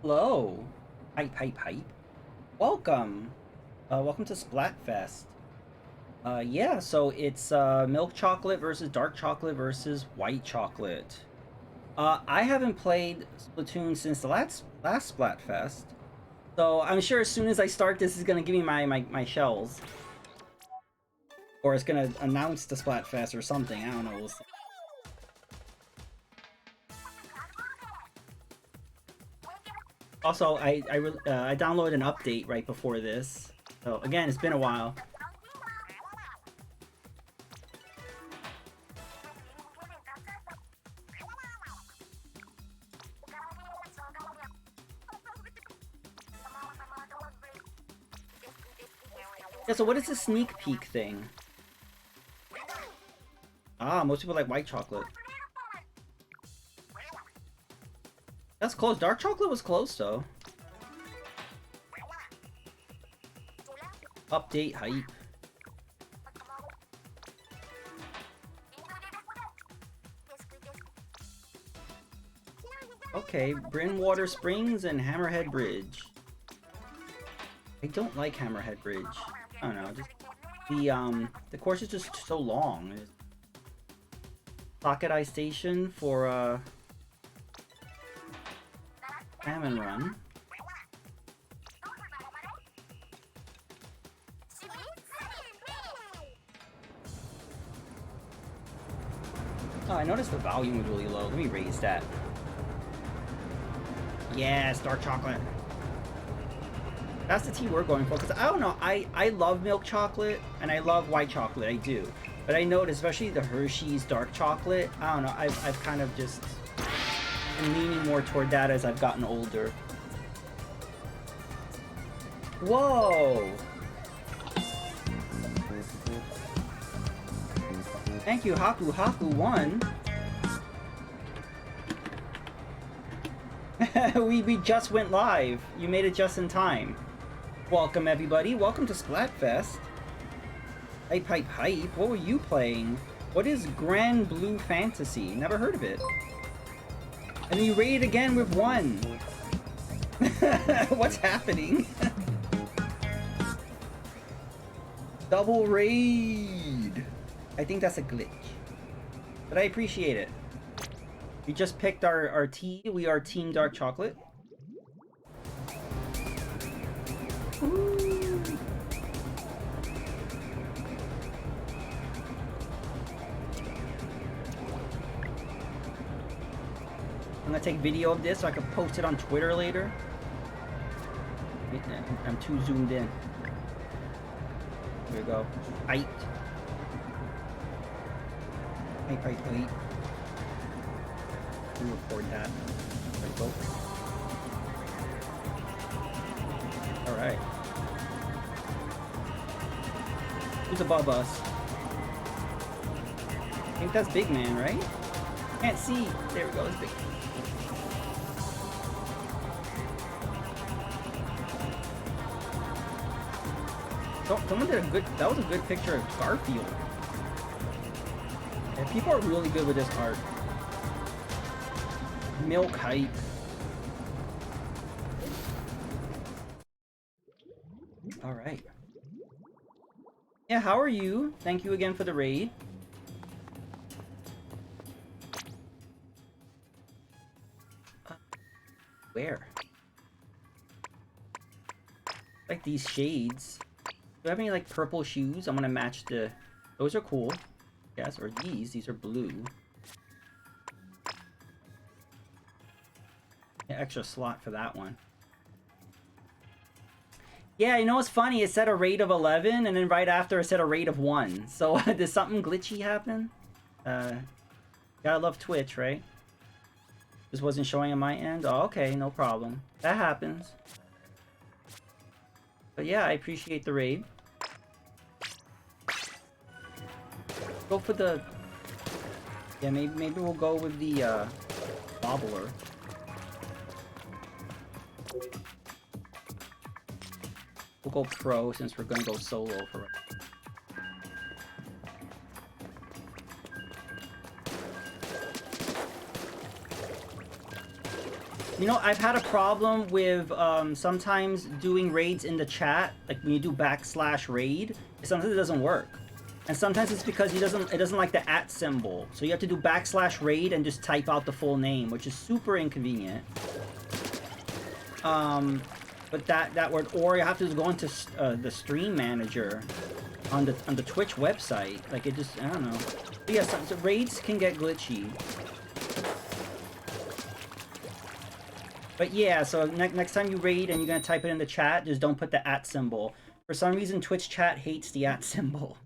Hello. Hype, hype, hype. Welcome. Welcome to Splatfest. Yeah, so it's milk chocolate versus dark chocolate versus white chocolate. I haven't played Splatoon since the last Splatfest. So I'm sure as soon as I start this is gonna give me my shells. Or it's gonna announce the Splatfest or something, I don't know, we'll see. Also, I downloaded an update right before this. So again, it's been a while. Yeah, so what is the sneak peek thing? Ah, most people like white chocolate. That's close. Dark chocolate was close, though. Update hype. Okay, Brynwater Springs and Hammerhead Bridge. I don't like Hammerhead Bridge. I don't know, just the course is just so long. Socket Eye Station for Salmon Run. Oh, I noticed the volume was really low. Let me raise that. Yes, dark chocolate. That's the tea we're going for, because I don't know, I love milk chocolate, and I love white chocolate, I do. But I noticed, especially the Hershey's dark chocolate, I don't know, I've kind of just been leaning more toward that as I've gotten older. Whoa! Thank you, Haku Haku 1. we just went live. You made it just in time. Welcome everybody. Welcome to Splatfest. Hype, hype, hype. What were you playing? What is Grand Blue Fantasy? Never heard of it. And then you raid again with 1. What's happening? Double raid. I think that's a glitch. But I appreciate it. We just picked our tea. We are Team Dark Chocolate. Ooh. I'm gonna take video of this so I can post it on Twitter later. I'm too zoomed in. Here we go. Hyped. Hype, hype, hype. We record that. There we go. Alright. Who's above us? I think that's Big Man, right? Can't see. There we go, it's Big Man. Someone did a good, that was a good picture of Garfield. Yeah, people are really good with this art. Milk hype. Alright. Yeah, how are you? Thank you again for the raid. Where? Like these shades. Do I have any like purple shoes? I'm gonna match the... Those are cool. Yes, or these are blue. Yeah, extra slot for that one. Yeah, you know what's funny? It said a rate of 11, and then right after it said a rate of 1. So, did something glitchy happen? Gotta love Twitch, right? This wasn't showing on my end? Oh, okay, no problem. That happens. But yeah, I appreciate the raid. Go for the... Yeah, maybe we'll go with the, Bobbler. We'll go pro since we're gonna go solo for it. You know, I've had a problem with sometimes doing raids in the chat, like when you do /raid, sometimes it doesn't work. And sometimes it's because it doesn't like the @ symbol. So you have to do /raid and just type out the full name, which is super inconvenient. But that word, or you have to go into the stream manager on the Twitch website. Like it just, I don't know. But yeah, so raids can get glitchy. But yeah, so next time you raid and you're gonna type it in the chat, just don't put the @ symbol. For some reason, Twitch chat hates the @ symbol.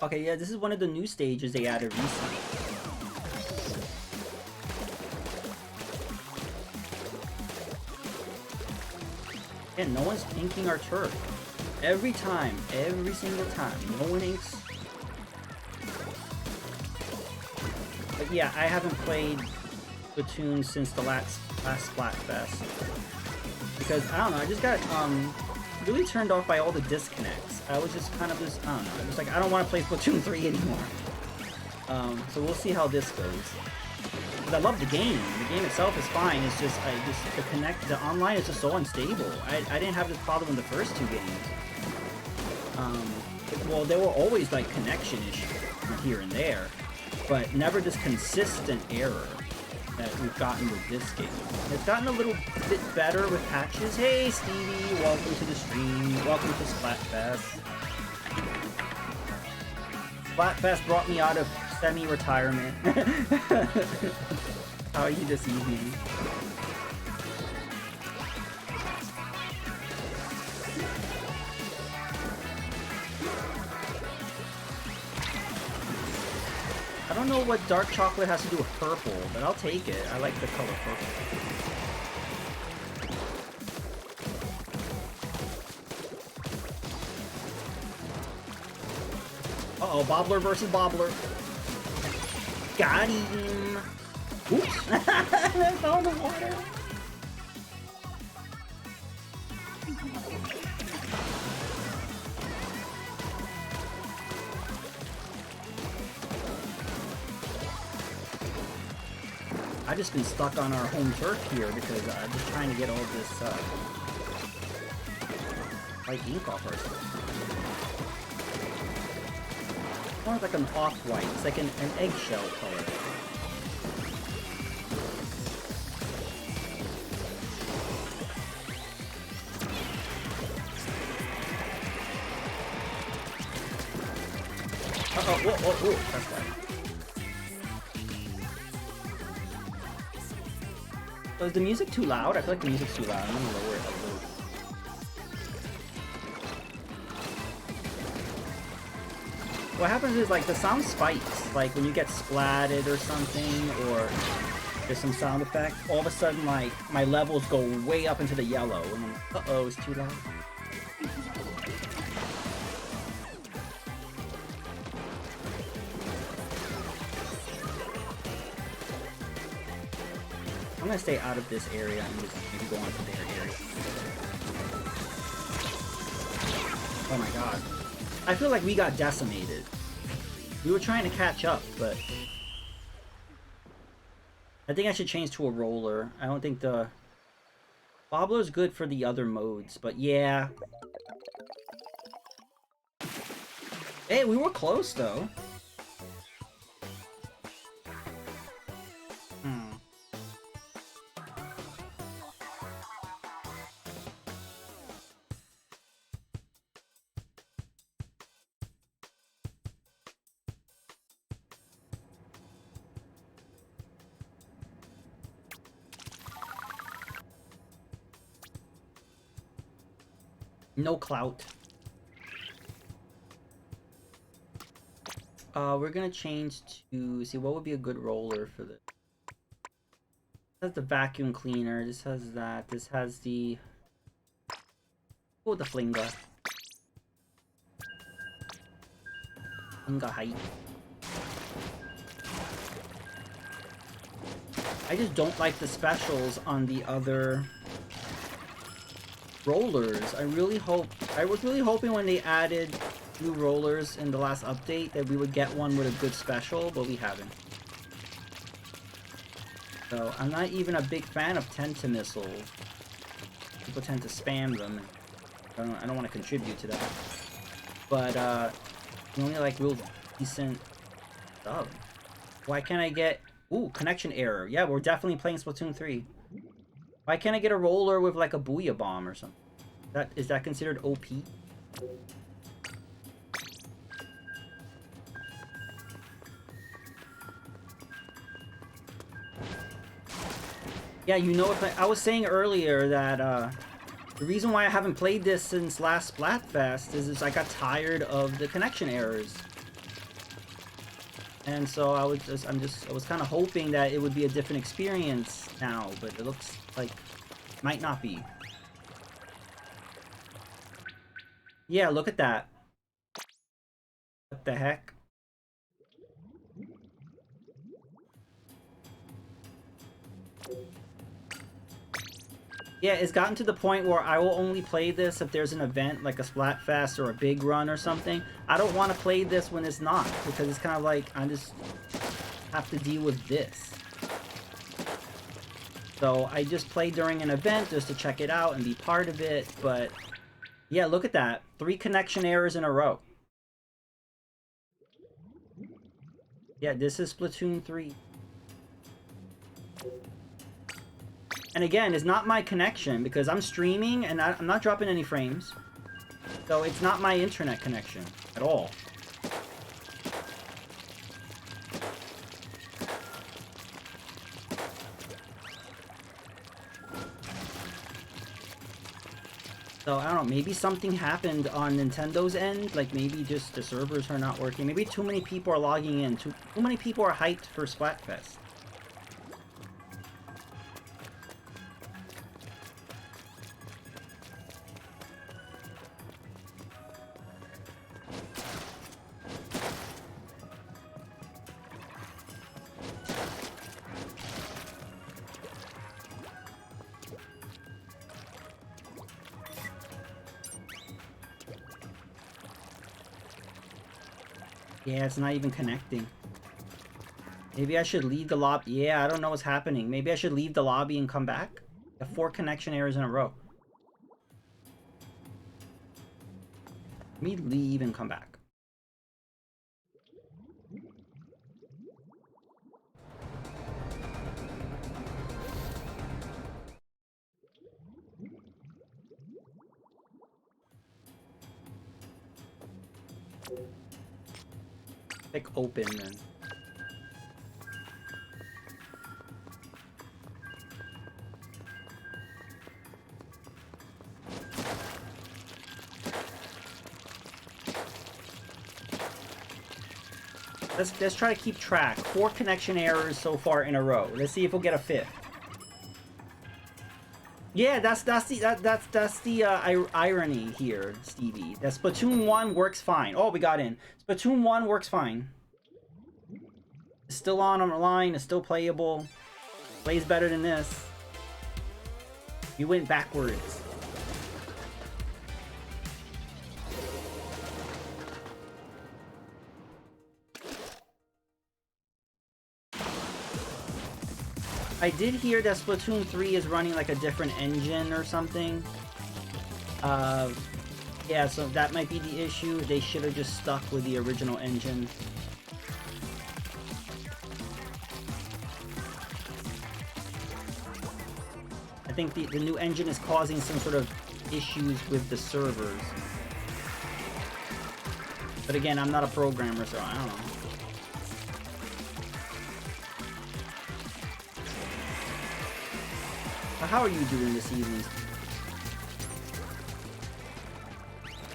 Okay, yeah, this is one of the new stages they added recently. And no one's inking our turf. Every time, every single time, no one inks. But yeah, I haven't played Splatoon since the last Splatfest. Because, I don't know, I just got really turned off by all the disconnects. I was just kind of I don't know, I was like, I don't want to play Splatoon 3 anymore. So we'll see how this goes. But I love the game. The game itself is fine. It's just, the online is just so unstable. I didn't have this problem in the first 2 games. Well, there were always like connection issues here and there, but never this consistent error that we've gotten with this game. It's gotten a little bit better with patches. Hey Stevie, welcome to the stream. Welcome to Splatfest. Splatfest brought me out of semi-retirement. How are you this evening? I don't know what dark chocolate has to do with purple, but I'll take it. I like the color purple. Uh-oh, Bobbler versus Bobbler. Got him! Oops! I fell in the water! I've just been stuck on our home turf here because I'm just trying to get all this white ink off ourselves. It's more like an off-white. It's like an eggshell color. Uh-oh, whoa, that's right. So is the music too loud? I feel like the music's too loud. I'm gonna lower it a little. What happens is, like, the sound spikes. Like, when you get splatted or something, or there's some sound effect, all of a sudden, like, my levels go way up into the yellow. And I'm like, uh-oh, it's too loud. I'm gonna stay out of this area and just maybe go on to their area. Oh my god. I feel like we got decimated. We were trying to catch up, but I think I should change to a roller. I don't think the Bobbler's good for the other modes, but yeah. Hey, we were close though. No clout. We're gonna change to see what would be a good roller for this. This has the vacuum cleaner. This has that. This has the the flinga. Flinga height. I just don't like the specials on the other rollers. I was really hoping when they added new rollers in the last update that we would get one with a good special, but we haven't. So I'm not even a big fan of Tenta missiles. People tend to spam them. And I don't want to contribute to that. But the only like real decent stuff. Why can't I get... Ooh, connection error. Yeah, we're definitely playing Splatoon 3. Why can't I get a roller with like a Booyah Bomb or something? Is that considered OP? Yeah, you know what I was saying earlier that the reason why I haven't played this since last Splatfest is I got tired of the connection errors. And so I was kind of hoping that it would be a different experience now, but it looks like it might not be. Yeah, look at that. What the heck? Yeah, it's gotten to the point where I will only play this if there's an event like a Splatfest or a big run or something. I don't want to play this when it's not, because it's kind of like I just have to deal with this. So I just play during an event just to check it out and be part of it, but yeah, look at that. 3 connection errors in a row. Yeah, this is Splatoon 3. And again, it's not my connection because I'm streaming and I'm not dropping any frames. So it's not my internet connection at all. So I don't know, maybe something happened on Nintendo's end, like maybe just the servers are not working. Maybe too many people are logging in, too many people are hyped for Splatfest. Yeah, it's not even connecting. Maybe I should leave the lobby. Yeah, I don't know what's happening. Maybe I should leave the lobby and come back? I have 4 connection errors in a row. Let me leave and come back. Click open then. Let's try to keep track. 4 connection errors so far in a row. Let's see if we'll get a 5th. Yeah, that's the irony here, Stevie. That Splatoon 1 works fine. Oh, we got in. Splatoon 1 works fine. It's still online. It's still playable. Plays better than this. You went backwards. I did hear that Splatoon 3 is running like a different engine or something. Yeah, so that might be the issue. They should have just stuck with the original engine. I think the new engine is causing some sort of issues with the servers. But again, I'm not a programmer, so I don't know. How are you doing this evening?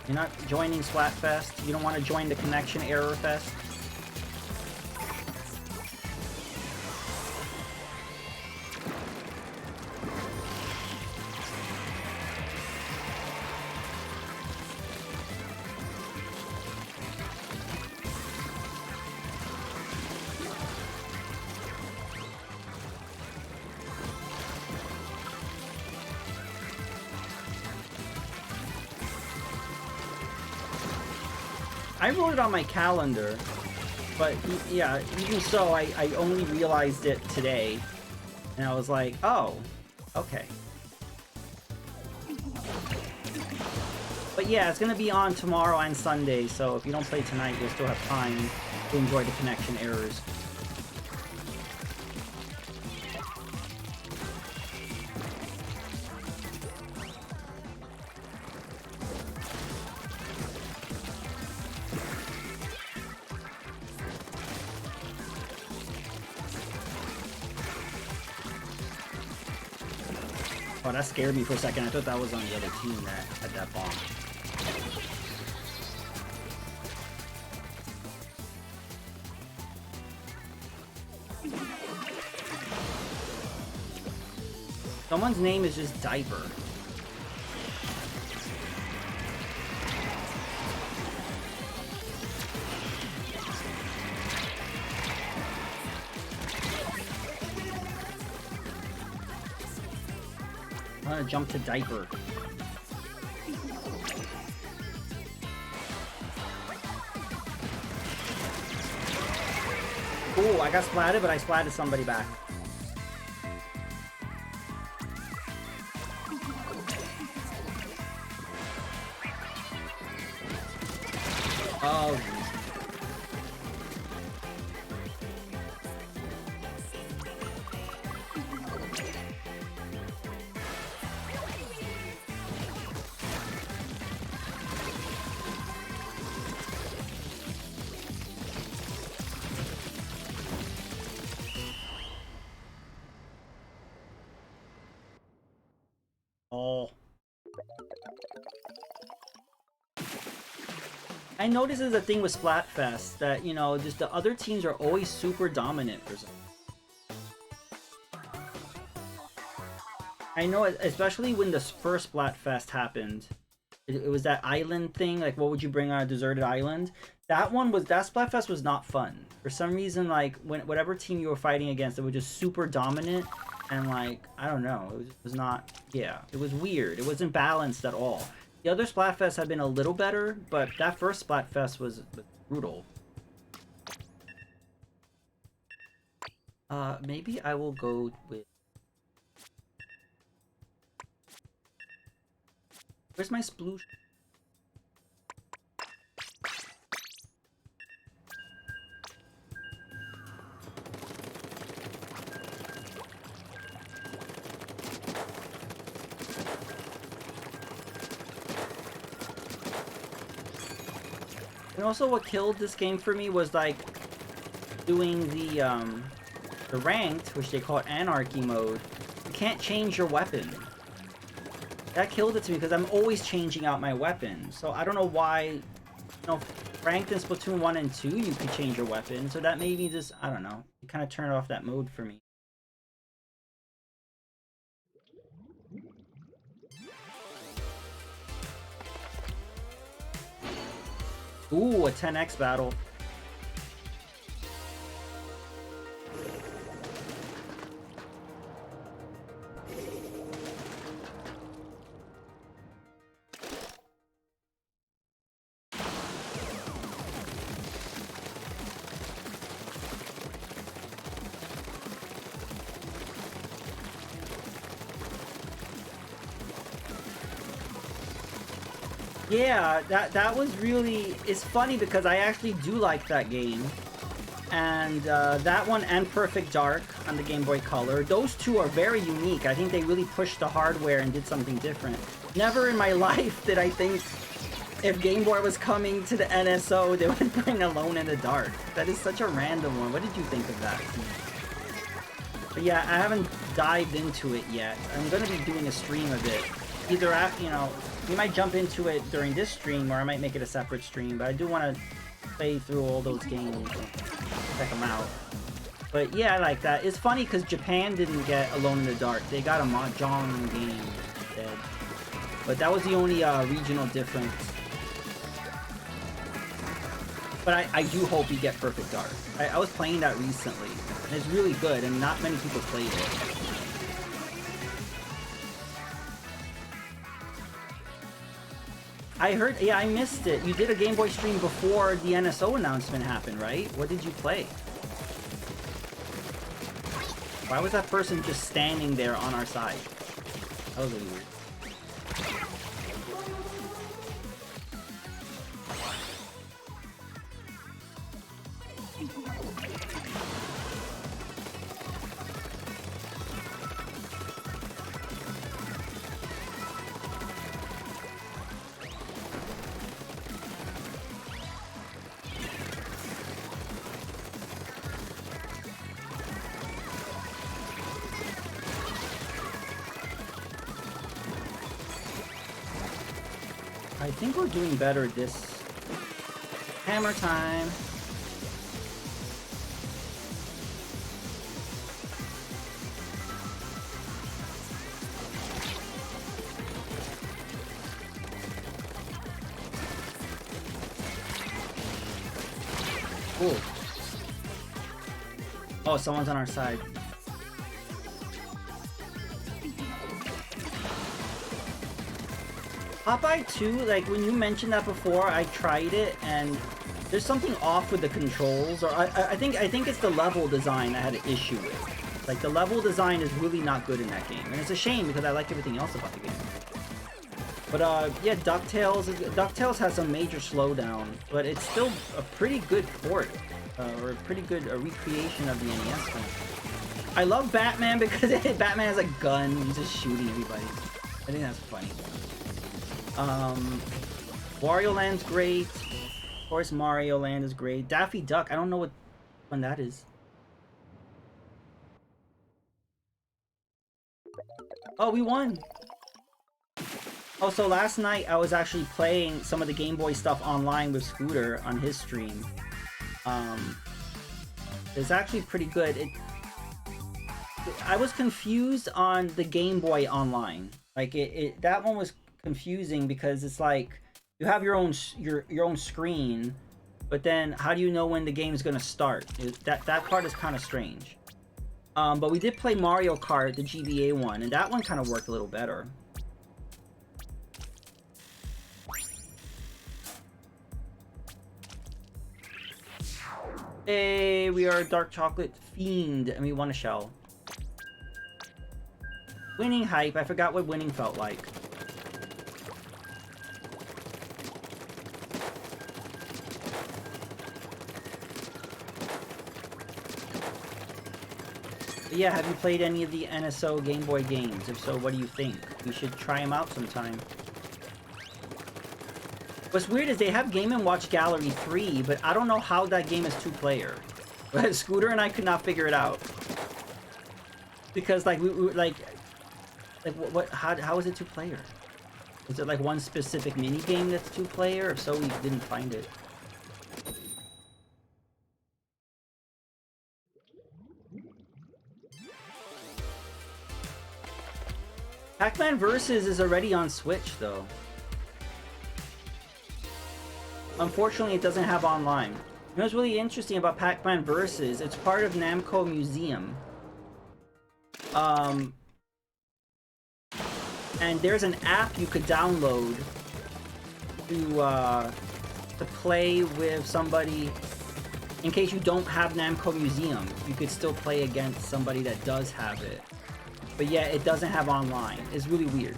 You're not joining Splatfest? You don't want to join the Connection Error Fest? I wrote it on my calendar, but yeah, even so, I only realized it today, and I was like, oh, okay. But yeah, it's gonna be on tomorrow and Sunday, so if you don't play tonight, you'll still have time to enjoy the connection errors. Oh, that scared me for a second. I thought that was on the other team that had that bomb. Someone's name is just Diaper. I'm gonna jump to Diaper. Ooh, I got splatted, but I splatted somebody back. Oh. Oh. I noticed there's a thing with Splatfest that, you know, just the other teams are always super dominant for some. I know, especially when the first Splatfest happened, it was that island thing, like what would you bring on a deserted island? That Splatfest was not fun. For some reason, like, whatever team you were fighting against, it was just super dominant, and like, I don't know, it was not, yeah, it was weird. It wasn't balanced at all. The other Splatfests have been a little better, but that first Splatfest was brutal. Maybe I will go with... Where's my sploosh? And also what killed this game for me was like doing the ranked, which they call Anarchy mode. You can't change your weapon. That killed it to me because I'm always changing out my weapon. So I don't know why, you know, ranked in Splatoon 1 and 2 you could change your weapon. So that made me just, I don't know, it kind of turned off that mode for me. Ooh, a 10x battle. Yeah, that was really... It's funny because I actually do like that game. And that one and Perfect Dark on the Game Boy Color, those two are very unique. I think they really pushed the hardware and did something different. Never in my life did I think if Game Boy was coming to the NSO, they would bring Alone in the Dark. That is such a random one. What did you think of that? But yeah, I haven't dived into it yet. I'm going to be doing a stream of it. Either, you know, we might jump into it during this stream, or I might make it a separate stream, but I do want to play through all those games and check them out. But yeah, I like that. It's funny because Japan didn't get Alone in the Dark. They got a Mahjong game instead. But that was the only regional difference. But I do hope we get Perfect Dark. I was playing that recently, and it's really good, and not many people played it. I heard, yeah, I missed it. You did a Game Boy stream before the NSO announcement happened, right? What did you play? Why was that person just standing there on our side? That was really weird. I think we're doing better this hammer time. Cool. Oh, someone's on our side. Popeye 2, like, when you mentioned that before, I tried it, and there's something off with the controls, or I think it's the level design I had an issue with. Like, the level design is really not good in that game, and it's a shame because I like everything else about the game. But, yeah, DuckTales has some major slowdown, but it's still a pretty good port, or a pretty good recreation of the NES game. I love Batman because Batman has a gun, he's just shooting everybody. I think that's funny. Wario Land's great. Of course, Mario Land is great. Daffy Duck, I don't know what one that is. Oh, we won! Oh, so last night I was actually playing some of the Game Boy stuff online with Scooter on his stream. It's actually pretty good. I was confused on the Game Boy Online. Like, that one was confusing because it's like you have your own screen, but then how do you know when the game is going to start? That part is kind of strange. But we did play Mario Kart, the GBA one, and that one kind of worked a little better. Hey, we are a Dark Chocolate Fiend, and we won a shell. Winning hype. I forgot what winning felt like. But yeah, have you played any of the NSO Game Boy games? If so, what do you think? We should try them out sometime. What's weird is they have Game & Watch Gallery 3, but I don't know how that game is two-player. But Scooter and I could not figure it out. Because, like, how is it two-player? Is it, like, one specific mini-game that's two-player? If so, we didn't find it. Pac-Man Versus is already on Switch, though. Unfortunately, it doesn't have online. You know what's really interesting about Pac-Man Versus? It's part of Namco Museum. And there's an app you could download to play with somebody. In case you don't have Namco Museum, you could still play against somebody that does have it. But yeah, it doesn't have online. It's really weird.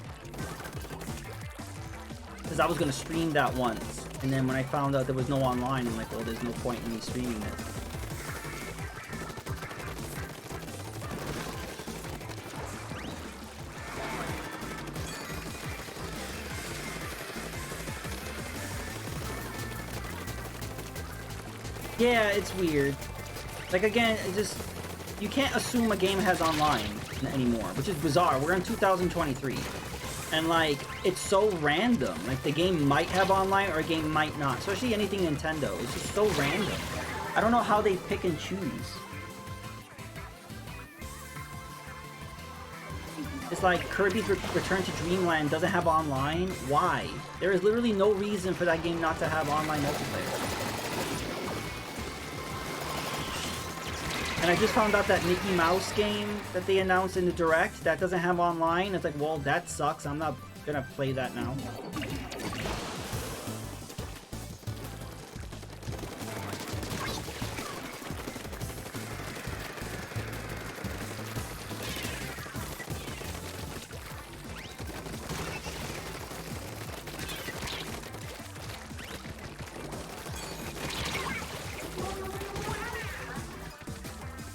Because I was going to stream that once. And then when I found out there was no online, I'm like, well, there's no point in me streaming it. Yeah, it's weird. Like, again, it just... You can't assume a game has online anymore, which is bizarre. We're in 2023. And, like, it's so random. Like, the game might have online or a game might not. Especially anything Nintendo. It's just so random. I don't know how they pick and choose. It's like Kirby's Return to Dreamland doesn't have online. Why? There is literally no reason for that game not to have online multiplayer. And I just found out that Mickey Mouse game that they announced in the Direct, that doesn't have online. It's like, well, that sucks. I'm not gonna play that now.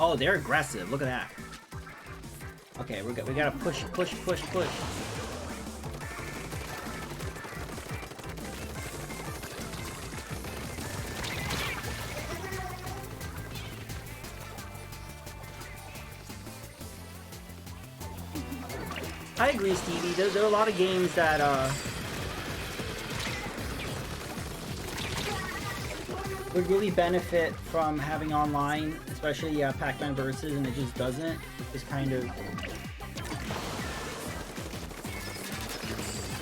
Oh, they're aggressive. Look at that. Okay, we gotta push. I agree, Stevie. There are a lot of games that would really benefit from having online, especially Pac-Man Versus, and it just doesn't. It's kind of...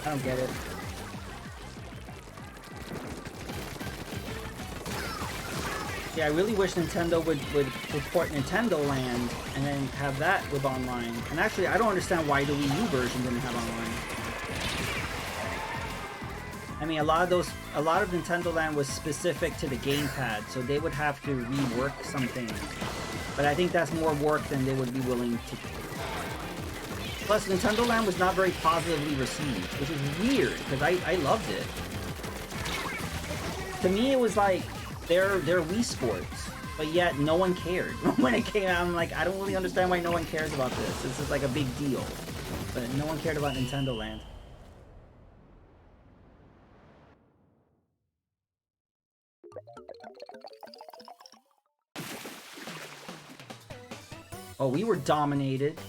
I don't get it. Yeah, I really wish Nintendo would port Nintendo Land and then have that with online. And actually, I don't understand why the Wii U version didn't have online. I mean, a lot of Nintendo Land was specific to the gamepad, so they would have to rework some things. But I think that's more work than they would be willing to. Plus, Nintendo Land was not very positively received, which is weird because I loved it. To me, it was like they're Wii Sports, but yet no one cared when it came out. I'm like, I don't really understand why no one cares about this. This is like a big deal, but no one cared about Nintendo Land. Oh, we were dominated.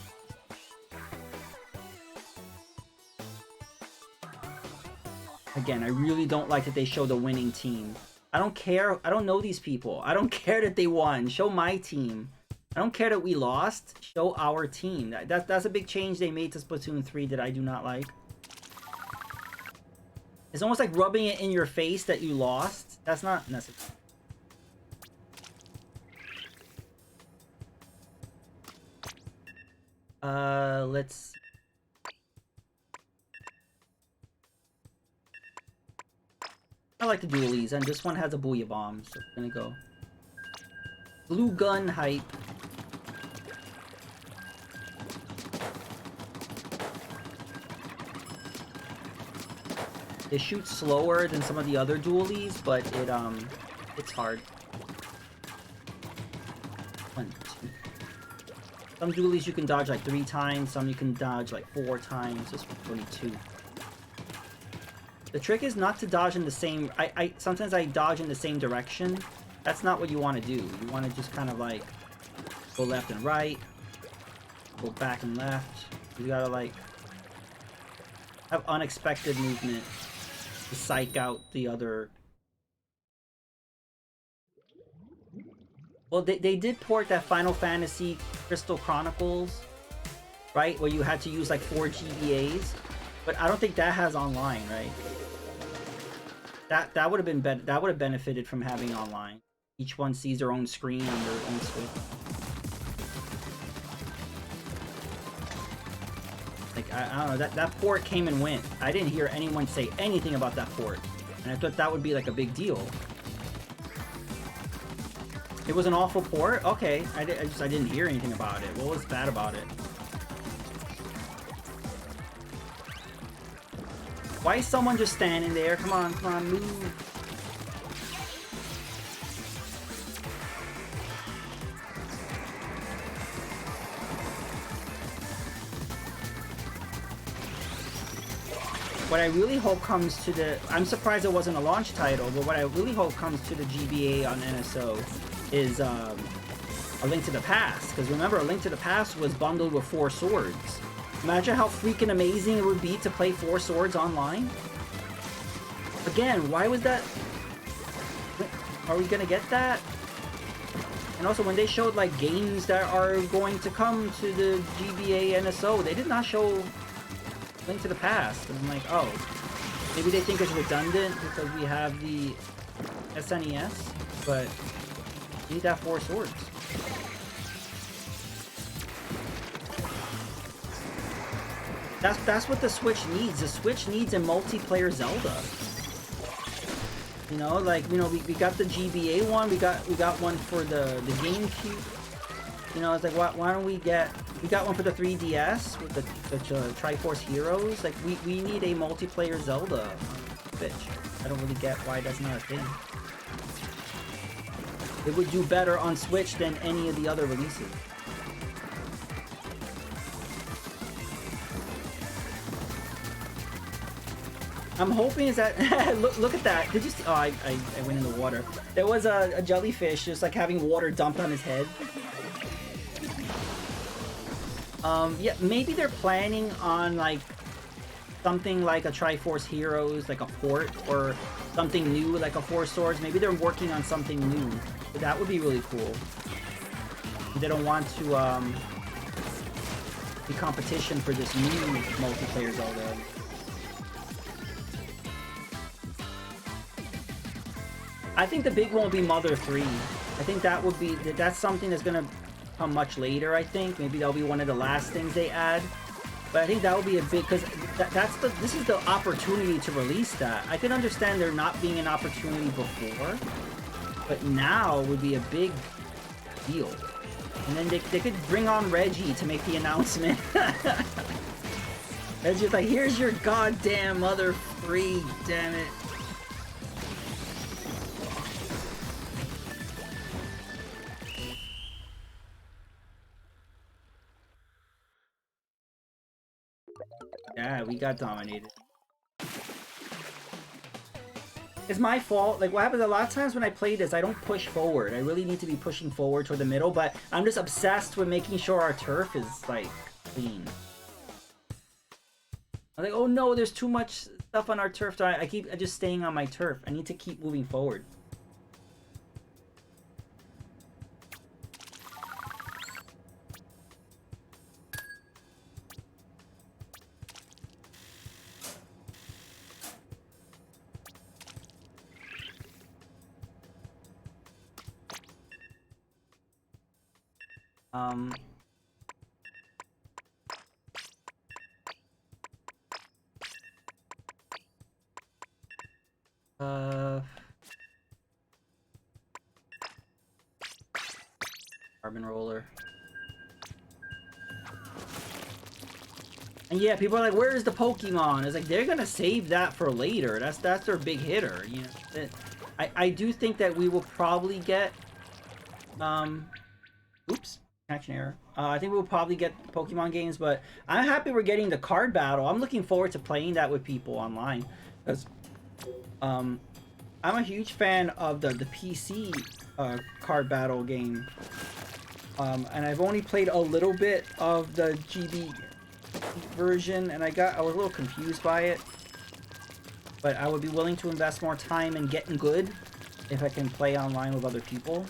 Again, I really don't like that they show the winning team. I don't care. I don't know these people. I don't care that they won. Show my team. I don't care that we lost. Show our team. That's a big change they made to Splatoon 3 that I do not like. It's almost like rubbing it in your face that you lost. That's not necessary. Let's... I like the dualies, and this one has a booyah bomb, so we're gonna go. Blue gun hype. They shoot slower than some of the other dualies, but it's hard. 1, 2. Some dualies you can dodge like 3 times, some you can dodge like 4 times. This one's only 2. The trick is not to dodge in the same... sometimes I dodge in the same direction. That's not what you want to do. You want to just kind of like go left and right, go back and left. You gotta like have unexpected movement to psych out the other. Well, they did port that Final Fantasy Crystal Chronicles, right? Where you had to use like 4 GBAs, but I don't think that has online, right? That would have been better. That would have benefited from having online. Each one sees their own screen on their own switch. Like I don't know. That port came and went. I didn't hear anyone say anything about that port, and I thought that would be like a big deal. It was an awful port? Okay, I didn't hear anything about it. What was bad about it? Why is someone just standing there? Come on, move. What I really hope comes to the... I'm surprised it wasn't a launch title, but what I really hope comes to the GBA on NSO is A Link to the Past. Because remember, A Link to the Past was bundled with 4 swords. Imagine how freaking amazing it would be to play 4 swords online. Again, why was that... Are we gonna get that? And also, when they showed like games that are going to come to the GBA NSO, they did not show Link to the Past. And I'm like, oh, maybe they think it's redundant because we have the SNES, but we need to have 4 swords. That's what the Switch needs. The Switch needs a multiplayer Zelda. You know, like, you know, we got the GBA one, we got one for the GameCube. You know, it's like, why don't we got one for the 3DS with the Triforce Heroes. Like, we need a multiplayer Zelda Switch. I don't really get why that's not a thing. It would do better on Switch than any of the other releases. I'm hoping is that look at that. Did you see? Oh, I went in the water. There was a jellyfish just like having water dumped on his head. Yeah, maybe they're planning on like something like a Triforce Heroes, like a port, or something new like a Four Swords. Maybe they're working on something new. But that would be really cool. They don't want to be competition for this new multiplayer Zelda. I think the big one will be Mother 3. I think that would be, that's something that's gonna come much later, I think. Maybe that'll be one of the last things they add. But I think that would be a big, because this is the opportunity to release that. I can understand there not being an opportunity before, but now would be a big deal. And then they could bring on Reggie to make the announcement. Reggie's like, here's your goddamn Mother 3, damn it. Yeah, we got dominated. It's my fault. Like, what happens a lot of times when I play this, I don't push forward. I really need to be pushing forward toward the middle, but I'm just obsessed with making sure our turf is, like, clean. I'm like, oh no, there's too much stuff on our turf. So I keep just staying on my turf. I need to keep moving forward. Carbon roller. And yeah, people are like, where's the Pokemon? It's like, they're gonna save that for later. That's their big hitter, you know. I do think that we will probably get oops, connection error. I think we'll probably get Pokemon games, but I'm happy we're getting the card battle. I'm looking forward to playing that with people online. Because I'm a huge fan of the PC card battle game. And I've only played a little bit of the GB version, and I was a little confused by it. But I would be willing to invest more time in getting good if I can play online with other people.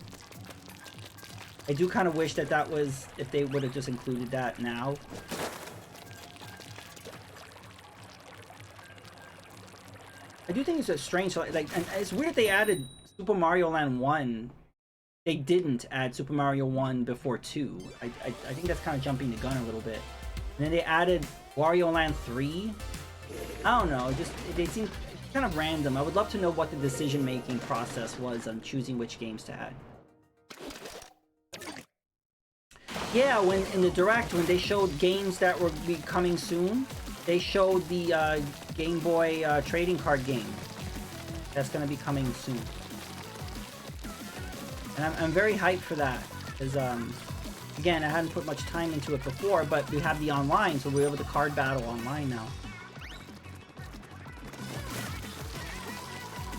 I do kind of wish that was, if they would have just included that now. I do think it's a strange, like, and it's weird they added Super Mario Land 1. They didn't add Super Mario 1 before 2. I think that's kind of jumping the gun a little bit. And then they added Wario Land 3. I don't know, they seem kind of random. I would love to know what the decision-making process was on choosing which games to add. Yeah, when in the Direct, when they showed games that were coming soon, they showed the Game Boy trading card game that's going to be coming soon. And I'm very hyped for that, because, again, I hadn't put much time into it before, but we have the online, so we're able to card battle online now.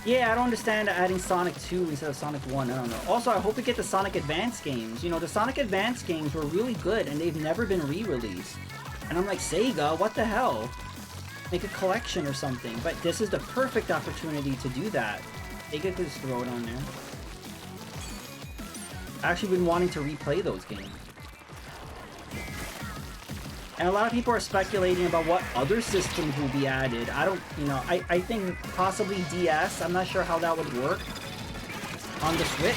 Yeah, I don't understand adding Sonic 2 instead of Sonic 1, I don't know. Also, I hope we get the Sonic Advance games. You know, the Sonic Advance games were really good, and they've never been re-released. And I'm like, Sega, what the hell? Make a collection or something. But this is the perfect opportunity to do that. They could just throw it on there. I've actually been wanting to replay those games. And a lot of people are speculating about what other systems will be added. I don't, you know, I think possibly DS. I'm not sure how that would work on the Switch.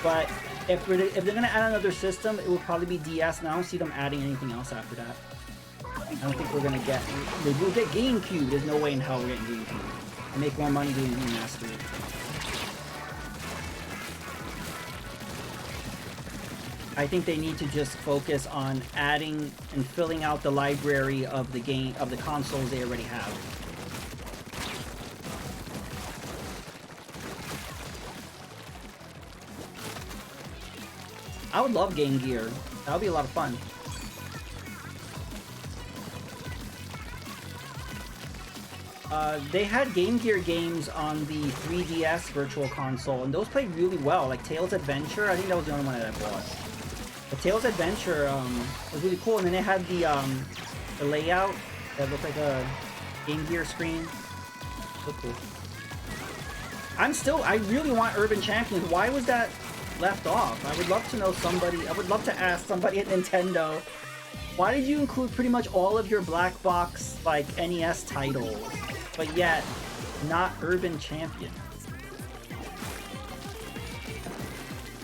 But if they're going to add another system, it will probably be DS. And I don't see them adding anything else after that. I don't think we're going to get... We'll get GameCube. There's no way in hell we're getting GameCube. And make more money doing remastered. I think they need to just focus on adding and filling out the library of the game, of the consoles they already have. I would love Game Gear. That would be a lot of fun. They had Game Gear games on the 3DS Virtual Console, and those played really well. Like Tails Adventure, I think that was the only one that I bought. But Tails Adventure was really cool, and then it had the layout that looked like a Game Gear screen. So cool. I really want Urban Champions. Why was that left off? I would love to know somebody, I would love to ask somebody at Nintendo, why did you include pretty much all of your black box, like, NES titles, but yet not Urban Champions?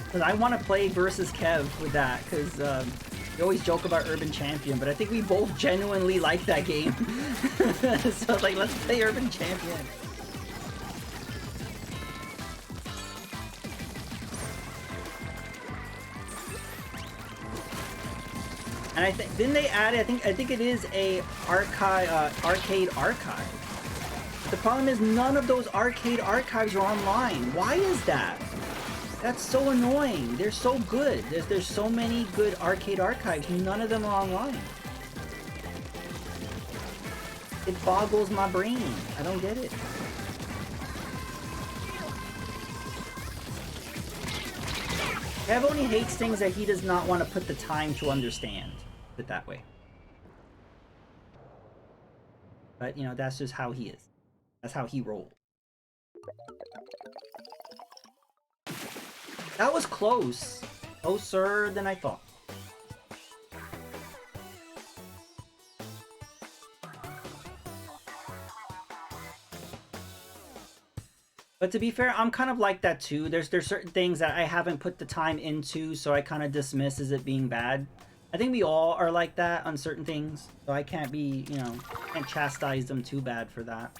Because I want to play versus Kev with that, because we always joke about Urban Champion, but I think we both genuinely like that game. So, like, let's play Urban Champion. And I think didn't they add? I think it is a arcade archive. The problem is none of those arcade archives are online. Why is that? That's so annoying. They're so good. There's so many good arcade archives. None of them are online. It boggles my brain. I don't get it. Kev only hates things that he does not want to put the time to understand. Put it that way. But, you know, that's just how he is. That's how he rolls. That was close. Closer than I thought. But to be fair, I'm kind of like that too. There's certain things that I haven't put the time into, so I kind of dismiss as it being bad. I think we all are like that on certain things, so I can't be, you know, can't chastise them too bad for that.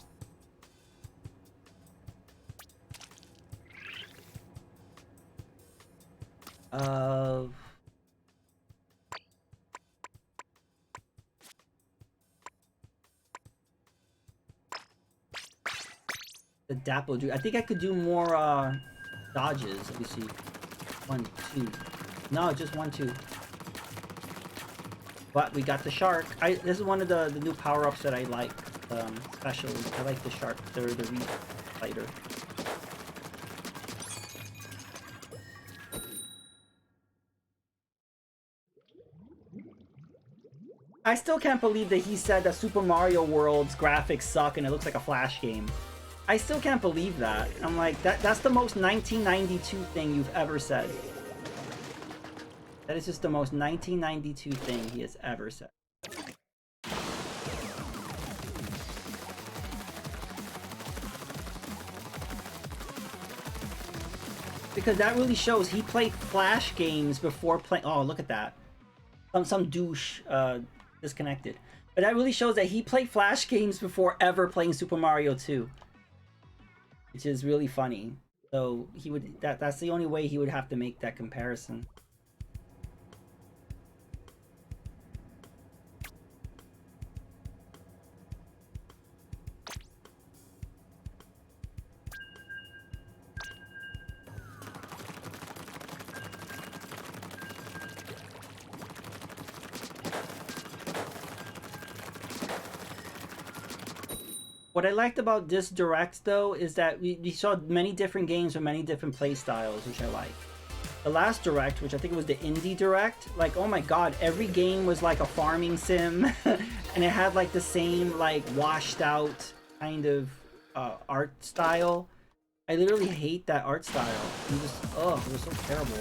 The Dapple Dude. I think I could do more dodges. Let me see. 1, 2. No, just 1, 2. But we got the shark. This is one of the new power-ups that I like. Especially, I like the shark. The reef fighter. I still can't believe that he said that Super Mario World's graphics suck and it looks like a Flash game. I still can't believe that. I'm like, that's the most 1992 thing you've ever said. That is just the most 1992 thing he has ever said. Because that really shows he played Flash games before playing. Oh, look at that. Some douche disconnected. But that really shows that he played Flash games before ever playing Super Mario 2. Which is really funny. So he would that's the only way he would have to make that comparison. What I liked about this Direct, though, is that we saw many different games with many different play styles, which I like. The last Direct, which I think was the Indie Direct, like, oh my god, every game was like a farming sim, and it had like the same, like, washed out kind of art style. I literally hate that art style. It was so terrible.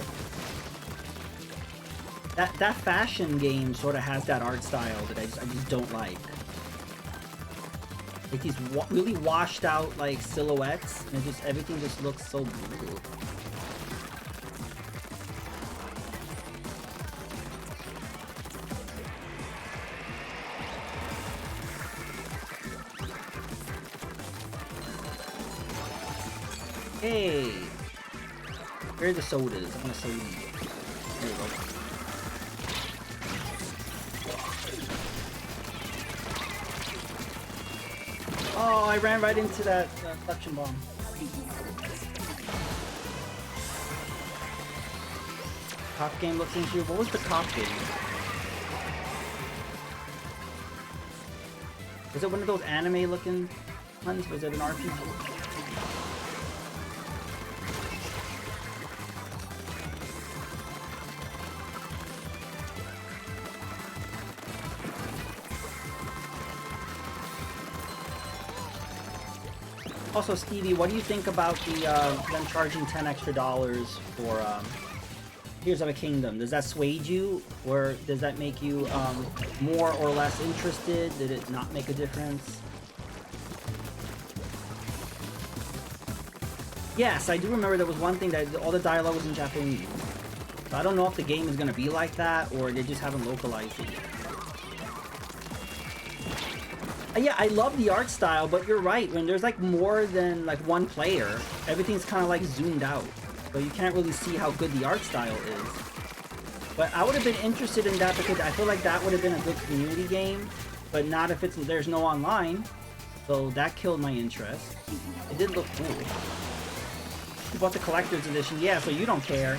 That fashion game sort of has that art style that I just don't like. Like these really washed out like silhouettes, and everything just looks so brutal. Hey, where are the sodas? I want a soda. There we go. Oh, I ran right into that suction bomb. Cop game looks into you. What was the cop game? Was it one of those anime looking ones? Was it an RPG? Also, Stevie, what do you think about the them charging $10 extra for Tears of a Kingdom? Does that sway you, or does that make you more or less interested? Did it not make a difference? Yes, I do remember there was one thing that all the dialogue was in Japanese. So I don't know if the game is going to be like that, or they just haven't localized it yet. Yeah, I love the art style, but you're right. When there's like more than like one player, everything's kind of like zoomed out. So you can't really see how good the art style is. But I would have been interested in that because I feel like that would have been a good community game, but not if there's no online. So that killed my interest. It did look cool. You bought the collector's edition, yeah, so you don't care.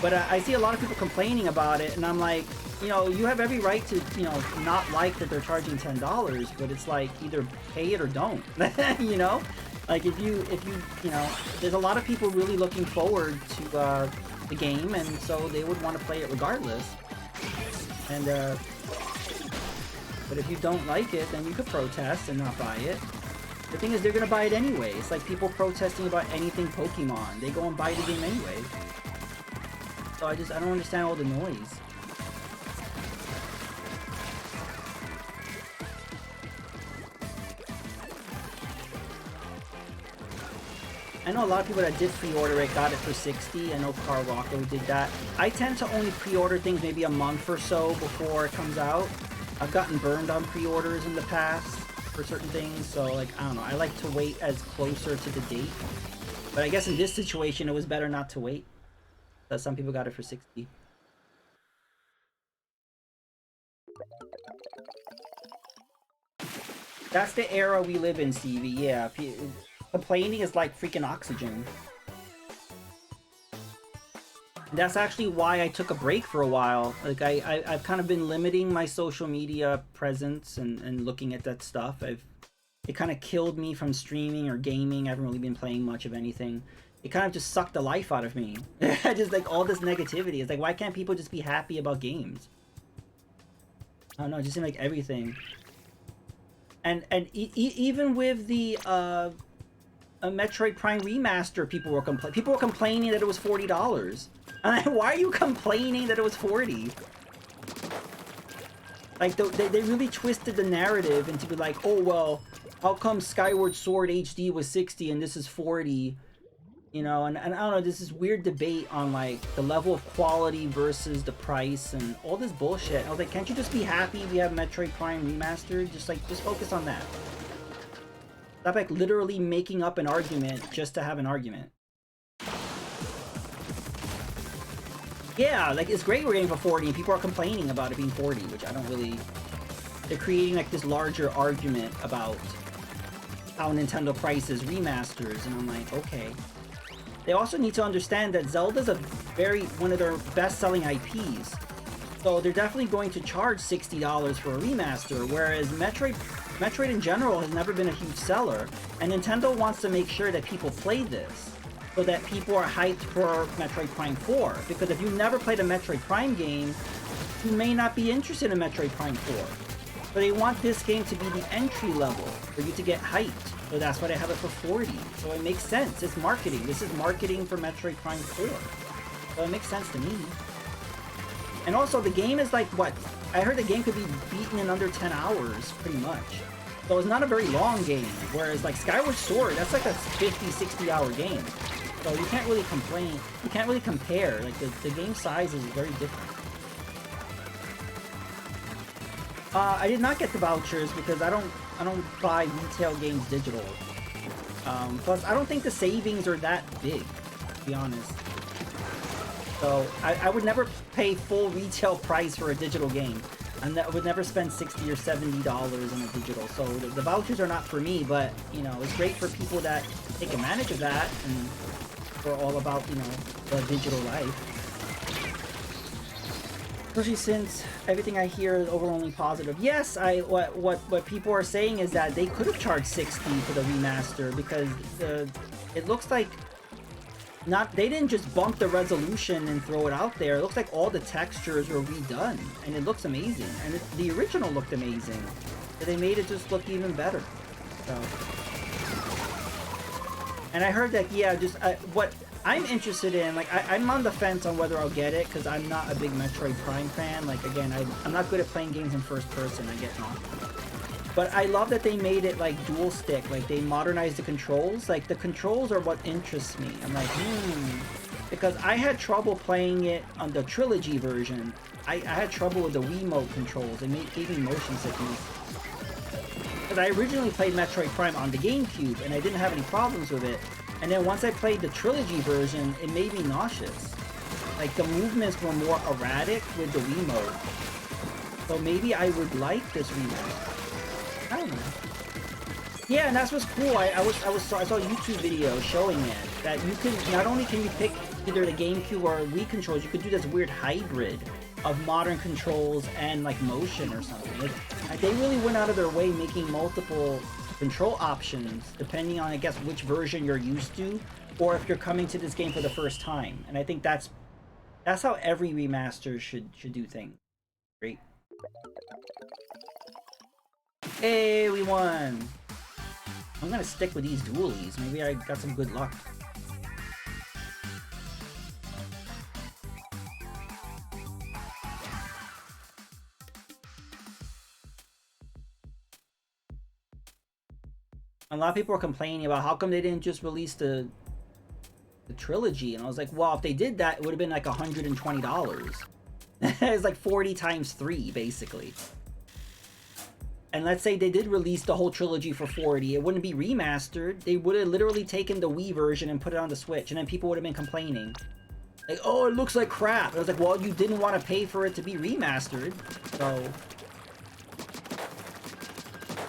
But I see a lot of people complaining about it, and I'm like, you know, you have every right to, you know, not like that they're charging $10, but it's like either pay it or don't. You know, like if you know, there's a lot of people really looking forward to the game, and so they would want to play it regardless. And but if you don't like it, then you could protest and not buy it. The thing is, they're gonna buy it anyway. It's like people protesting about anything Pokemon. They go and buy the game anyway. So I don't understand all the noise. I know a lot of people that did pre-order it got it for $60. I know Carl Rocco did that. I tend to only pre-order things maybe a month or so before it comes out. I've gotten burned on pre-orders in the past for certain things, so like, I don't know. I like to wait as closer to the date. But I guess in this situation, it was better not to wait. Some people got it for $60. That's the era we live in, Stevie. Yeah, complaining is like freaking oxygen. That's actually why I took a break for a while. Like I've kind of been limiting my social media presence and looking at that stuff. It kind of killed me from streaming or gaming. I haven't really been playing much of anything. It kind of just sucked the life out of me. Just like all this negativity. It's like, why can't people just be happy about games? I don't know, it just seemed like everything. And even with the a Metroid Prime Remaster, people were complaining that it was $40. I'm like, why are you complaining that it was $40? Like, they really twisted the narrative into be like, oh, well, how come Skyward Sword HD was $60 and this is $40? You know, and I don't know, there's this weird debate on, like, the level of quality versus the price and all this bullshit. I was like, can't you just be happy we have Metroid Prime Remastered? Just focus on that. Stop, like, literally making up an argument just to have an argument. Yeah, like, it's great we're getting for 40 and people are complaining about it being 40, which I don't really... They're creating, like, this larger argument about how Nintendo prices remasters, and I'm like, okay. They also need to understand that Zelda's one of their best-selling IPs. So they're definitely going to charge $60 for a remaster, whereas Metroid in general has never been a huge seller, and Nintendo wants to make sure that people play this, so that people are hyped for Metroid Prime 4. Because if you never played a Metroid Prime game, you may not be interested in Metroid Prime 4. So they want this game to be the entry level for you to get hyped. So that's why they have it for 40. So it makes sense. It's marketing. This is marketing for Metroid Prime 4. So it makes sense to me. And also, the game is like, what? I heard the game could be beaten in under 10 hours, pretty much. So it's not a very long game. Whereas, like, Skyward Sword, that's like a 50, 60-hour game. So you can't really complain. You can't really compare. Like, the game size is very different. I did not get the vouchers because I don't buy retail games digital. Plus, I don't think the savings are that big, to be honest. So I would never pay full retail price for a digital game. And I would never spend $60 or $70 on a digital. So the vouchers are not for me, but, you know, it's great for people that take advantage of that and we're all about, you know, the digital life. Especially since everything I hear is overwhelmingly positive. Yes, what people are saying is that they could have charged 60 for the remaster because it looks like they didn't just bump the resolution and throw it out there. It looks like all the textures were redone and it looks amazing. And the original looked amazing. But they made it just look even better. So, and I heard that what I'm interested in, like, I'm on the fence on whether I'll get it, because I'm not a big Metroid Prime fan. Like, again, I'm not good at playing games in first person, I get not. But I love that they made it, like, dual stick. Like, they modernized the controls. Like, the controls are what interests me. I'm like, because I had trouble playing it on the Trilogy version. I had trouble with the Wiimote controls. It gave me motion sickness. Because I originally played Metroid Prime on the GameCube, and I didn't have any problems with it. And then once I played the Trilogy version, it made me nauseous. Like, the movements were more erratic with the Wiimote. So maybe I would like this remake. I don't know. Yeah, and that's what's cool. I saw a YouTube video showing it. That you can, not only can you pick either the GameCube or Wii controls, you could do this weird hybrid of modern controls and, like, motion or something. Like, they really went out of their way making multiple control options depending on, I guess, which version you're used to, or if you're coming to this game for the first time. And I think that's how every remaster should do things. Great. Hey, we won! I'm gonna stick with these dualies. Maybe I got some good luck. A lot of people are complaining about how come they didn't just release the trilogy, and I was like, well, if they did that, it would have been like $120. It's like 40 times 3, basically. And let's say they did release the whole trilogy for 40, it wouldn't be remastered. They would have literally taken the Wii version and put it on the Switch, and then people would have been complaining. Like, oh, it looks like crap. And I was like, well, you didn't want to pay for it to be remastered, so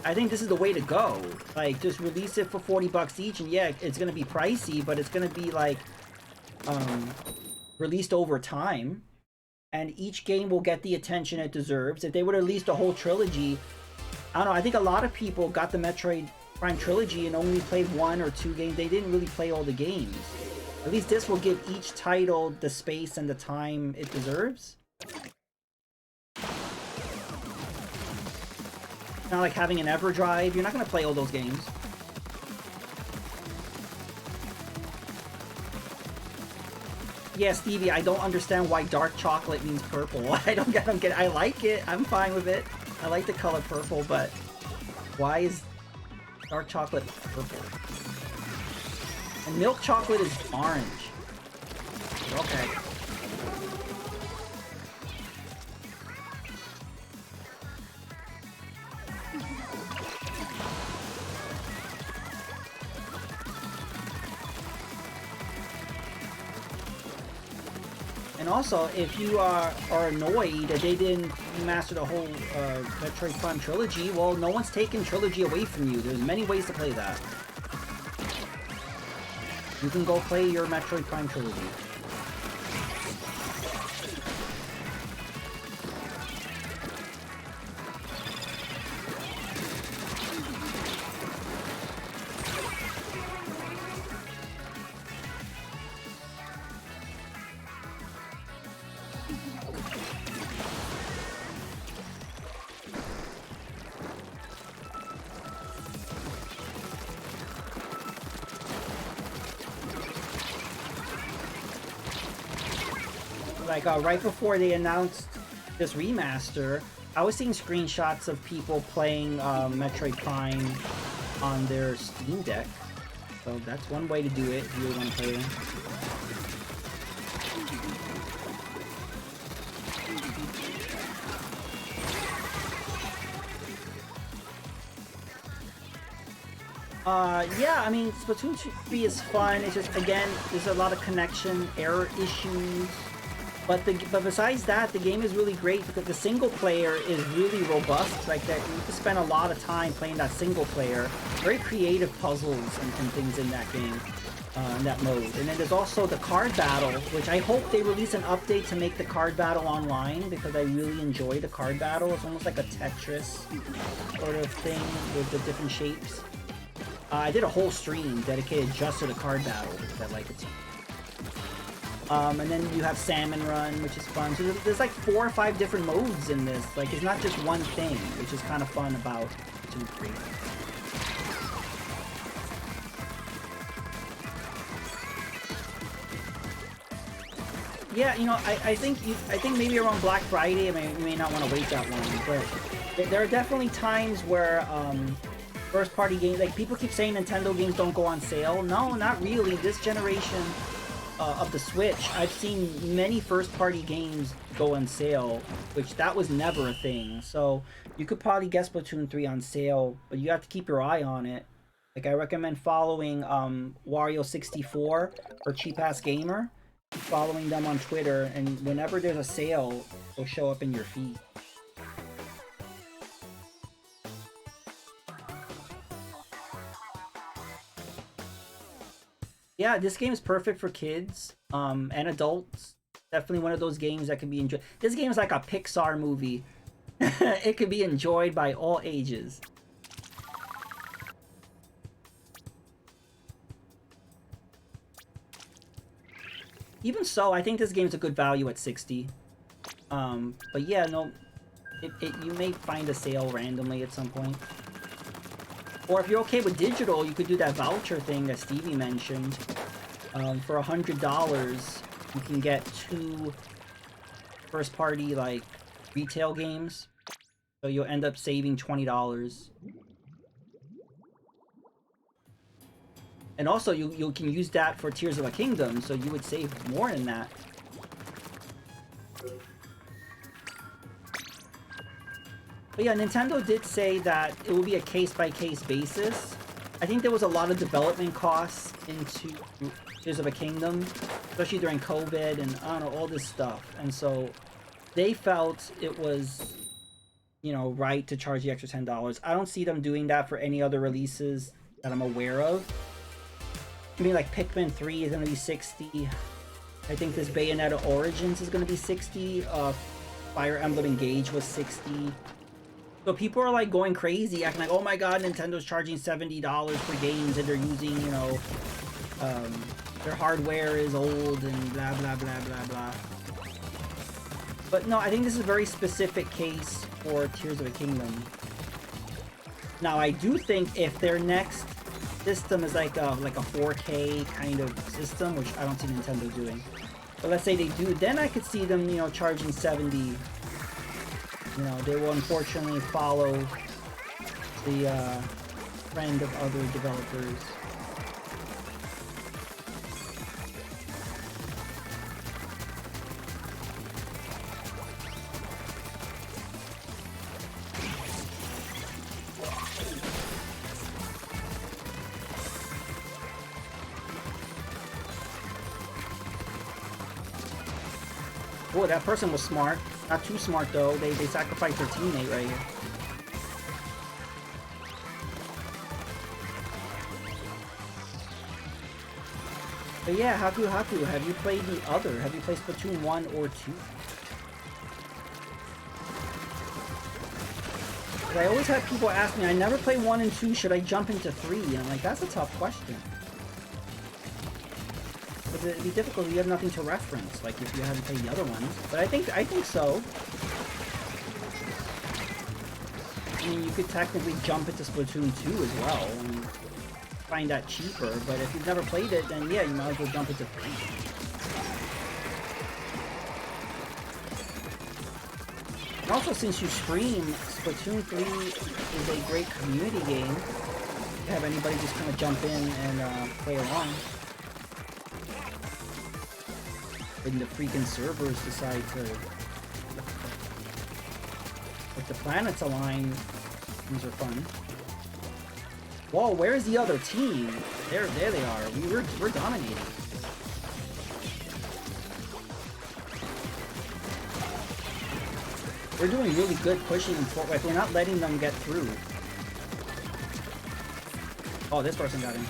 I think this is the way to go. Like, just release it for 40 bucks each, and yeah, it's gonna be pricey, but it's gonna be like released over time, and each game will get the attention it deserves. If they would have released a whole trilogy, I don't know, I think a lot of people got the Metroid Prime trilogy and only played 1 or 2 games. They didn't really play all the games. At least this will give each title the space and the time it deserves. Not like having an EverDrive. You're not going to play all those games. Yeah, Stevie, I don't understand why dark chocolate means purple. I don't get it. I like it. I'm fine with it. I like the color purple, but why is dark chocolate purple? And milk chocolate is orange. Okay. And also, if you are annoyed that they didn't remaster the whole Metroid Prime trilogy, well, no one's taken trilogy away from you. There's many ways to play that. You can go play your Metroid Prime trilogy. Like, right before they announced this remaster, I was seeing screenshots of people playing Metroid Prime on their Steam Deck. So that's one way to do it if you really want to play them. Yeah, I mean, Splatoon 3 is fun. It's just, again, there's a lot of connection error issues. But besides that, the game is really great because the single player is really robust. Like, that, you can spend a lot of time playing that single player. Very creative puzzles and things in that game. in that mode. And then there's also the card battle, which I hope they release an update to make the card battle online, because I really enjoy the card battle. It's almost like a Tetris sort of thing with the different shapes. I did a whole stream dedicated just to the card battle, because I like it. And then you have Salmon Run, which is fun. So there's like 4 or 5 different modes in this. Like, it's not just one thing, which is kind of fun about 2-3. Yeah, you know, I think maybe around Black Friday, you may not want to wait that long, but there are definitely times where first-party games, like, people keep saying Nintendo games don't go on sale. No, not really. This generation of the Switch, I've seen many first-party games go on sale, which that was never a thing. So you could probably get Splatoon 3 on sale, but you have to keep your eye on it. Like, I recommend following Wario64 or Cheap Ass Gamer, following them on Twitter, and whenever there's a sale, it'll show up in your feed. Yeah, this game is perfect for kids and adults. Definitely one of those games that can be enjoyed. This game is like a Pixar movie. It could be enjoyed by all ages. Even so, I think this game's a good value at $60. But yeah, no, you may find a sale randomly at some point. Or if you're okay with digital, you could do that voucher thing that Stevie mentioned. For $100, you can get 2 first-party, like, retail games. So you'll end up saving $20. And also, you can use that for Tears of a Kingdom, so you would save more than that. But yeah, Nintendo did say that it will be a case-by-case basis. I think there was a lot of development costs into Tears of a Kingdom, especially during COVID and, I don't know, all this stuff. And so they felt it was, you know, right to charge the extra $10. I don't see them doing that for any other releases that I'm aware of. I mean, like, Pikmin 3 is going to be $60. I think this Bayonetta Origins is going to be $60. Fire Emblem Engage was $60. So people are, like, going crazy, acting like, oh my god, Nintendo's charging $70 for games and they're using, you know, their hardware is old and blah, blah, blah, blah, blah. But no, I think this is a very specific case for Tears of a Kingdom. Now, I do think if their next system is like a 4K kind of system, which I don't see Nintendo doing, but let's say they do, then I could see them, you know, charging $70. You know, they will unfortunately follow the trend of other developers. Oh, that person was smart. Not too smart though. They sacrificed their teammate right here. But yeah, Haku, have you played the other? Have you played Splatoon 1 or 2? I always have people ask me, I never play 1 and 2, should I jump into 3? And I'm like, that's a tough question. It'd be difficult if you have nothing to reference, like if you haven't played the other ones. But I think so. I mean, you could technically jump into Splatoon 2 as well and find that cheaper, but if you've never played it, then yeah, you might as well jump into 3. And also, since you stream, Splatoon 3 is a great community game. You have anybody just kind of jump in and play along. When the freaking servers decide to, if the planets align, things are fun. Whoa, where's the other team? There they are. We're dominating. We're doing really good pushing and forward. Like, we're not letting them get through. Oh, this person got in.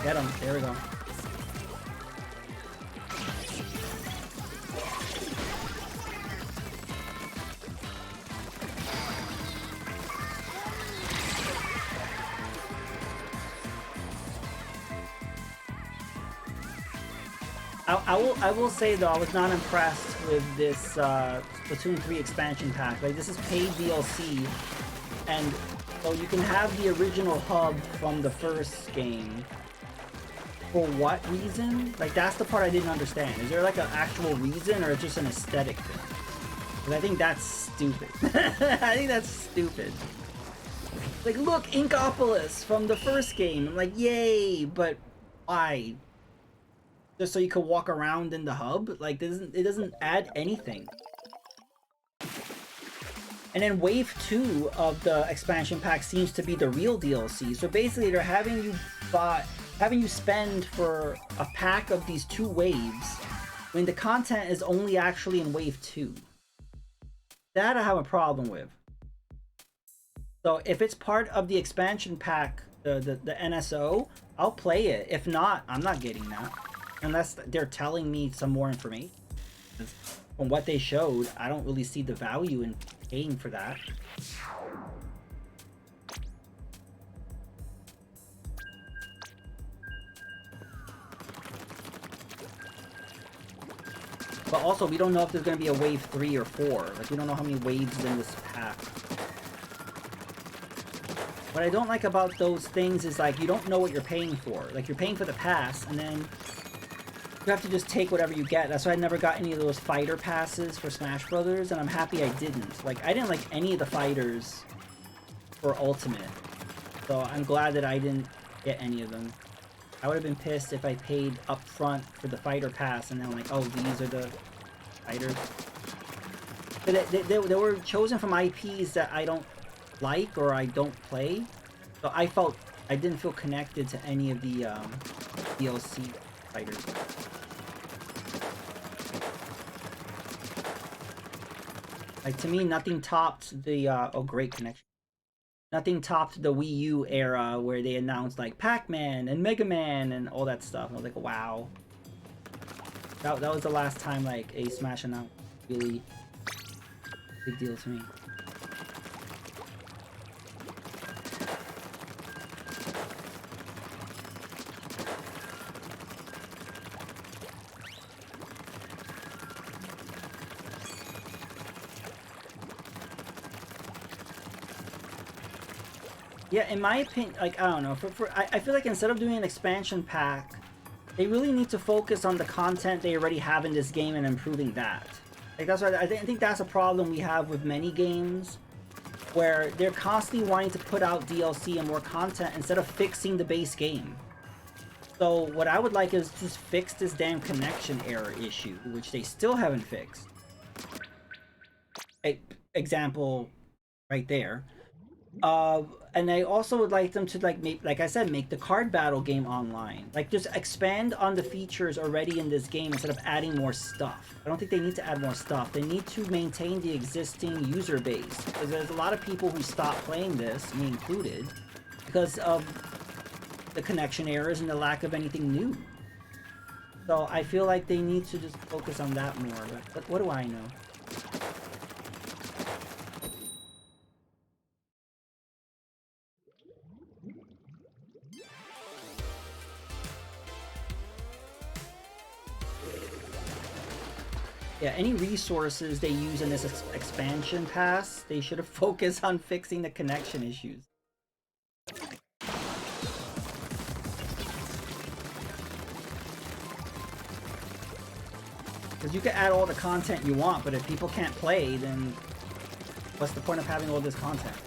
Get him. There we go. I will say though, I was not impressed with this Splatoon 3 expansion pack. Like, this is paid DLC, and so you can have the original hub from the first game. For what reason? Like, that's the part I didn't understand. Is there like an actual reason, or it's just an aesthetic thing? Because I think that's stupid. I think that's stupid. Like, look, Inkopolis from the first game. I'm like, yay, but why? Just so you could walk around in the hub? Like, it doesn't add anything. And then Wave 2 of the expansion pack seems to be the real DLC. So basically, they're having you spend for a pack of these 2 waves when the content is only actually in Wave 2. That I have a problem with. So if it's part of the expansion pack, the NSO, I'll play it. If not, I'm not getting that. Unless they're telling me some more information. From what they showed, I don't really see the value in paying for that. But also, we don't know if there's going to be a wave 3 or 4. Like, we don't know how many waves in this pack. What I don't like about those things is, like, you don't know what you're paying for. Like, you're paying for the pass, and then you have to just take whatever you get. That's why I never got any of those fighter passes for Smash Brothers, and I'm happy I didn't. Like, I didn't like any of the fighters for Ultimate. So I'm glad that I didn't get any of them. I would have been pissed if I paid up front for the fighter pass, and then like, oh, these are the fighters. But they were chosen from IPs that I don't like or I don't play. So I didn't feel connected to any of the DLC fighters. Like, to me, nothing topped the oh, great connection. Nothing topped the Wii U era where they announced like Pac-Man and Mega Man and all that stuff. And I was like, wow. That was the last time like a Smash announced. Really big deal to me. Yeah, in my opinion, like, I don't know, I feel like instead of doing an expansion pack, they really need to focus on the content they already have in this game and improving that. Like, that's why I think that's a problem we have with many games, where they're constantly wanting to put out DLC and more content instead of fixing the base game. So what I would like is just fix this damn connection error issue, which they still haven't fixed. Example right there. And I also would like them to, like I said, make the card battle game online. Like, just expand on the features already in this game instead of adding more stuff. I don't think they need to add more stuff. They need to maintain the existing user base. Because there's a lot of people who stop playing this, me included, because of the connection errors and the lack of anything new. So I feel like they need to just focus on that more. But what do I know? Yeah, any resources they use in this expansion pass, they should have focused on fixing the connection issues. Because you can add all the content you want, but if people can't play, then what's the point of having all this content?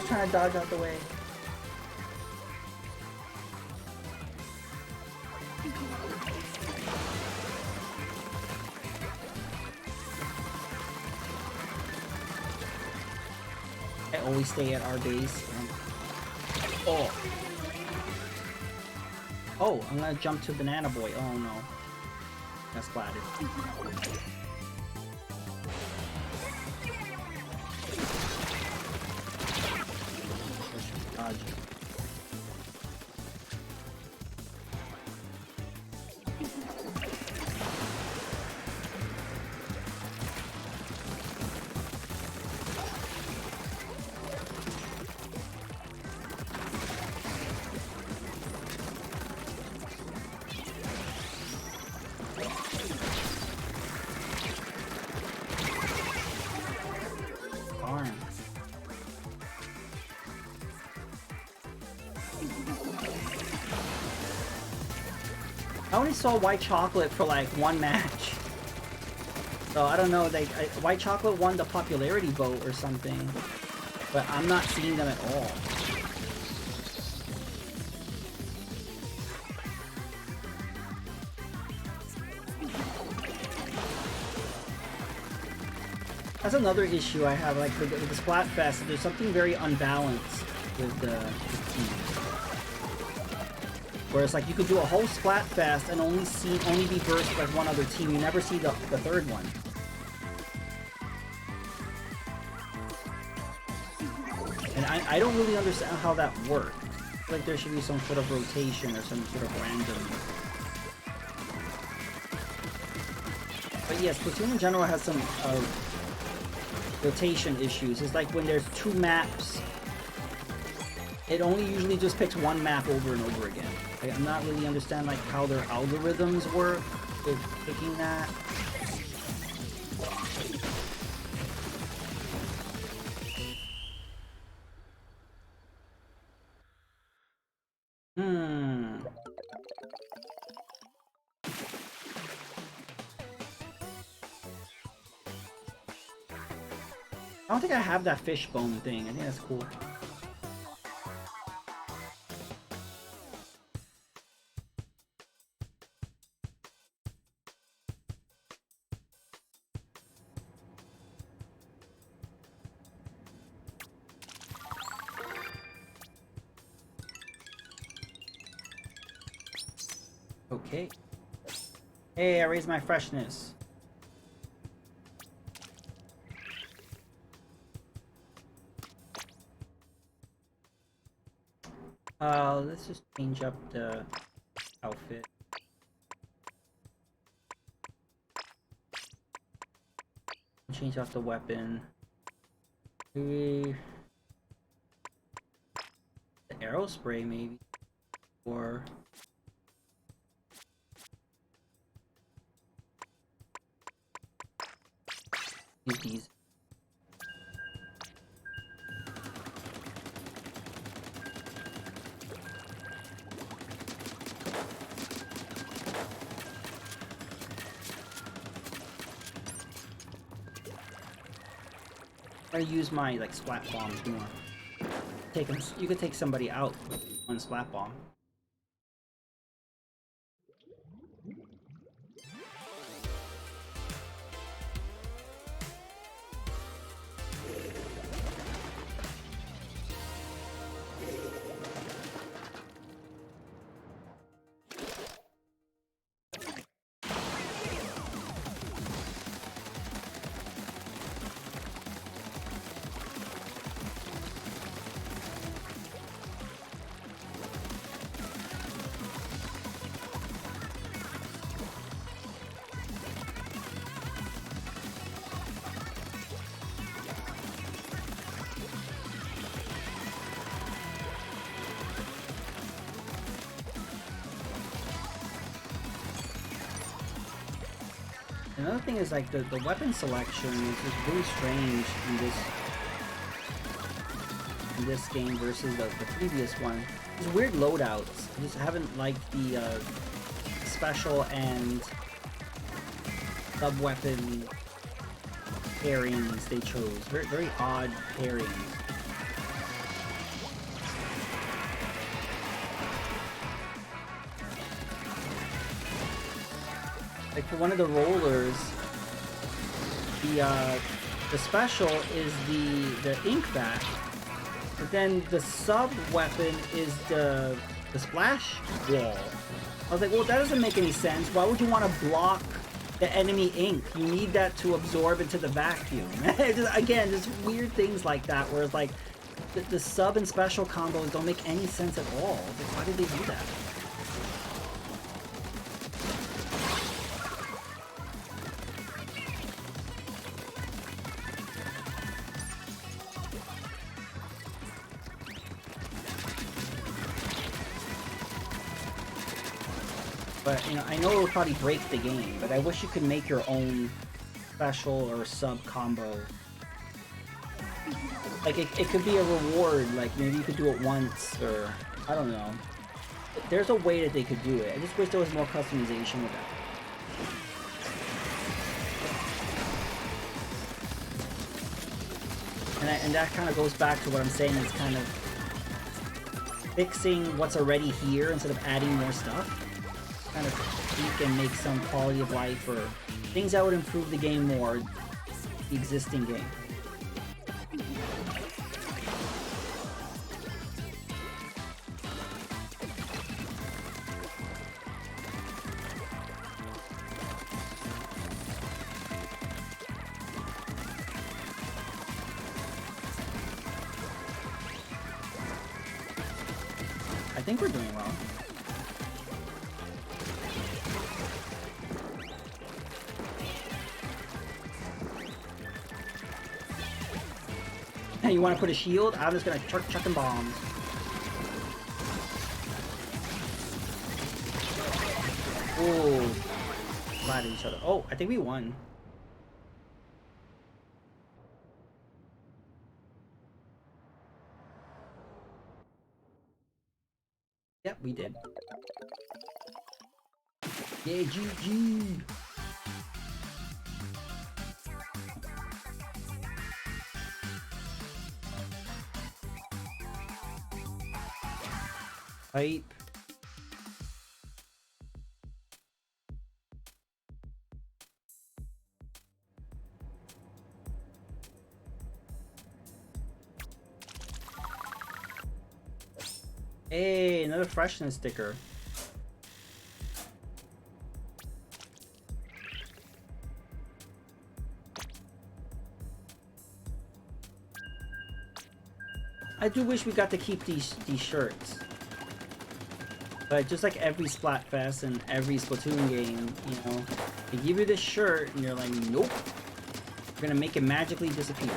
was trying to dodge out the way. I always stay at our base. Oh. Oh, I'm gonna jump to Banana Boy. Oh no. That's splatted. Dodge. I only saw White Chocolate for like one match. So I don't know, White Chocolate won the popularity vote or something. But I'm not seeing them at all. That's another issue I have, like with the Splatfest. There's something very unbalanced with the teams. Whereas like you could do a whole Splatfest and only be versed like one other team. You never see the third one. And I don't really understand how that works. I feel like there should be some sort of rotation or some sort of random. But yes, Splatoon in general has some rotation issues. It's like when there's two maps, it only usually just picks one map over and over again. Like, I'm not really understanding like how their algorithms work with picking that. I don't think I have that fishbone thing. I think that's cool. Okay. Hey, I raised my freshness. Let's just change up the outfit. Change out the weapon. Maybe the arrow spray, maybe, or use these. I use my like splat bombs more. You could take somebody out with one splat bomb. Another thing is like the weapon selection is really strange in this game versus the previous one. There's weird loadouts. I just haven't liked the special and sub-weapon pairings they chose. Very odd pairings. Like for one of the rollers, the special is the ink back, but then the sub weapon is the splash wall. I was like, well, that doesn't make any sense. Why would you want to block the enemy ink? You need that to absorb into the vacuum. Again, just weird things like that, where it's like the sub and special combos don't make any sense at all. Like, why did they do that? But, you know, I know it would probably break the game, but I wish you could make your own special or sub combo. Like, it could be a reward, like, maybe you could do it once, or, I don't know. There's a way that they could do it. I just wish there was more customization with that. And that kind of goes back to what I'm saying, is kind of fixing what's already here instead of adding more stuff. Kind of tweak and make some quality of life or things that would improve the game more, the existing game. I think we're doing well. You want to put a shield? I'm just gonna chucking bombs. Oh, glad at each other. Oh, I think we won. Yep, we did. Yeah, GG. Hype. Hey, another freshness sticker. I do wish we got to keep these shirts. But just like every Splatfest and every Splatoon game, you know, they give you this shirt and you're like, nope, we're gonna make it magically disappear.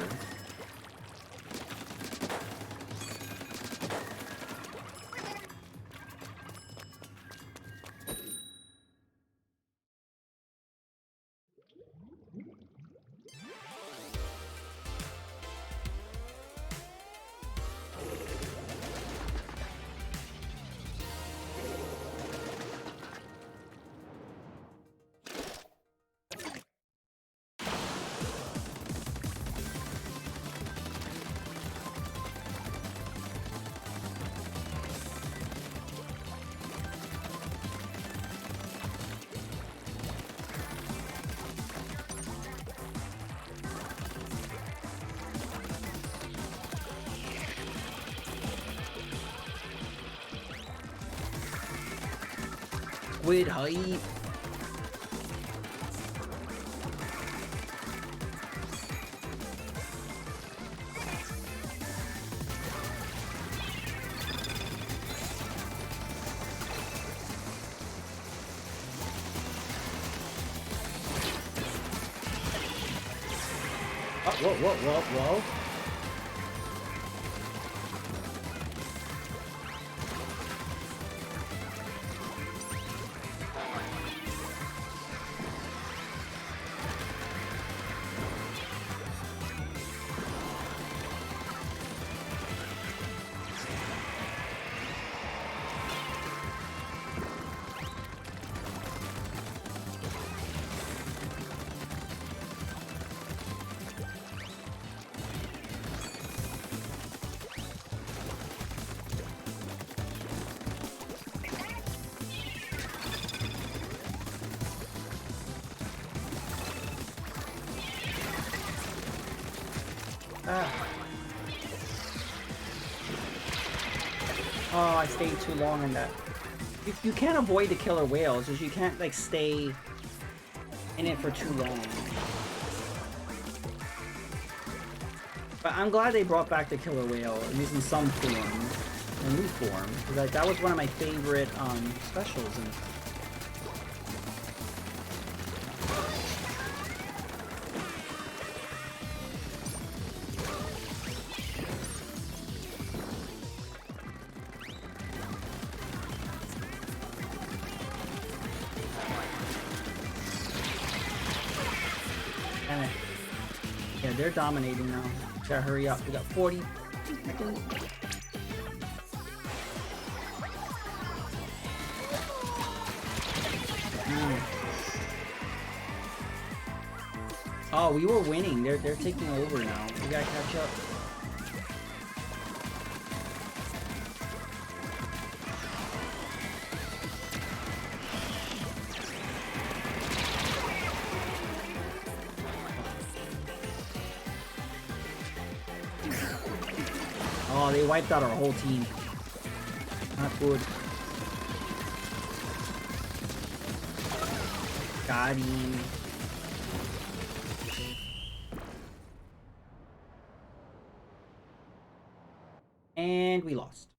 Squid hype. Oh, whoa. Ah. Oh, I stayed too long in that. You can't avoid the killer whales, just you can't like stay in it for too long. But I'm glad they brought back the killer whale, at least in some form, in new form, because that was one of my favorite specials. And yeah, they're dominating now. Gotta hurry up. We got 40 seconds. Oh, we were winning. They're taking over now. We gotta catch up. Oh, they wiped out our whole team. Not good. Got him. And we lost.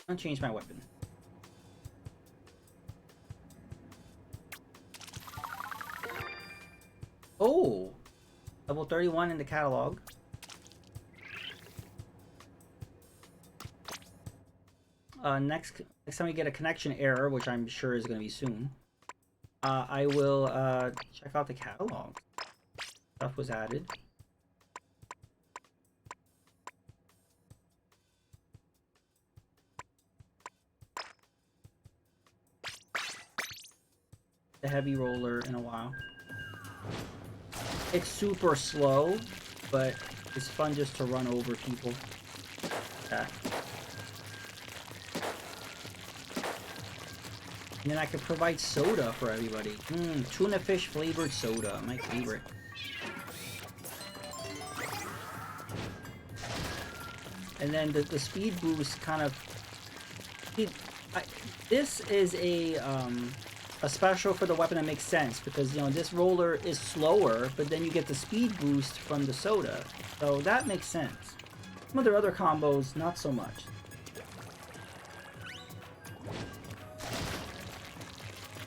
I'll change my weapon. Oh! Level 31 in the catalog. Next time we get a connection error, which I'm sure is going to be soon, I will check out the catalog. Stuff was added. The heavy roller in a while. It's super slow, but it's fun just to run over people. Yeah. And then I could provide soda for everybody. Tuna fish flavored soda, my favorite. And then the speed boost kind of... this is a special for the weapon that makes sense, because, you know, this roller is slower, but then you get the speed boost from the soda. So that makes sense. Some of their other combos, not so much.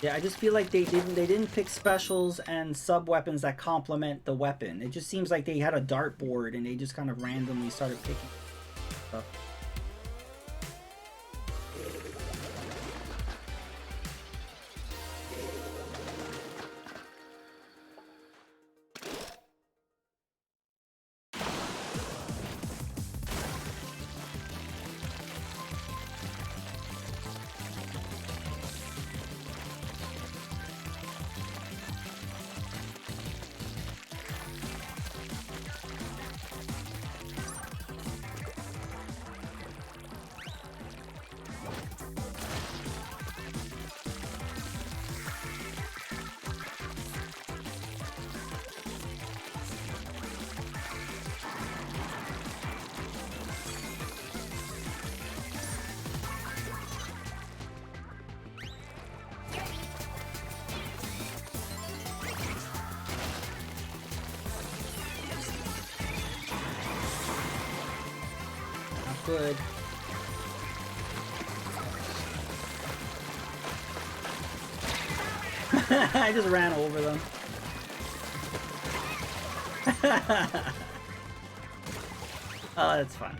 Yeah, I just feel like they didn't pick specials and sub-weapons that complement the weapon. It just seems like they had a dartboard and they just kind of randomly started picking stuff. Good. I just ran over them. Oh, that's fun.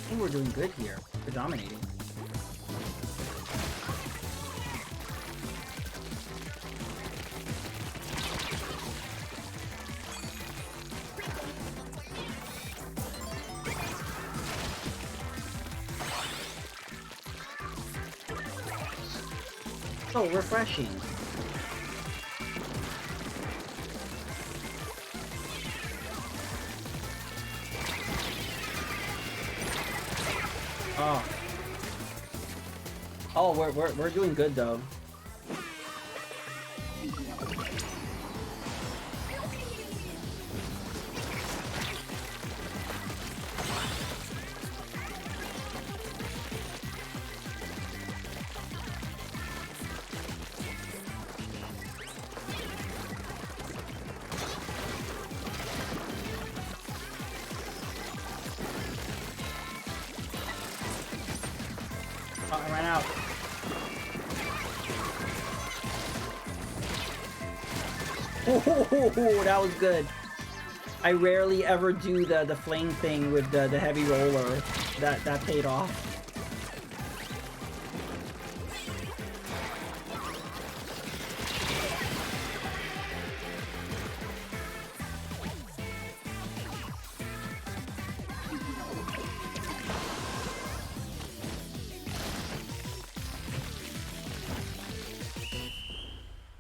I think we're doing good here. We're dominating. So refreshing. Oh. Oh, we're doing good though. Oh, I ran out. Oh, that was good. I rarely ever do the flame thing with the heavy roller. That paid off.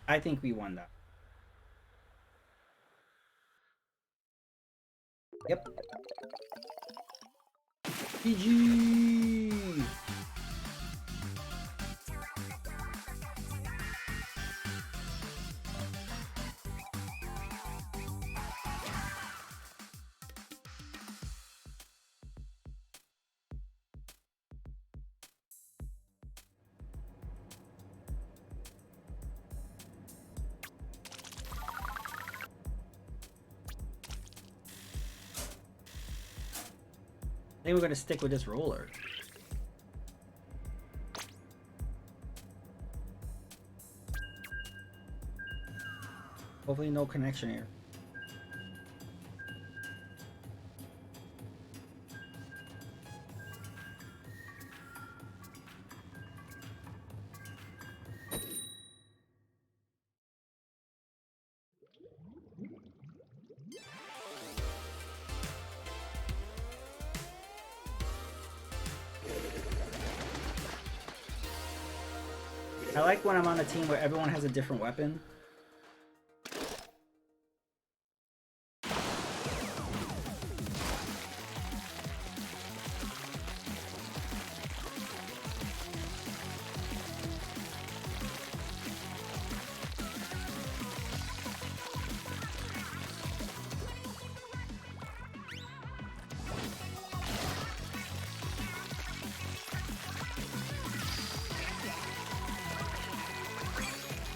I think we won that. Yep. GG! I think we're gonna stick with this roller. Hopefully no connection here. I like when I'm on a team where everyone has a different weapon.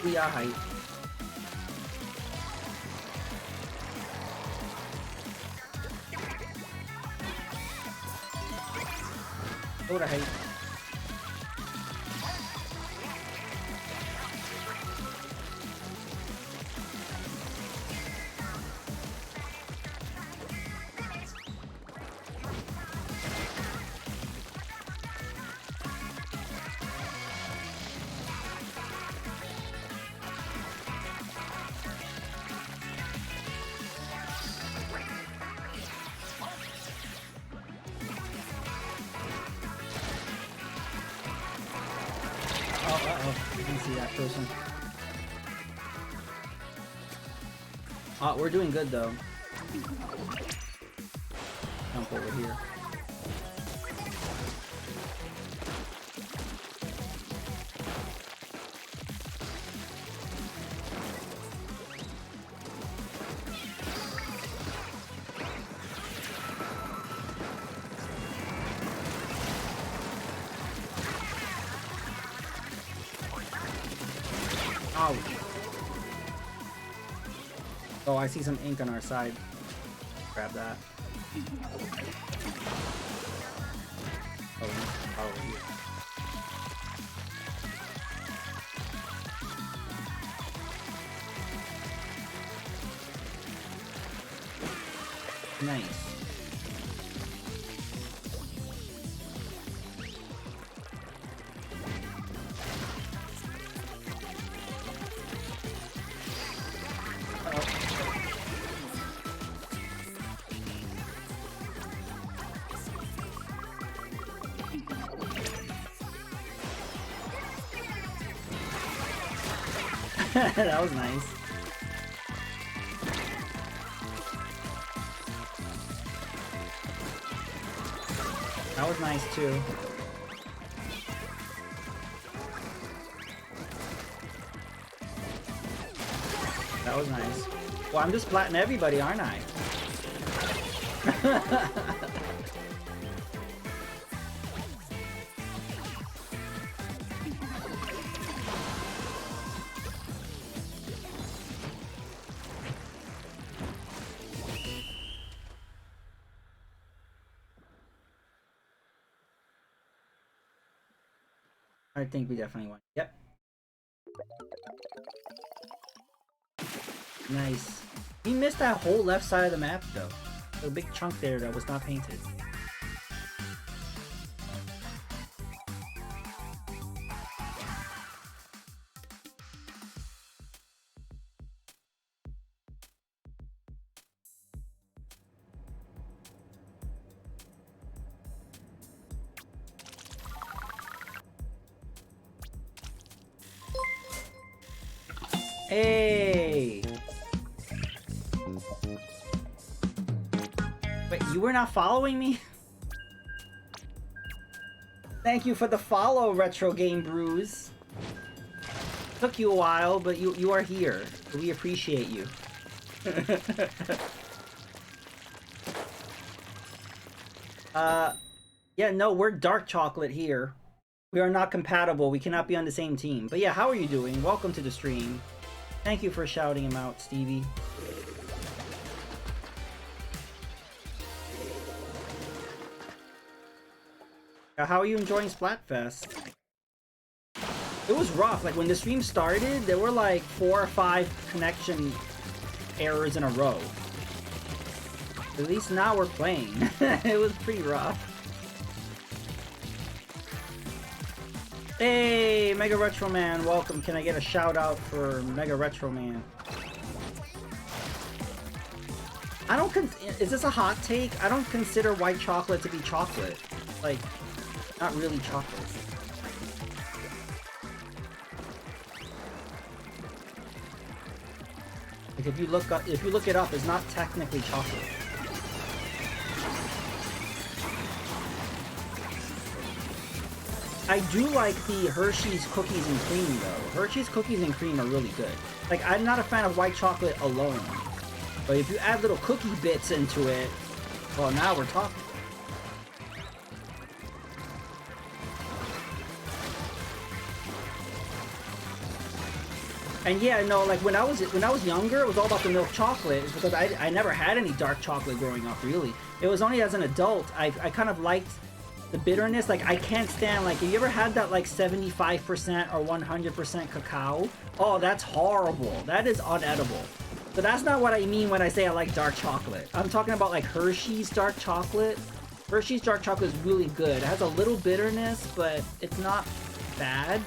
We are hype. Go to hype. You can see that person. We're doing good though. Jump over here. Ouch. Oh, I see some ink on our side. Grab that. Oh, here. Nice. That was nice. That was nice too. That was nice. Well, I'm just splatting everybody, aren't I? I think we definitely won. Yep. Nice. We missed that whole left side of the map though. A big chunk there that was not painted. Hey! Wait, you were not following me? Thank you for the follow, Retro Game Brews. Took you a while, but you are here. We appreciate you. Yeah, no, we're dark chocolate here. We are not compatible. We cannot be on the same team. But yeah, how are you doing? Welcome to the stream. Thank you for shouting him out, Stevie. How are you enjoying Splatfest? It was rough. Like when the stream started, there were like 4 or 5 connection errors in a row. At least now we're playing. It was pretty rough. Hey, Mega Retro Man, welcome. Can I get a shout out for Mega Retro Man? I don't is this a hot take? I don't consider white chocolate to be chocolate. Like, not really chocolate. Like if you look it up, it's not technically chocolate. I do like the Hershey's cookies and cream though. Hershey's cookies and cream are really good. Like I'm not a fan of white chocolate alone. But if you add little cookie bits into it, well now we're talking. And yeah, no, like when I was younger, it was all about the milk chocolate. It's because I never had any dark chocolate growing up really. It was only as an adult I kind of liked the bitterness. Like I can't stand, like, have you ever had that like 75% or 100% cacao? Oh, that's horrible. That is unedible. But that's not what I mean when I say I like dark chocolate. I'm talking about like Hershey's dark chocolate. Hershey's dark chocolate is really good. It has a little bitterness, but it's not bad.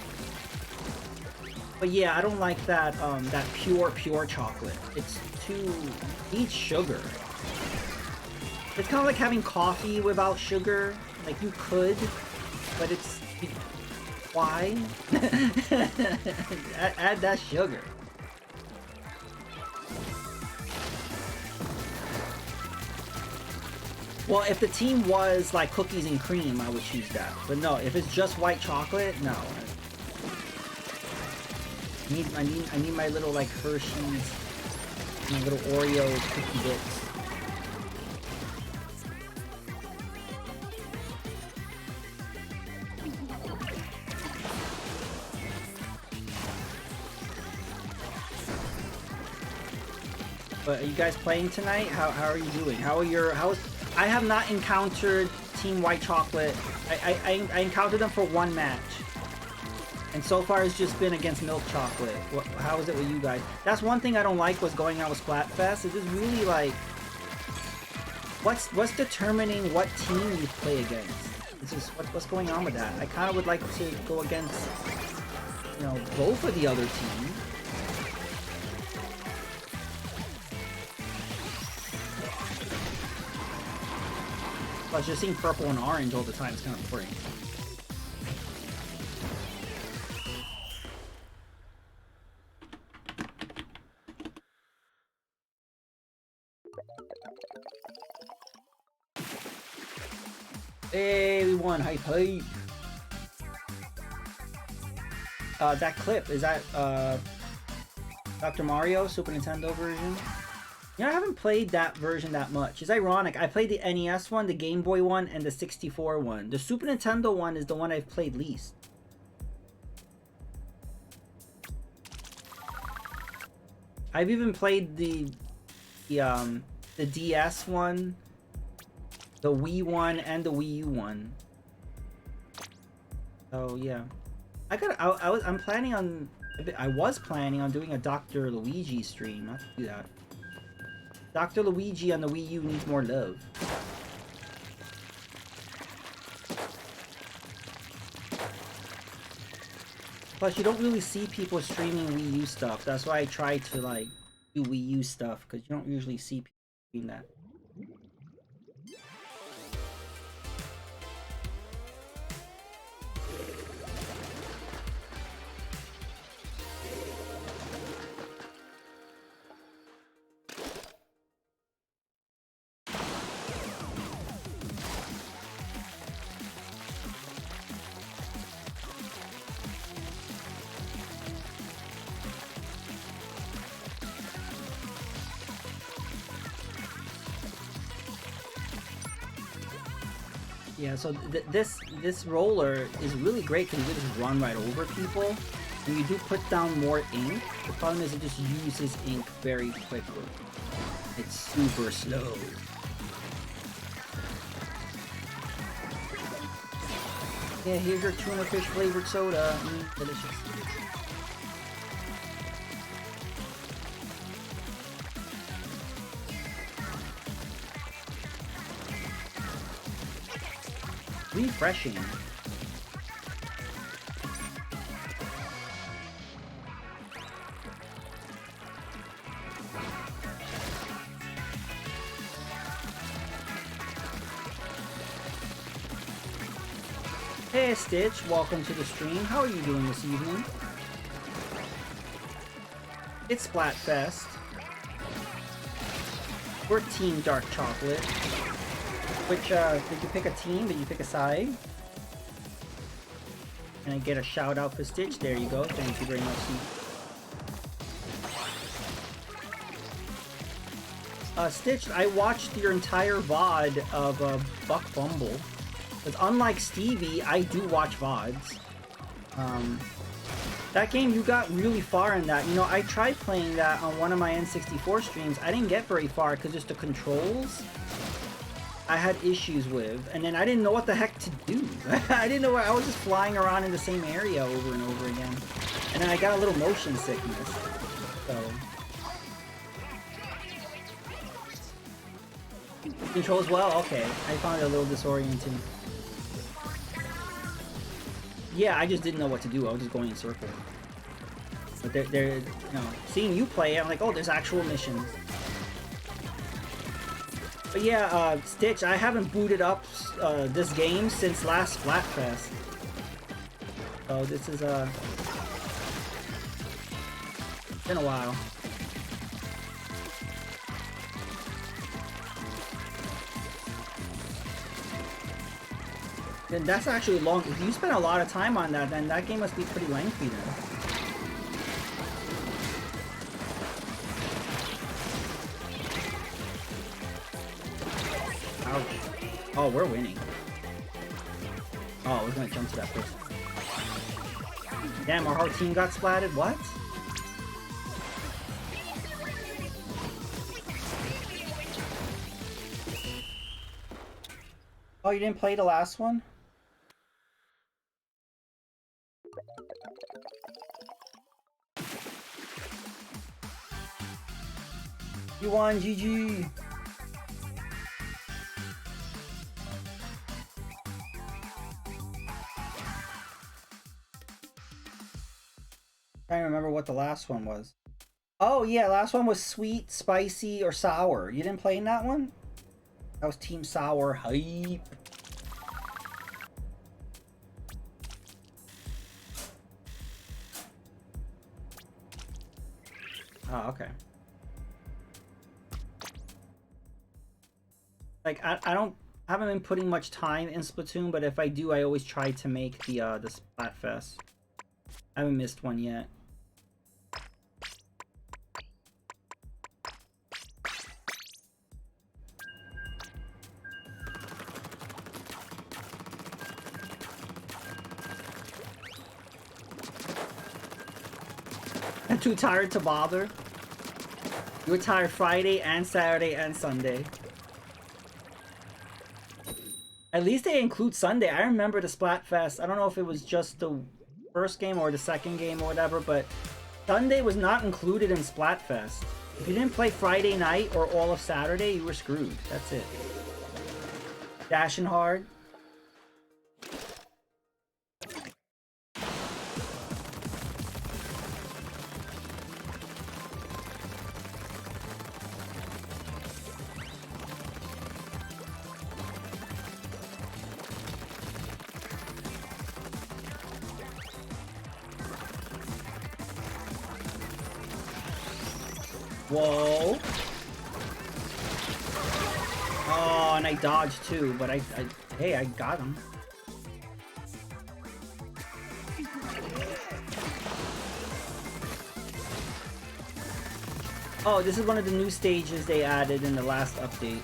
But yeah, I don't like that that pure chocolate. It's too, needs sugar. It's kind of like having coffee without sugar. Like you could, but it's, why? Add that sugar. Well, if the team was like cookies and cream, I would choose that. But no, if it's just white chocolate, no. I need my little like Hershey's, my little Oreo cookie bits. But are you guys playing tonight? How are you doing? I have not encountered Team White Chocolate. I encountered them for one match. And so far it's just been against Milk Chocolate. How is it with you guys? That's one thing I don't like what's going on with Splatfest. It's just really like, what's determining what team you play against? It's just, what's going on with that? I kind of would like to go against, you know, both of the other teams. Plus, just seeing purple and orange all the time is kind of boring. Hey, we won. Hype, hype. That clip, is that Dr. Mario Super Nintendo version? You know, I haven't played that version that much. It's ironic. I played the NES one, the Game Boy one, and the 64 one. The Super Nintendo one is the one I've played least. I've even played the DS one, the Wii one, and the Wii U one. So yeah, I'm planning on. I was planning on doing a Dr. Luigi stream. I have to do that. Dr. Luigi on the Wii U needs more love. Plus, you don't really see people streaming Wii U stuff. That's why I try to like do Wii U stuff, because you don't usually see people doing that. Yeah, so this roller is really great because you just run right over people. And you do put down more ink. The problem is it just uses ink very quickly. It's super slow. Yeah, here's your tuna fish flavored soda. Delicious. Refreshing. Hey Stitch, welcome to the stream. How are you doing this evening? It's Splatfest. We're Team Dark Chocolate. Which, did you pick a team? Did you pick a side? And I get a shout out for Stitch. There you go. Thank you very much. Stitch, I watched your entire VOD of Buck Bumble. Because unlike Stevie, I do watch VODs. That game, you got really far in that. You know, I tried playing that on one of my N64 streams. I didn't get very far because just the controls I had issues with, and then I didn't know what the heck to do. I didn't know where I was just flying around in the same area over and over again. And then I got a little motion sickness. So controls well? Okay. I found it a little disorienting. Yeah, I just didn't know what to do. I was just going in circles. But you know, seeing you play, I'm like, oh, there's actual missions. But yeah, Stitch, I haven't booted up this game since last Splatfest. So this is been a while. Then that's actually long. If you spent a lot of time on that, then that game must be pretty lengthy then. Oh, we're winning. Oh, I was gonna jump to that person. Damn, our whole team got splatted? What? Oh, you didn't play the last one? You won, GG! Trying to remember what the last one was. Oh yeah, last one was sweet, spicy, or sour. You didn't play in that one? That was Team Sour. Hype. Oh, okay. Like I don't I haven't been putting much time in Splatoon, but if I do, I always try to make the Splatfest. I haven't missed one yet. I'm too tired to bother. You were tired Friday and Saturday and Sunday. At least they include Sunday. I remember the Splatfest. I don't know if it was just the first game or the second game or whatever, but Sunday was not included in Splatfest. If you didn't play Friday night or all of Saturday, you were screwed. That's it. Dashing hard. Whoa. Oh, and I dodged too, but hey, I got him. Oh, this is one of the new stages they added in the last update.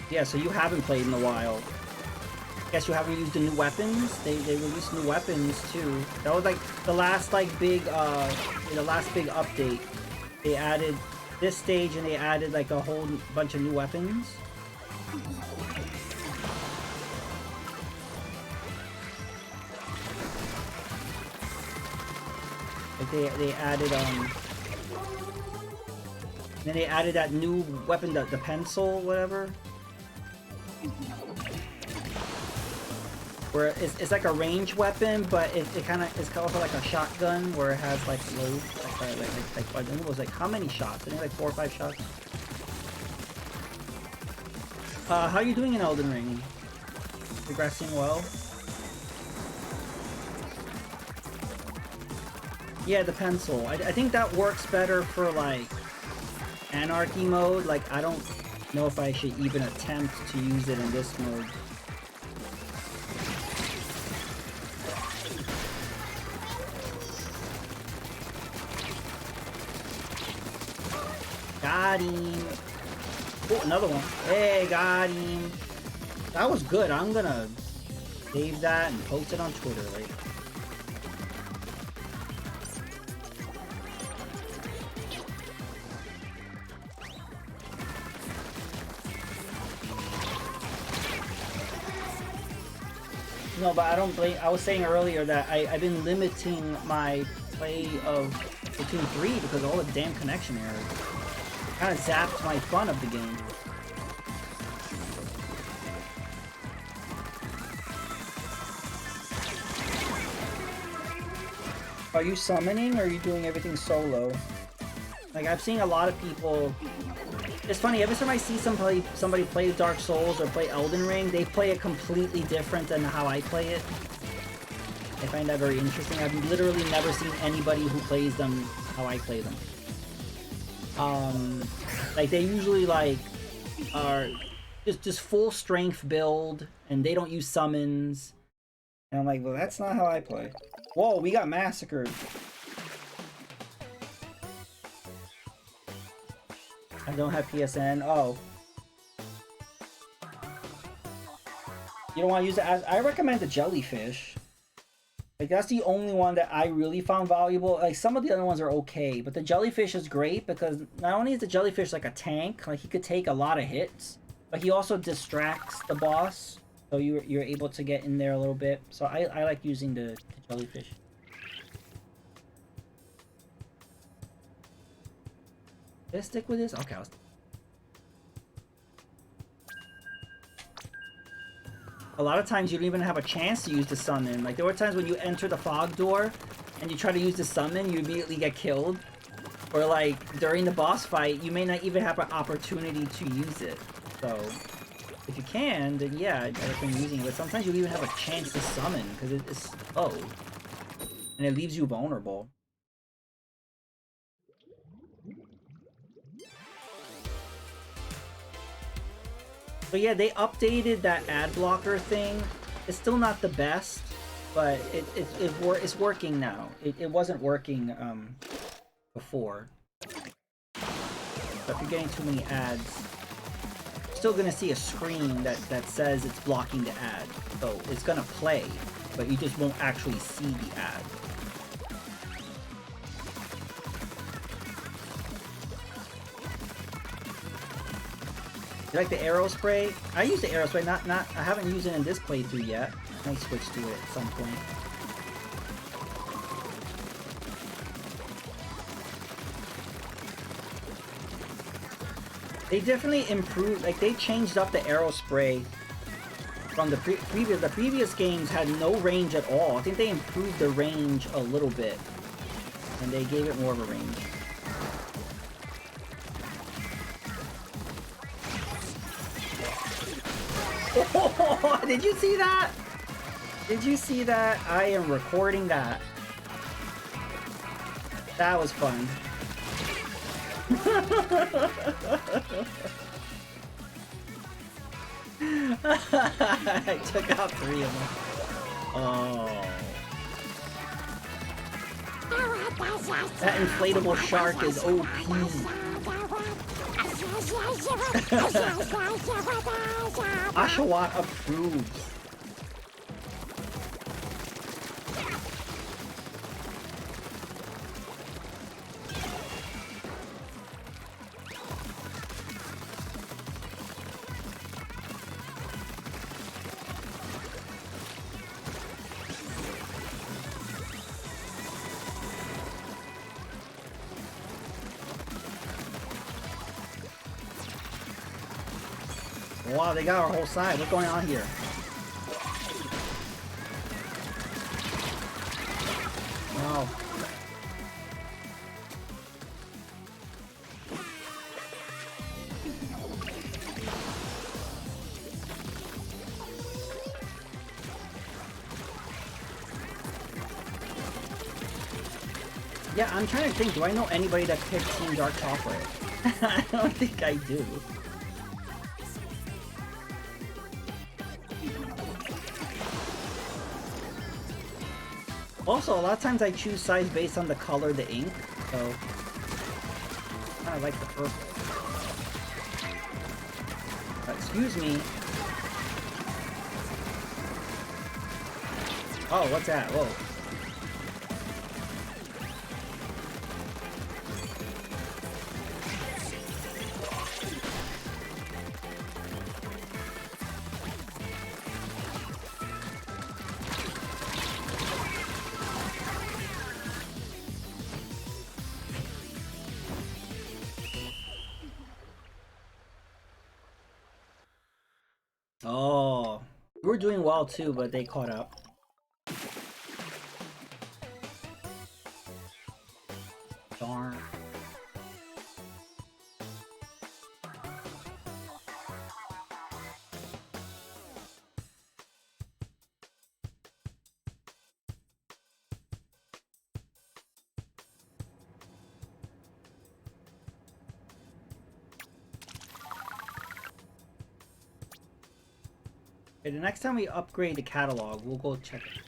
Yeah, so you haven't played in a while. Guess you haven't used the new weapons? They released new weapons too. That was like the last big update. They added this stage and they added like a whole bunch of new weapons. Like they added then they added that new weapon, the pencil, whatever. Where it's like a range weapon, but it's also like a shotgun where it has like loads, I think it was like how many shots? I think like 4 or 5 shots. How are you doing in Elden Ring? Progressing well? Yeah, the pencil. I think that works better for like anarchy mode. Like I don't know if I should even attempt to use it in this mode. Got him. Oh, another one. Hey, got him. That was good. I'm gonna save that and post it on Twitter later. No, but I don't blame. I was saying earlier that I've been limiting my play of Splatoon 3 because of all the damn connection errors. Kind of zapped my fun of the game. Are you summoning or are you doing everything solo? Like I've seen a lot of people. It's funny, every time I see somebody play Dark Souls or play Elden Ring, they play it completely different than how I play it. I find that very interesting. I've literally never seen anybody who plays them how I play them. Like they usually like are just full strength build and they don't use summons. And I'm like, well, that's not how I play. Whoa, we got massacred. I don't have PSN. Oh. You don't want to use it as... I recommend the jellyfish. Like, that's the only one that I really found valuable. Like, some of the other ones are okay, but the jellyfish is great because not only is the jellyfish like a tank, like he could take a lot of hits, but he also distracts the boss, so you're able to get in there a little bit. So I like using the jellyfish. Did I stick with this? Okay, I'll stick. A lot of times you don't even have a chance to use the summon. Like there were times when you enter the fog door and you try to use the summon, you immediately get killed. Or like during the boss fight, you may not even have an opportunity to use it. So if you can, then yeah, I recommend using it. But sometimes you don't even have a chance to summon because it's slow. And it leaves you vulnerable. But yeah, they updated that ad blocker thing. It's still not the best, but it's working now. It wasn't working before. But if you're getting too many ads, you're still gonna see a screen that says it's blocking the ad. So it's gonna play, but you just won't actually see the ad. You like the arrow spray? I use the arrow spray, not I haven't used it in this playthrough yet. I might switch to it at some point. They definitely improved, like they changed up the arrow spray from the previous games had no range at all. I think they improved the range a little bit and they gave it more of a range. Oh, did you see that? Did you see that? I am recording that. That was fun. I took out 3 of them. Oh. That inflatable shark is OP. Ashawat approves. Wow, they got our whole side. What's going on here? Wow. Yeah, I'm trying to think. Do I know anybody that picked Team Dark Chocolate? I don't think I do. Also, a lot of times I choose size based on the color of the ink, so I kind of like the purple. Excuse me. Oh, what's that? Whoa. Oh, we were doing well too, but they caught up. Darn. Okay, the next time we upgrade the catalog, we'll go check it.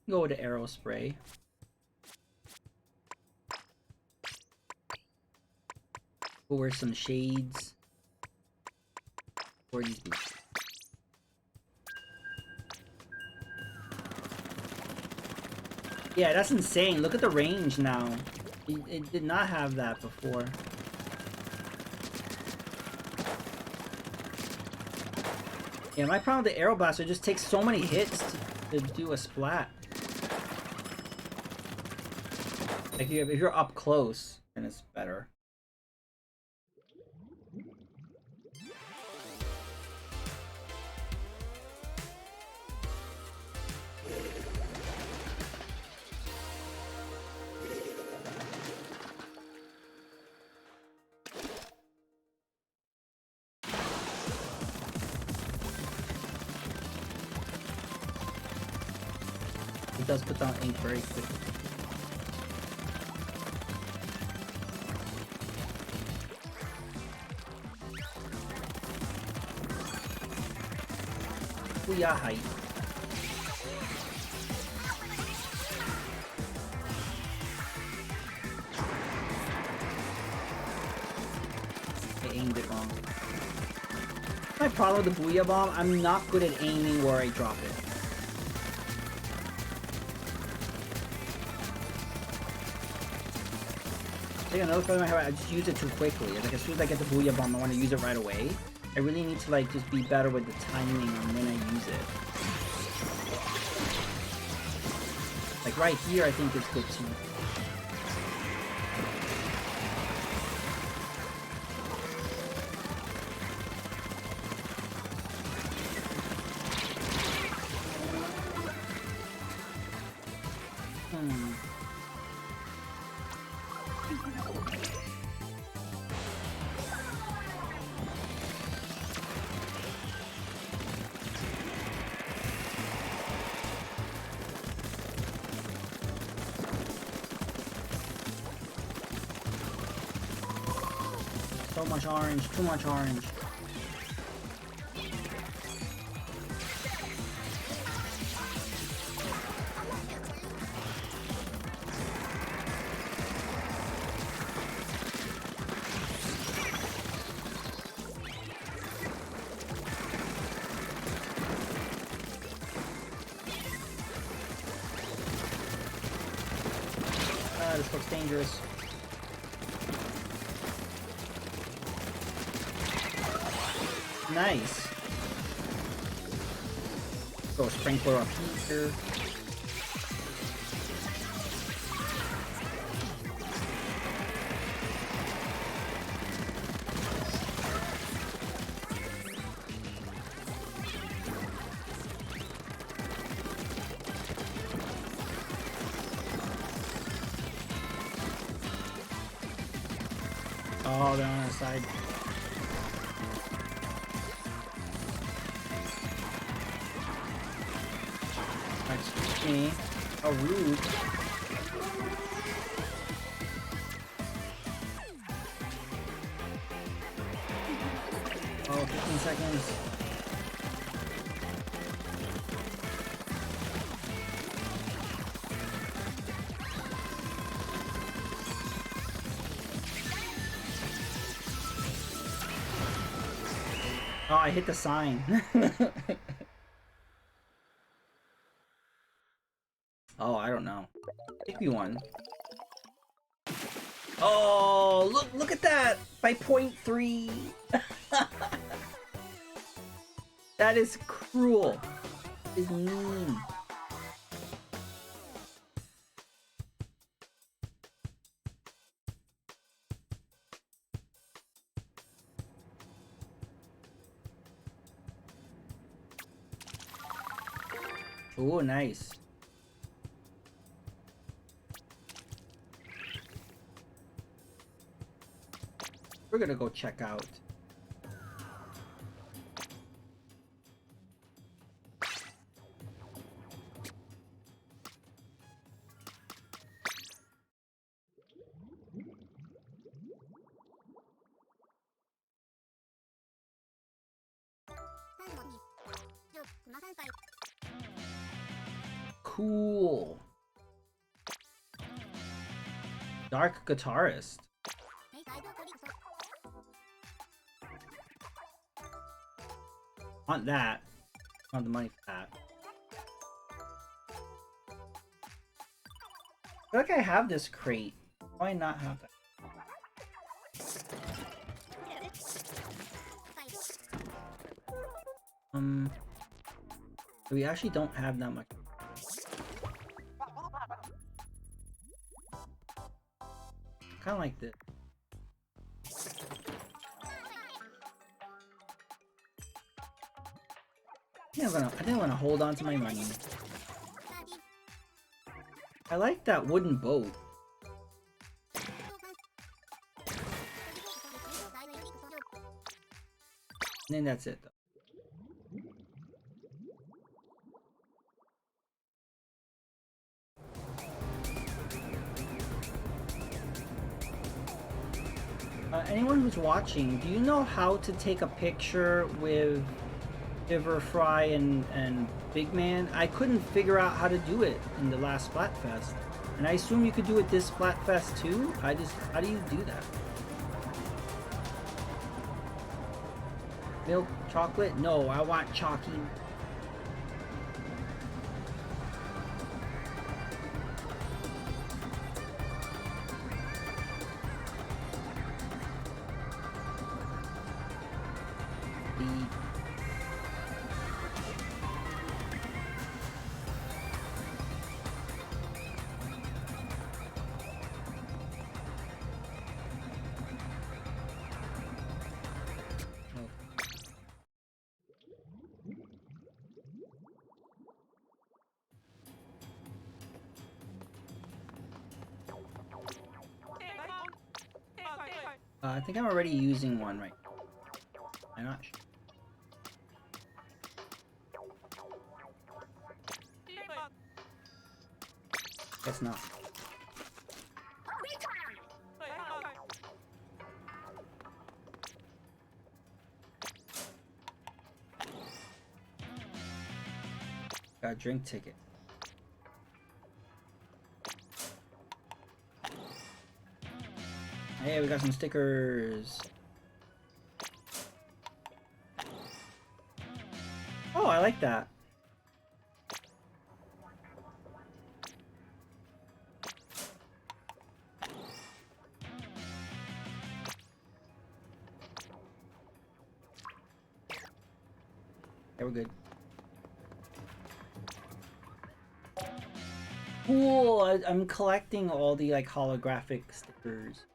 Go to arrow spray. We'll wear some shades. Or these boots. Yeah, that's insane. Look at the range now. It did not have that before. Yeah, my problem with the Arrow Blaster, it just takes so many hits to do a splat. Like if you're up close, then it's better. It does put down ink very quickly. Booyah height. I aimed it wrong. My problem with the Booyah Bomb, I'm not good at aiming where I drop it. I think another problem I have, I just use it too quickly. Like as soon as I get the Booyah Bomb, I want to use it right away. I really need to like just be better with the timing on when I use it. Like right here, I think it's good too. So much orange, too much orange. Ah, this looks dangerous. Nice. Throw a sprinkler up here. Oh, they're on our side. Excuse me. How rude. Oh, 15 seconds. Oh, I hit the sign. Oh, I don't know. I think we won. Oh, look at that! By 0.3! That is cruel. That is mean. Oh, nice. We're gonna go check out. Cool. Dark guitarist. Want that. Want the money for that. I feel like I have this crate. Why not have that? We actually don't have that much. Kind of like this. I think I'm gonna hold on to my money. I like that wooden boat. And then that's it though. Anyone who's watching, do you know how to take a picture with Shiver Fry and Big Man. I couldn't figure out how to do it in the last Splatfest. And I assume you could do it this Splatfest too? How do you do that? Milk chocolate? No, I want chalky. I think I'm already using one right now. I'm not sure. Guess not. Got a drink ticket. Hey, we got some stickers. Oh, I like that. Yeah, we're good. Cool! I'm collecting all the like holographic stickers.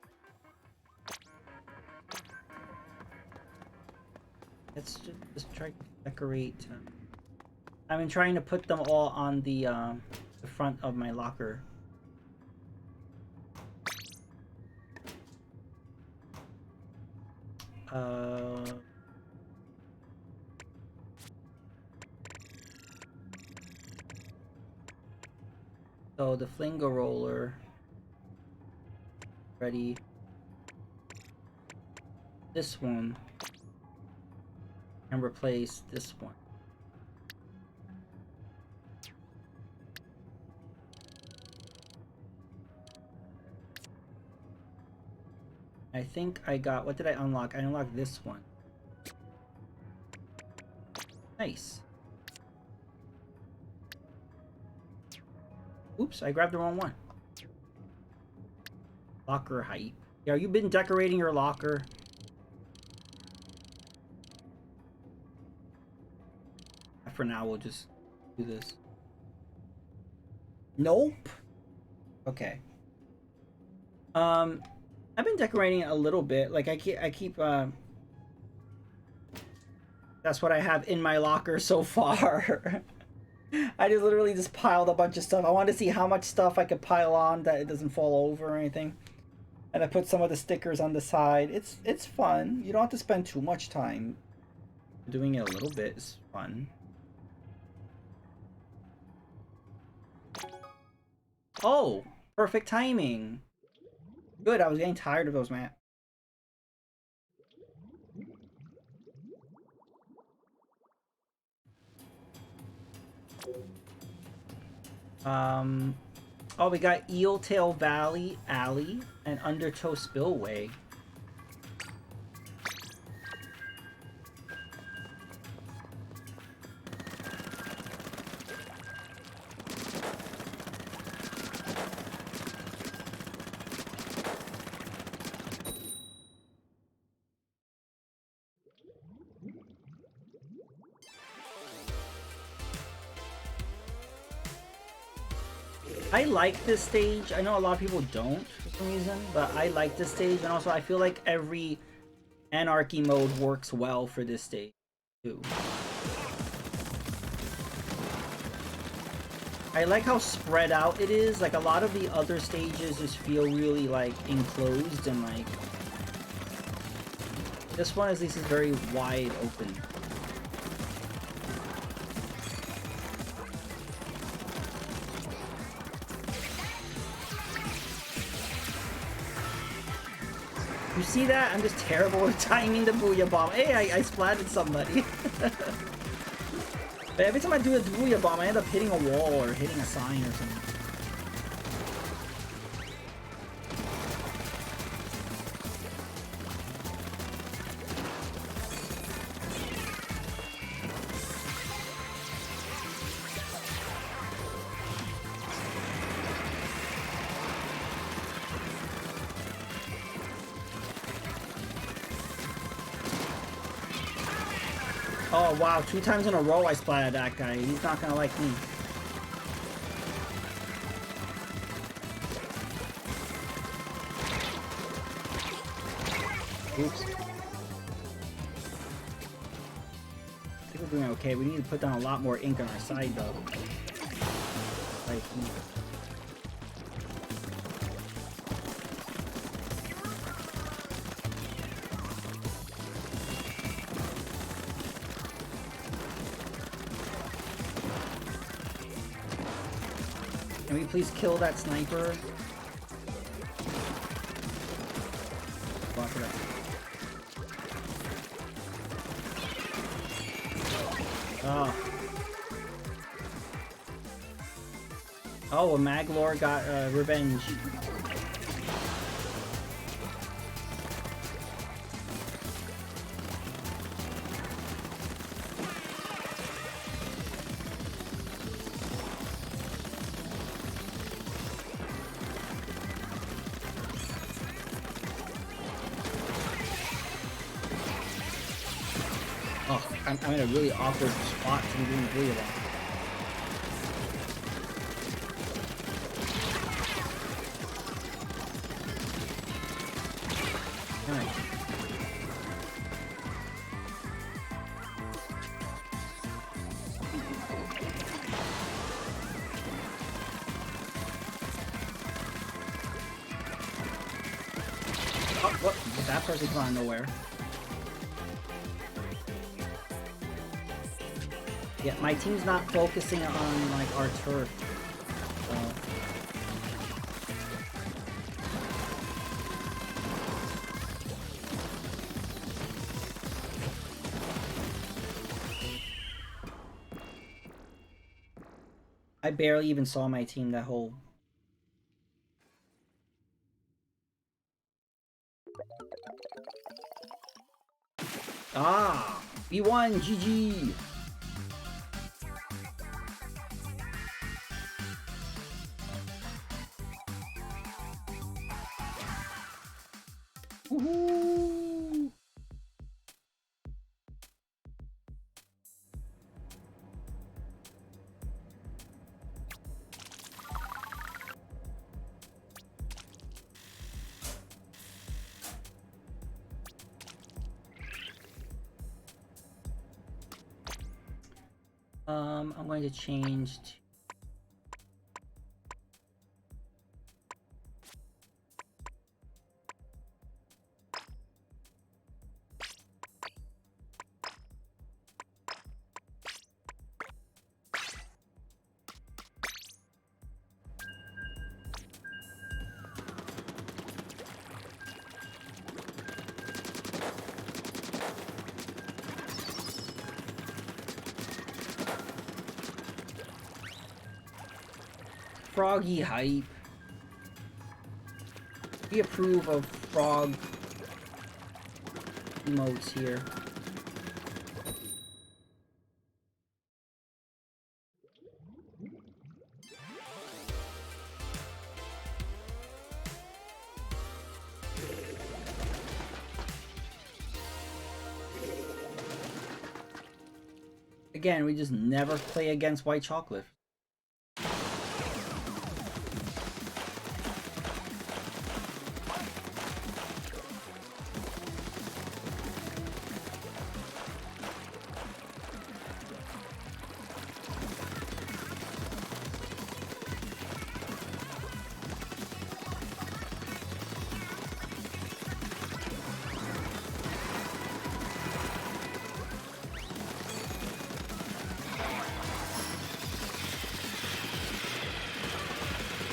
Let's just try to decorate. I've been trying to put them all on the front of my locker. So the Flingo roller ready. This one. And replace this one. I think I got, what did I unlock? I unlocked this one. Nice. Oops, I grabbed the wrong one. Locker height. Yeah, you've been decorating your locker. For now, we'll just do this. Nope. Okay. I've been decorating it a little bit. Like I keep that's what I have in my locker so far. I just literally just piled a bunch of stuff. I wanted to see how much stuff I could pile on that it doesn't fall over or anything. And I put some of the stickers on the side. It's fun. You don't have to spend too much time. Doing it a little bit is fun. Oh, perfect timing. Good, I was getting tired of those, man. Oh, we got Eeltail Valley Alley and Undertow Spillway. I like this stage. I know a lot of people don't for some reason, but I like this stage, and also I feel like every anarchy mode works well for this stage too. I like how spread out it is. Like a lot of the other stages just feel really like enclosed, and like this one at least is very wide open. You see that? I'm just terrible at timing the Booyah Bomb. Hey, I splatted somebody. But every time I do a Booyah Bomb, I end up hitting a wall or hitting a sign or something. Oh wow, 2 times in a row I splatted that guy. He's not gonna like me. Oops. I think we're doing okay. We need to put down a lot more ink on our side though. Like, can we please kill that sniper? Block it up. Oh. Oh, a Maglor got revenge. Oh, I'm in a really awkward spot to be doing a video about. Alright. Oh, what? That person's gone nowhere. Yeah, my team's not focusing on, like, our turf. I barely even saw my team that whole... Ah! We won! GG! Woohoo! I'm going to change to... Froggy hype. We approve of frog emotes here. Again, we just never play against white chocolate.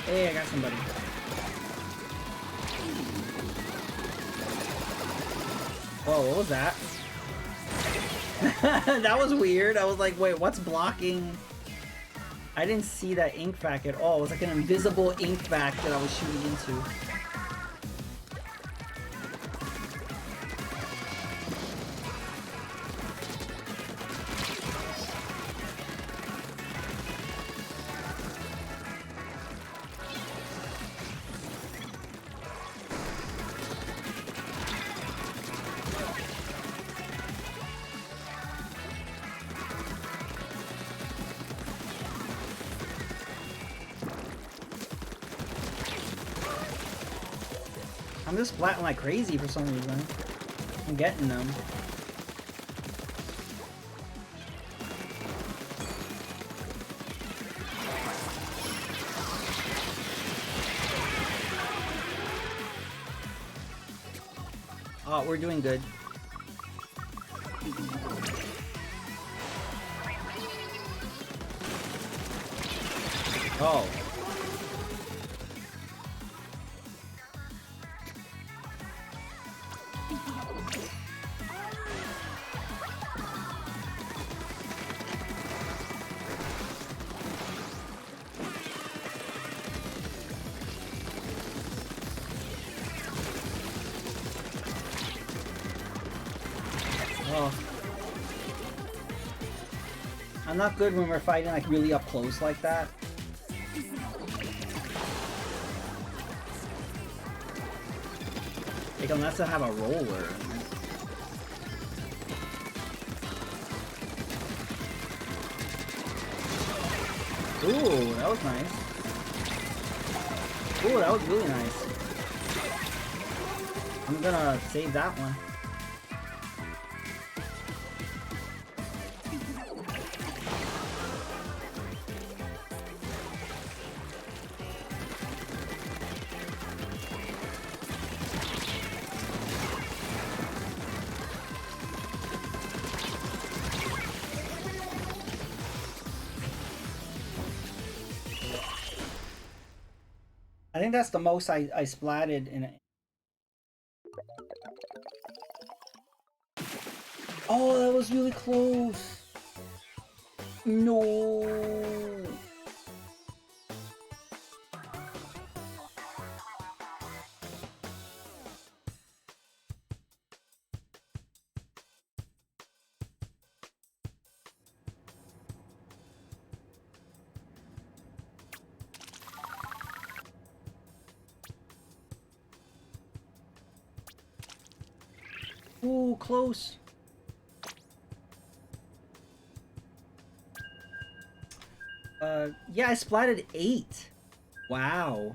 Hey, I got somebody. Whoa, what was that? That was weird. I was like, wait, what's blocking? I didn't see that ink vac at all. It was like an invisible ink vac that I was shooting into. I'm just splatting like crazy for some reason. I'm getting them. Oh, we're doing good. Oh. Oh. I'm not good when we're fighting like really up close like that. Like unless I have a roller. Ooh, that was nice. Ooh, that was really nice. I'm gonna save that one. I think that's the most I splatted in it. Oh, that was really close. No. Ooh, close. Yeah, I splatted 8. Wow.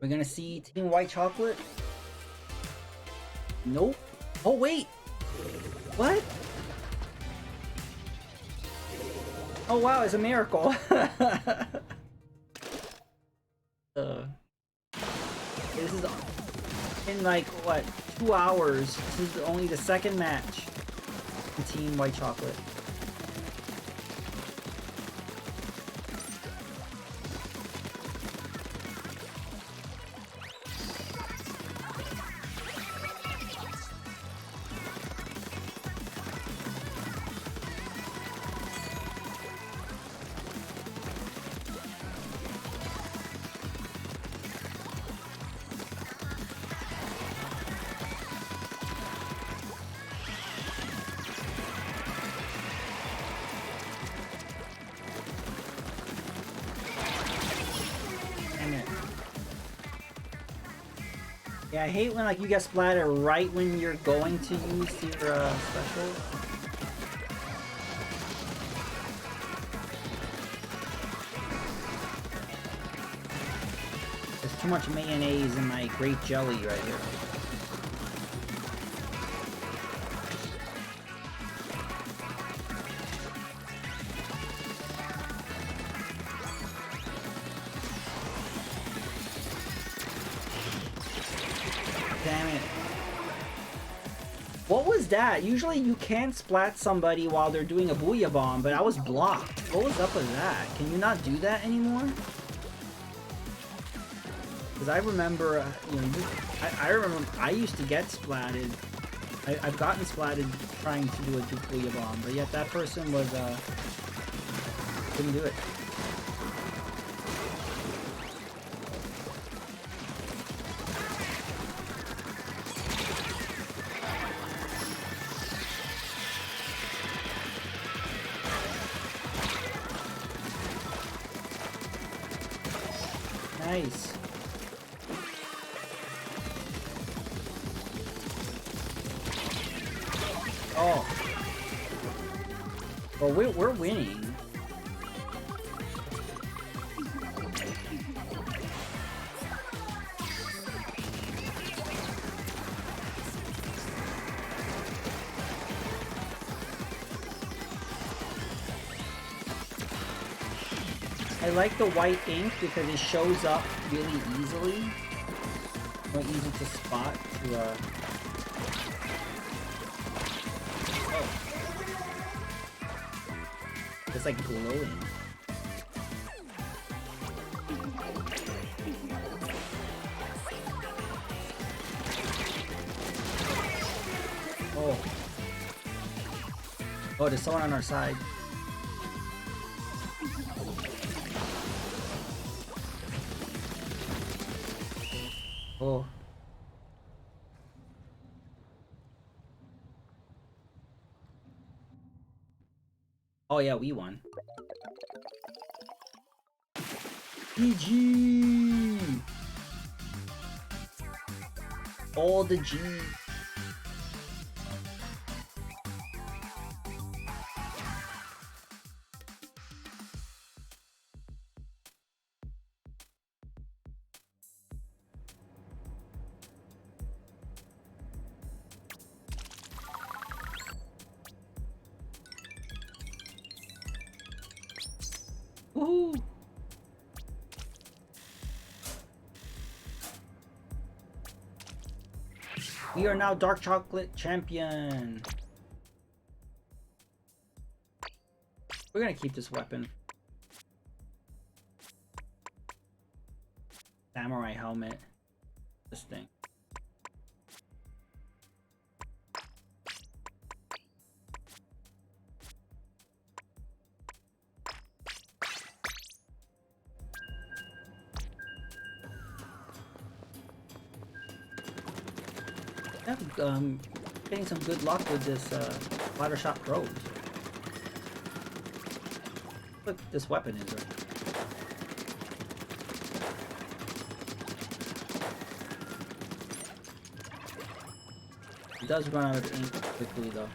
We're gonna see Team White Chocolate? Nope. Oh, wait! What? Oh, wow, it's a miracle. This is in like, what, 2 hours. This is only the second match in Team White Chocolate. Yeah, I hate when like you get splattered right when you're going to use your special. There's too much mayonnaise in my grape jelly right here. damn it. What was that? Usually you can splat somebody while they're doing a Booyah Bomb, but I was blocked. What was up with that? Can you not do that anymore? Because I remember, you know, I remember I used to get splatted. I've gotten splatted trying to do a Booyah Bomb, but yet that person was, couldn't do it. Nice. Oh. Well, we're winning. I like the white ink because it shows up really easily. More easy to spot to oh. It's like glowing. Oh. Oh, there's someone on our side. Oh. Oh yeah, we won. GG! All the G. Woohoo! We are now Dark Chocolate Champion. We're gonna keep this weapon. Samurai helmet. This thing. Getting some good luck with this Ladder Shot Pros. Look, this weapon is right. It does run out of ink quickly though.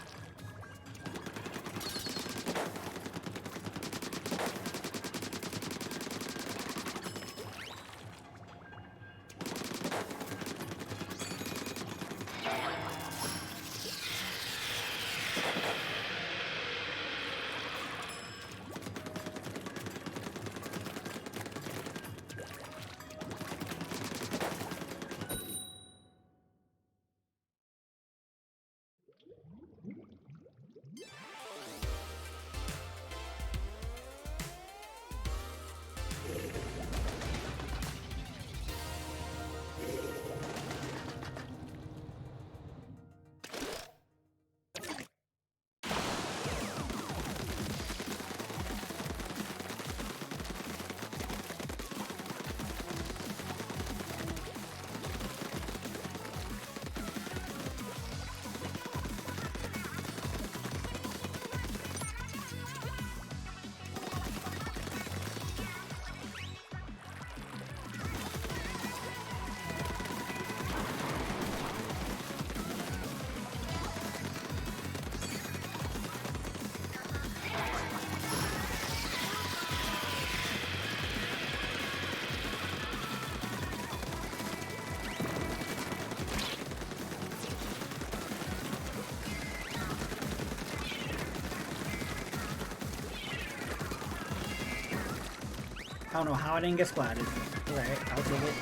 I don't know how I didn't get splatted. Alright, I'll take it.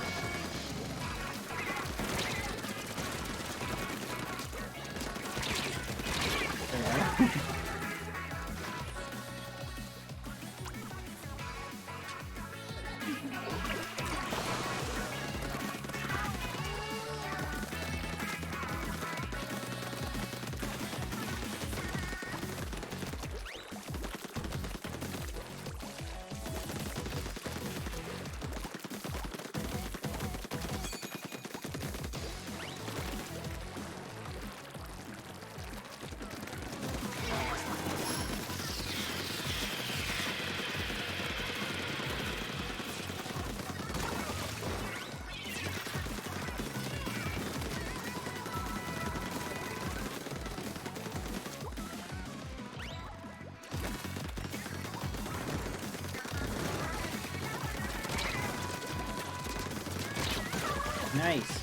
Nice.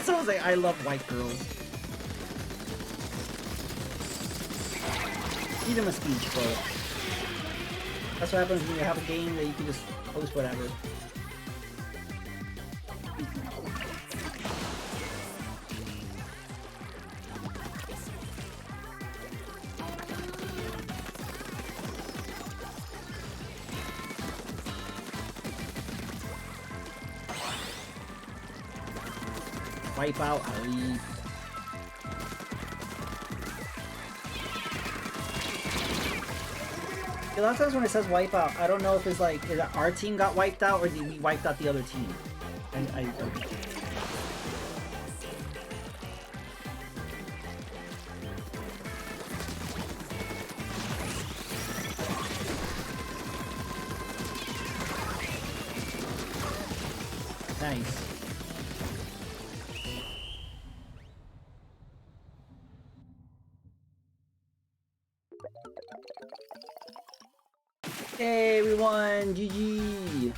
Someone's like, I love white girls. Feed him a speech quote. That's what happens when you have a game that you can just post whatever. Wipe out Ali. A lot of times when it says wipe out, I don't know if it's like, is it our team got wiped out or did we wipe out the other team? I Nice. Hey, we won! GG!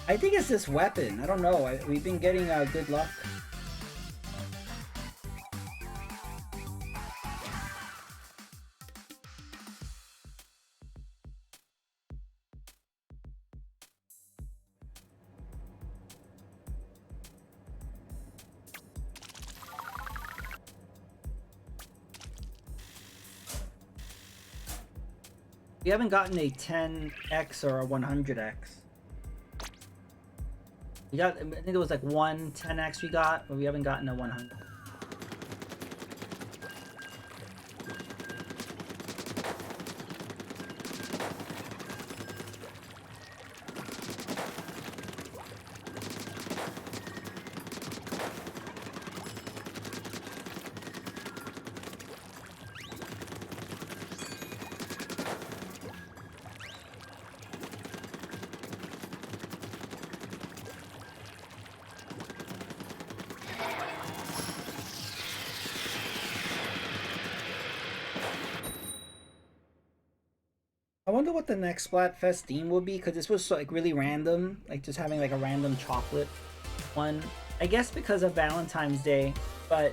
I think it's this weapon. I don't know. We've been getting good luck. We haven't gotten a 10x or a 100x. We got, I think there was like one 10x we got, but we haven't gotten a 100. I wonder what the next Splatfest theme will be, because this was so, like really random, like just having like a random chocolate one. I guess because of Valentine's Day, but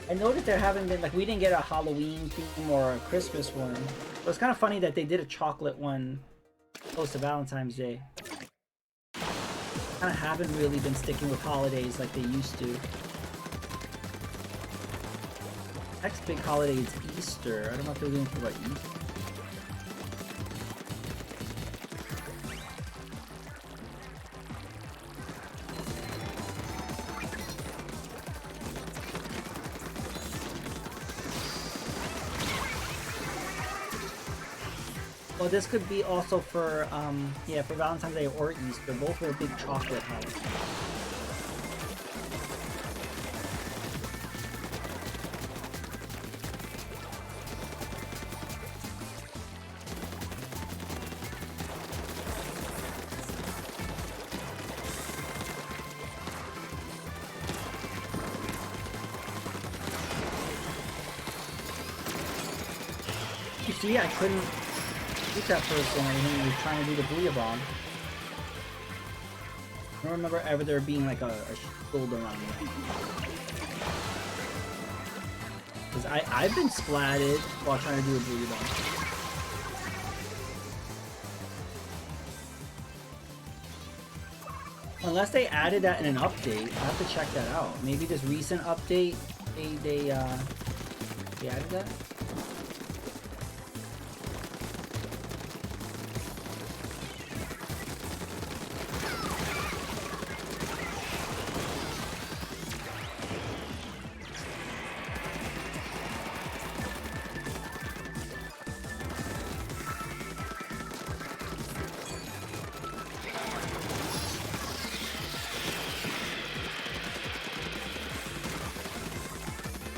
I noticed there haven't been, like we didn't get a Halloween theme or a Christmas one. So it's kind of funny that they did a chocolate one close to Valentine's Day. Kind of haven't really been sticking with holidays like they used to. Next big holiday is Easter. I don't know if they're doing anything about Easter. Well, this could be also for, yeah, for Valentine's Day or Easter. Both are big chocolate holidays. You see, I couldn't shoot that person when he was trying to do the Booyah Bomb. I don't remember ever there being like a shield around me. Because I've been splatted while trying to do a Booyah Bomb. Unless they added that in an update, I have to check that out. Maybe this recent update, they added that?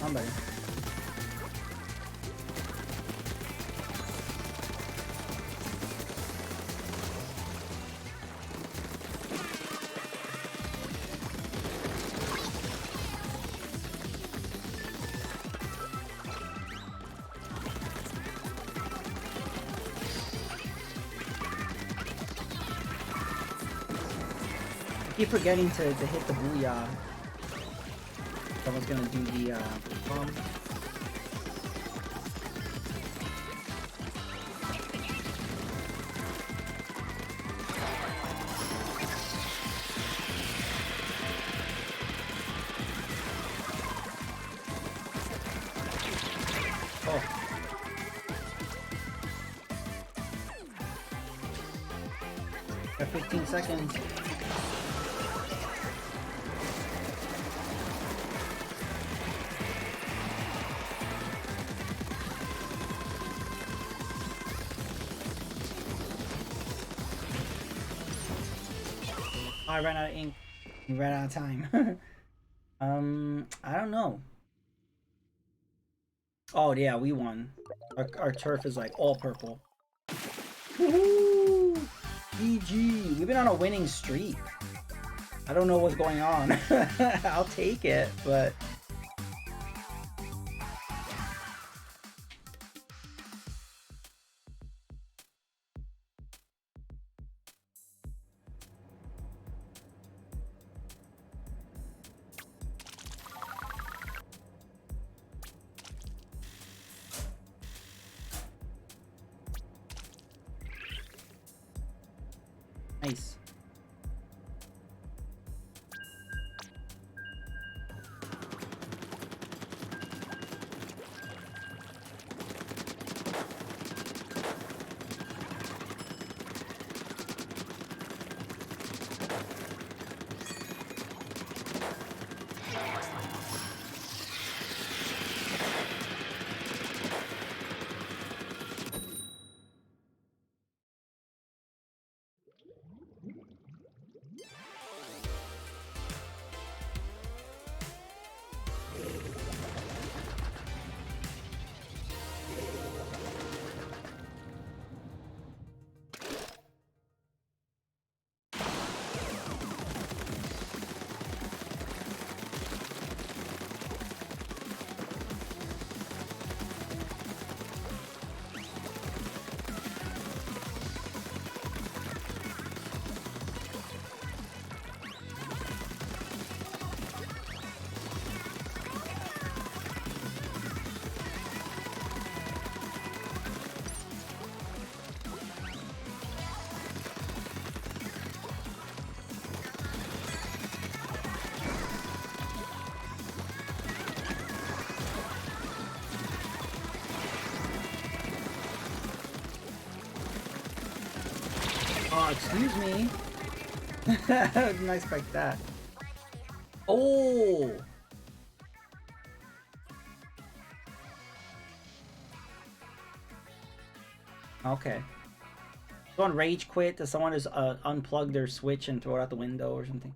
Somebody. Keep forgetting to hit the booyah. Someone's gonna do the bomb. Oh. Got 15 seconds. I ran out of ink. We ran out of time. I don't know. Oh yeah, we won. Our turf is like all purple. Woohoo! GG. We've been on a winning streak. I don't know what's going on. I'll take it, but nice. Oh, excuse me. Nice like that. Oh! Okay. Someone rage quit. Does someone just unplug their switch and throw it out the window or something?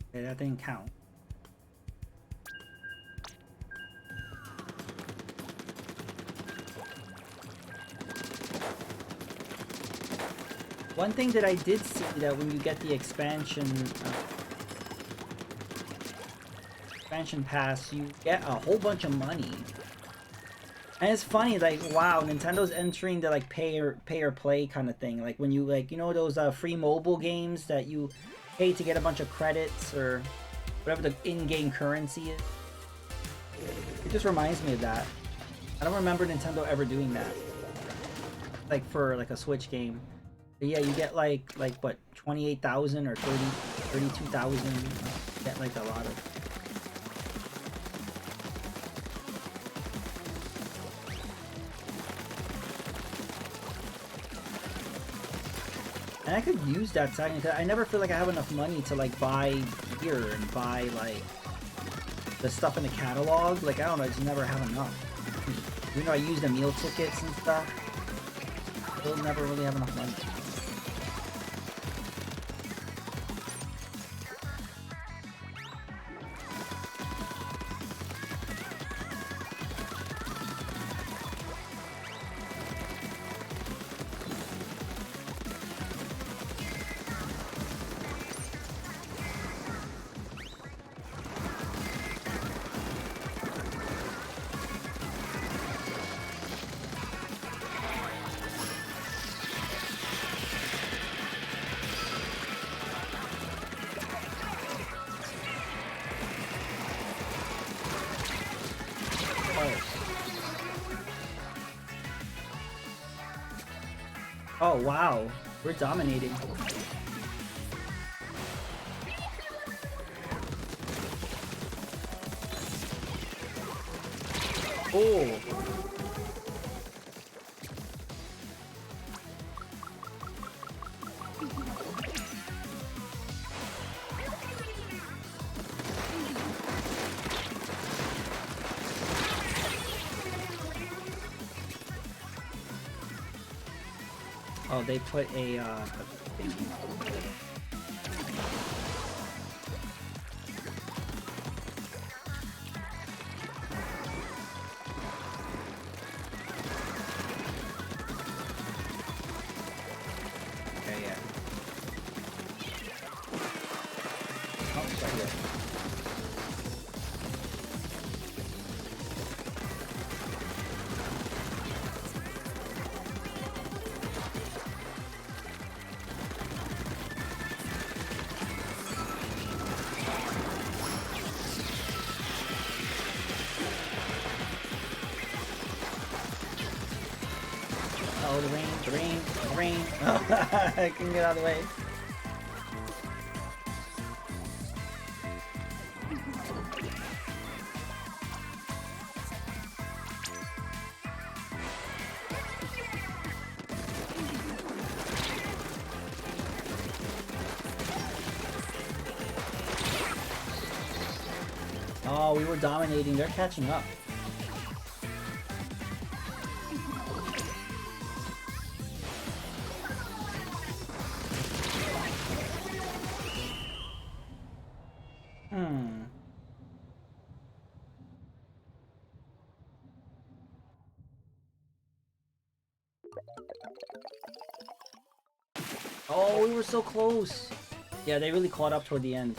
Okay, that didn't count. One thing that I did see that when you get the expansion pass, you get a whole bunch of money. And it's funny, like, wow, Nintendo's entering the like pay or play kind of thing. Like when you like, you know, those free mobile games that you pay to get a bunch of credits or whatever the in-game currency is. It just reminds me of that. I don't remember Nintendo ever doing that. Like for like a Switch game. But yeah, you get like what, 28,000 or 32,000. Get like a lot of. And I could use that technically. I never feel like I have enough money to like buy gear and buy like the stuff in the catalog. Like I don't know, I just never have enough. You know, I use the meal tickets and stuff. I'll never really have enough money. Oh wow, we're dominating. Oh. Oh, they put a thing. Okay, yeah. Oh, it's right here. Oh, the rain, the rain, the rain. I couldn't get out of the way. Oh, we were dominating. They're catching up. Hmm. Oh, we were so close. Yeah, they really caught up toward the end.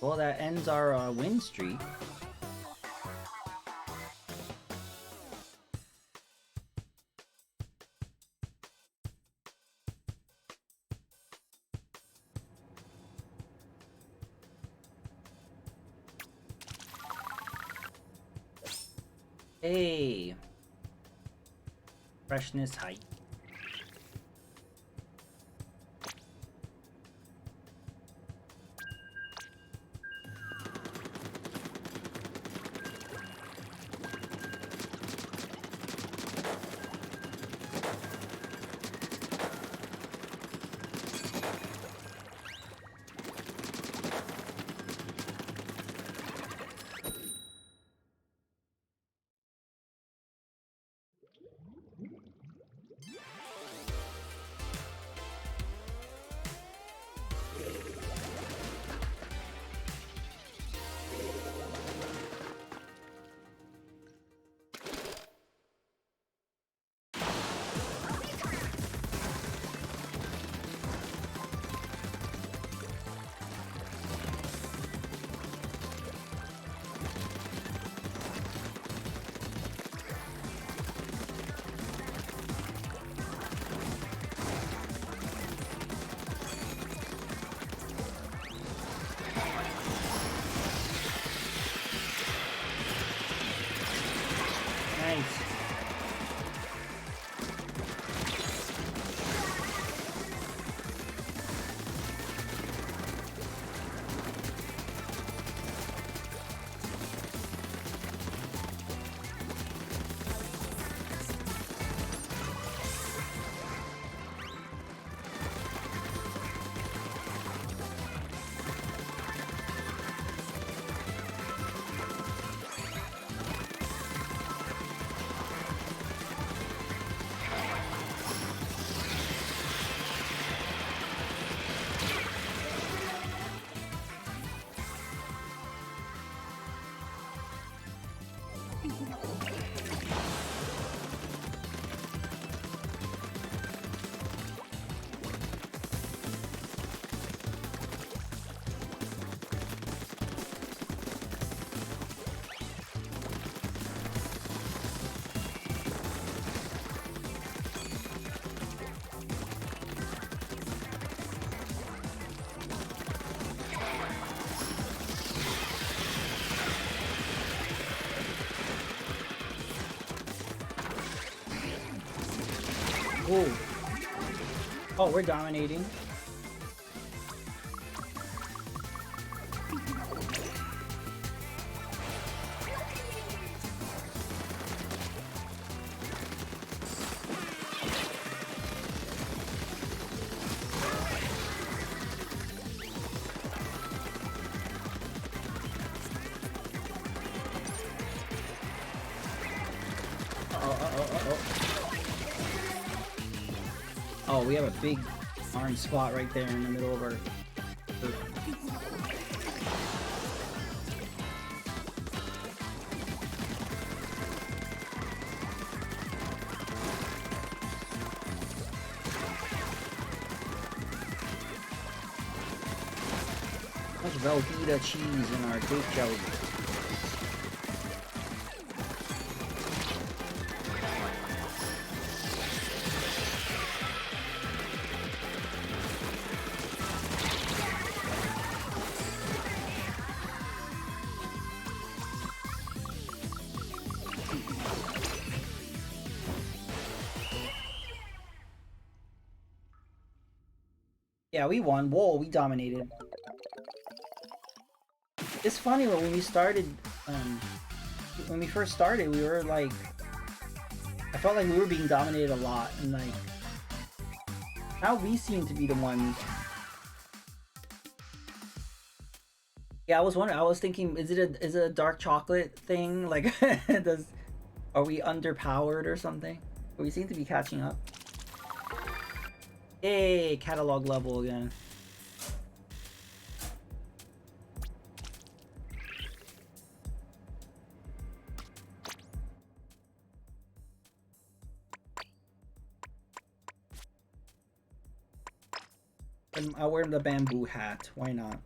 Well, that ends our win streak. Hey. Freshness height. Ooh. Oh, we're dominating. Oh, we have a big orange spot right there in the middle of our... Much Velveeta cheese in our grape jelly. Yeah, we won. Whoa, we dominated. It's funny, when we started, when we first started, we were like, I felt like we were being dominated a lot, and like, now we seem to be the ones. Yeah, I was wondering, I was thinking, is it a dark chocolate thing? Like, are we underpowered or something? But we seem to be catching up. Hey, catalog level again. And I'll wear the bamboo hat. Why not?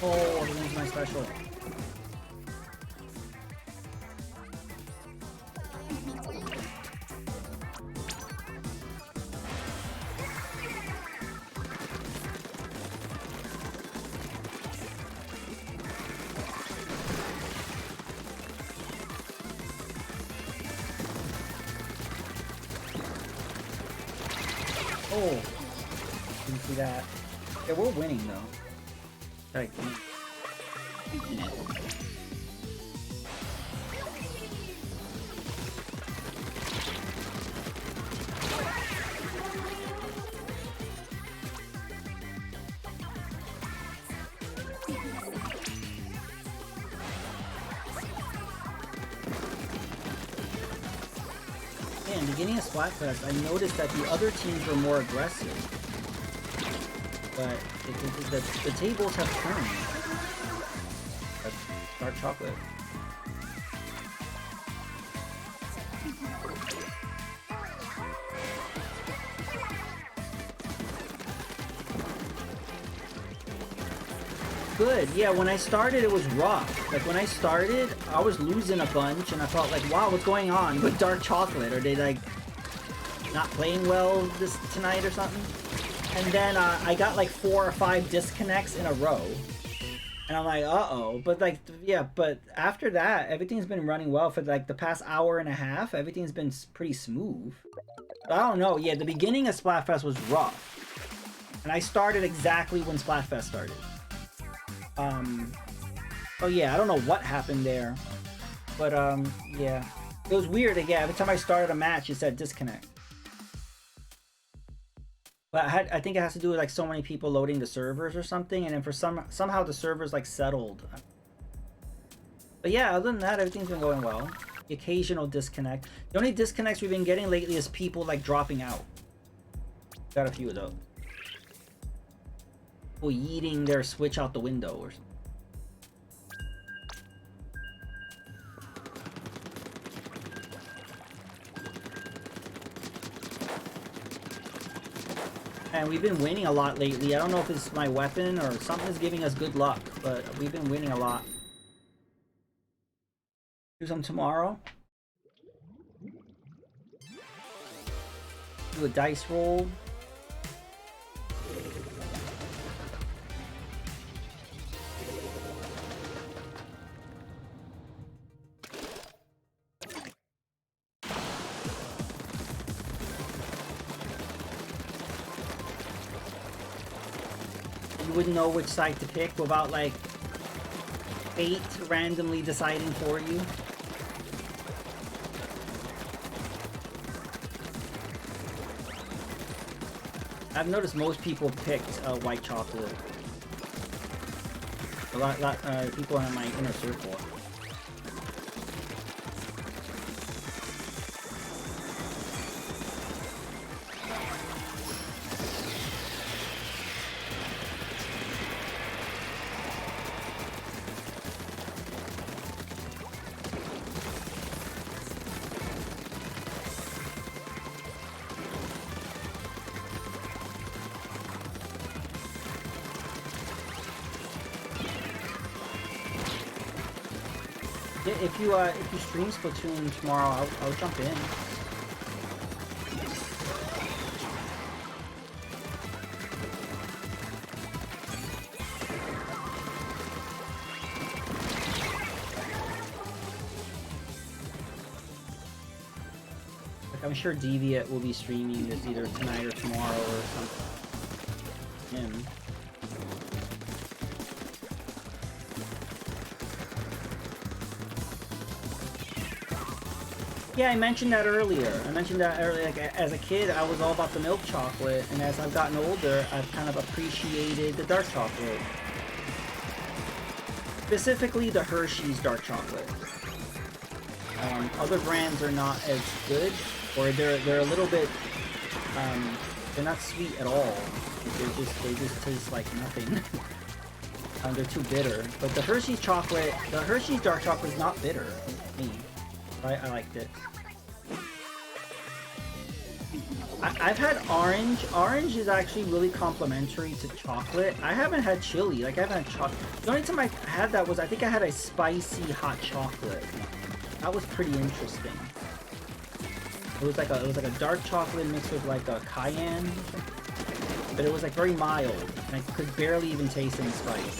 Oh, this is my special. Oh, didn't see that. Yeah, we're winning though. Right. beginning of Splatfest, I noticed that the other teams were more aggressive. But the tables have turned. That's dark chocolate. Good. Yeah, when I started, it was rough. Like, when I started, I was losing a bunch, and I felt like, wow, what's going on with dark chocolate? Are they, like, not playing well tonight or something? And then I got, like, 4 or 5 disconnects in a row. And I'm like, uh-oh. But, like, yeah, but after that, everything's been running well for, like, the past hour and a half. Everything's been pretty smooth. But I don't know. Yeah, the beginning of Splatfest was rough. And I started exactly when Splatfest started. Oh yeah, I don't know what happened there, but yeah, it was weird. Yeah, every time I started a match, it said disconnect. But I think it has to do with like so many people loading the servers or something, and then for somehow the servers like settled. But yeah, other than that, everything's been going well. The occasional disconnect. The only disconnects we've been getting lately is people like dropping out. Got a few of those. People yeeting their Switch out the window or something. And we've been winning a lot lately. I don't know if it's my weapon or something is giving us good luck, but we've been winning a lot. Do some tomorrow. Do a dice roll. You wouldn't know which side to pick without like fate randomly deciding for you. I've noticed most people picked white chocolate. A lot people in my inner circle. If you stream Splatoon tomorrow, I'll jump in. Like, I'm sure Deviant will be streaming this either tonight or tomorrow or something. Him. Yeah, I mentioned that earlier. Like, as a kid, I was all about the milk chocolate, and as I've gotten older, I've kind of appreciated the dark chocolate. Specifically, the Hershey's dark chocolate. Other brands are not as good, or they're a little bit, they're not sweet at all. They just taste like nothing. They're too bitter. But the Hershey's chocolate, the Hershey's dark chocolate is not bitter. To me. I liked it. I've had orange. Orange is actually really complimentary to chocolate. I haven't had chili. Like, I haven't had chocolate. The only time I had that was, I think I had a spicy hot chocolate. That was pretty interesting. It was like a dark chocolate mixed with like a cayenne, but it was like very mild, and I could barely even taste any spice.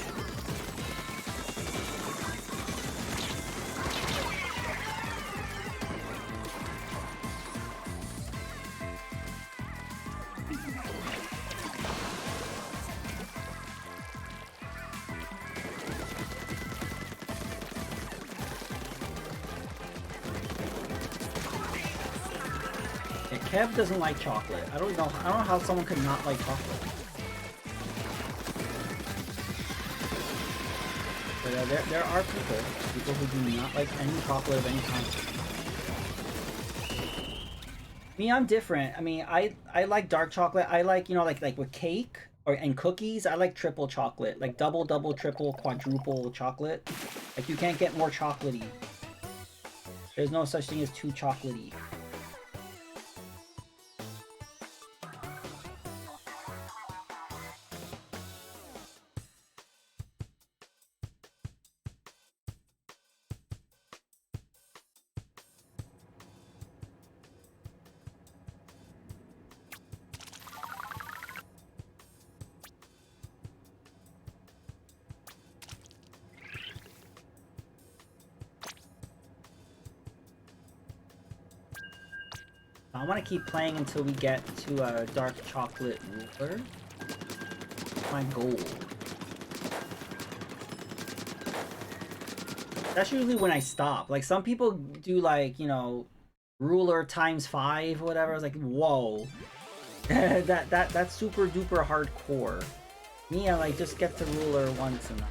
Kev doesn't like chocolate. I don't know how someone could not like chocolate. But there are people who do not like any chocolate of any kind. Me, I'm different. I mean, I like dark chocolate. I like, you know, like with cake or and cookies, I like triple chocolate. Like double, triple, quadruple chocolate. Like you can't get more chocolatey. There's no such thing as too chocolatey. I want to keep playing until we get to a dark chocolate ruler. My goal. That's usually when I stop. Like some people do like, you know, ruler times 5 or whatever. I was like, whoa. That's super duper hardcore. Me, I like just get to ruler once and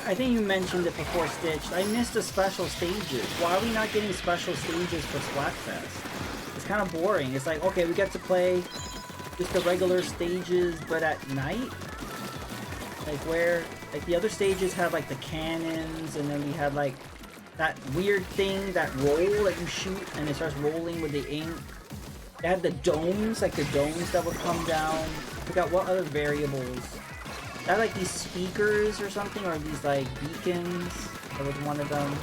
I think you mentioned it before, Stitched. I missed the special stages. Why are we not getting special stages for Splatfest? It's kind of boring. It's like, okay, we get to play just the regular stages, but at night? Like where, like the other stages have like the cannons, and then we had like that weird thing, that roll that you shoot, and it starts rolling with the ink. They had the domes, like the domes that would come down. I forgot what other variables. They had like these speakers or something, or these like beacons. That was one of them.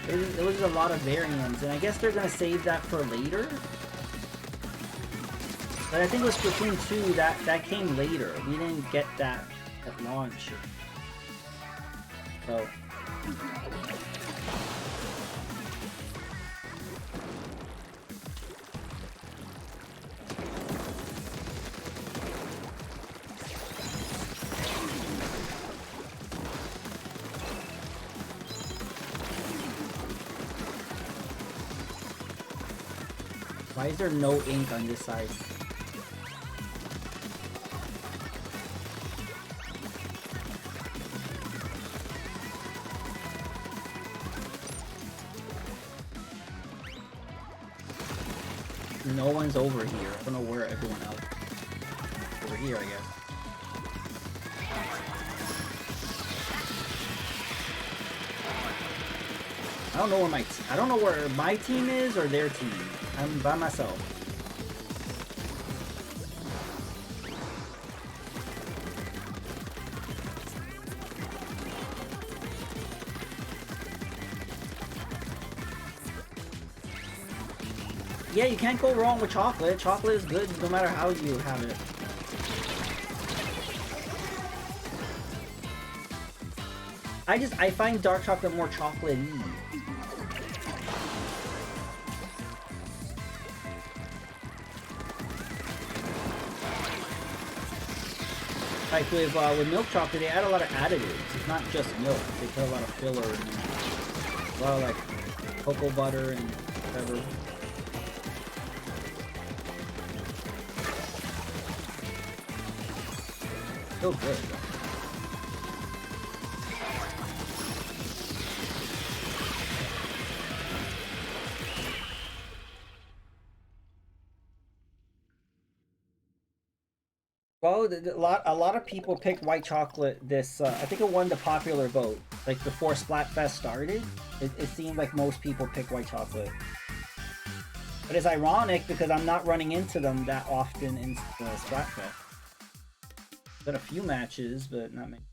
There was a lot of variants, and I guess they're gonna save that for later. But I think it was Splatoon 2 that came later. We didn't get that at launch. So why is there no ink on this side? No one's over here. I don't know where everyone else is. Over here, I guess. I don't know where my team is or their team. I'm by myself. Yeah, you can't go wrong with chocolate. Chocolate is good no matter how you have it. I find dark chocolate more chocolatey. Like with milk chocolate, they add a lot of additives. It's not just milk. They put a lot of filler and a lot of like cocoa butter and whatever. So good. Well, a lot of people picked white chocolate. This I think it won the popular vote. Like before Splatfest started, it seemed like most people picked white chocolate. But it's ironic because I'm not running into them that often in Splatfest. Been a few matches, but not many.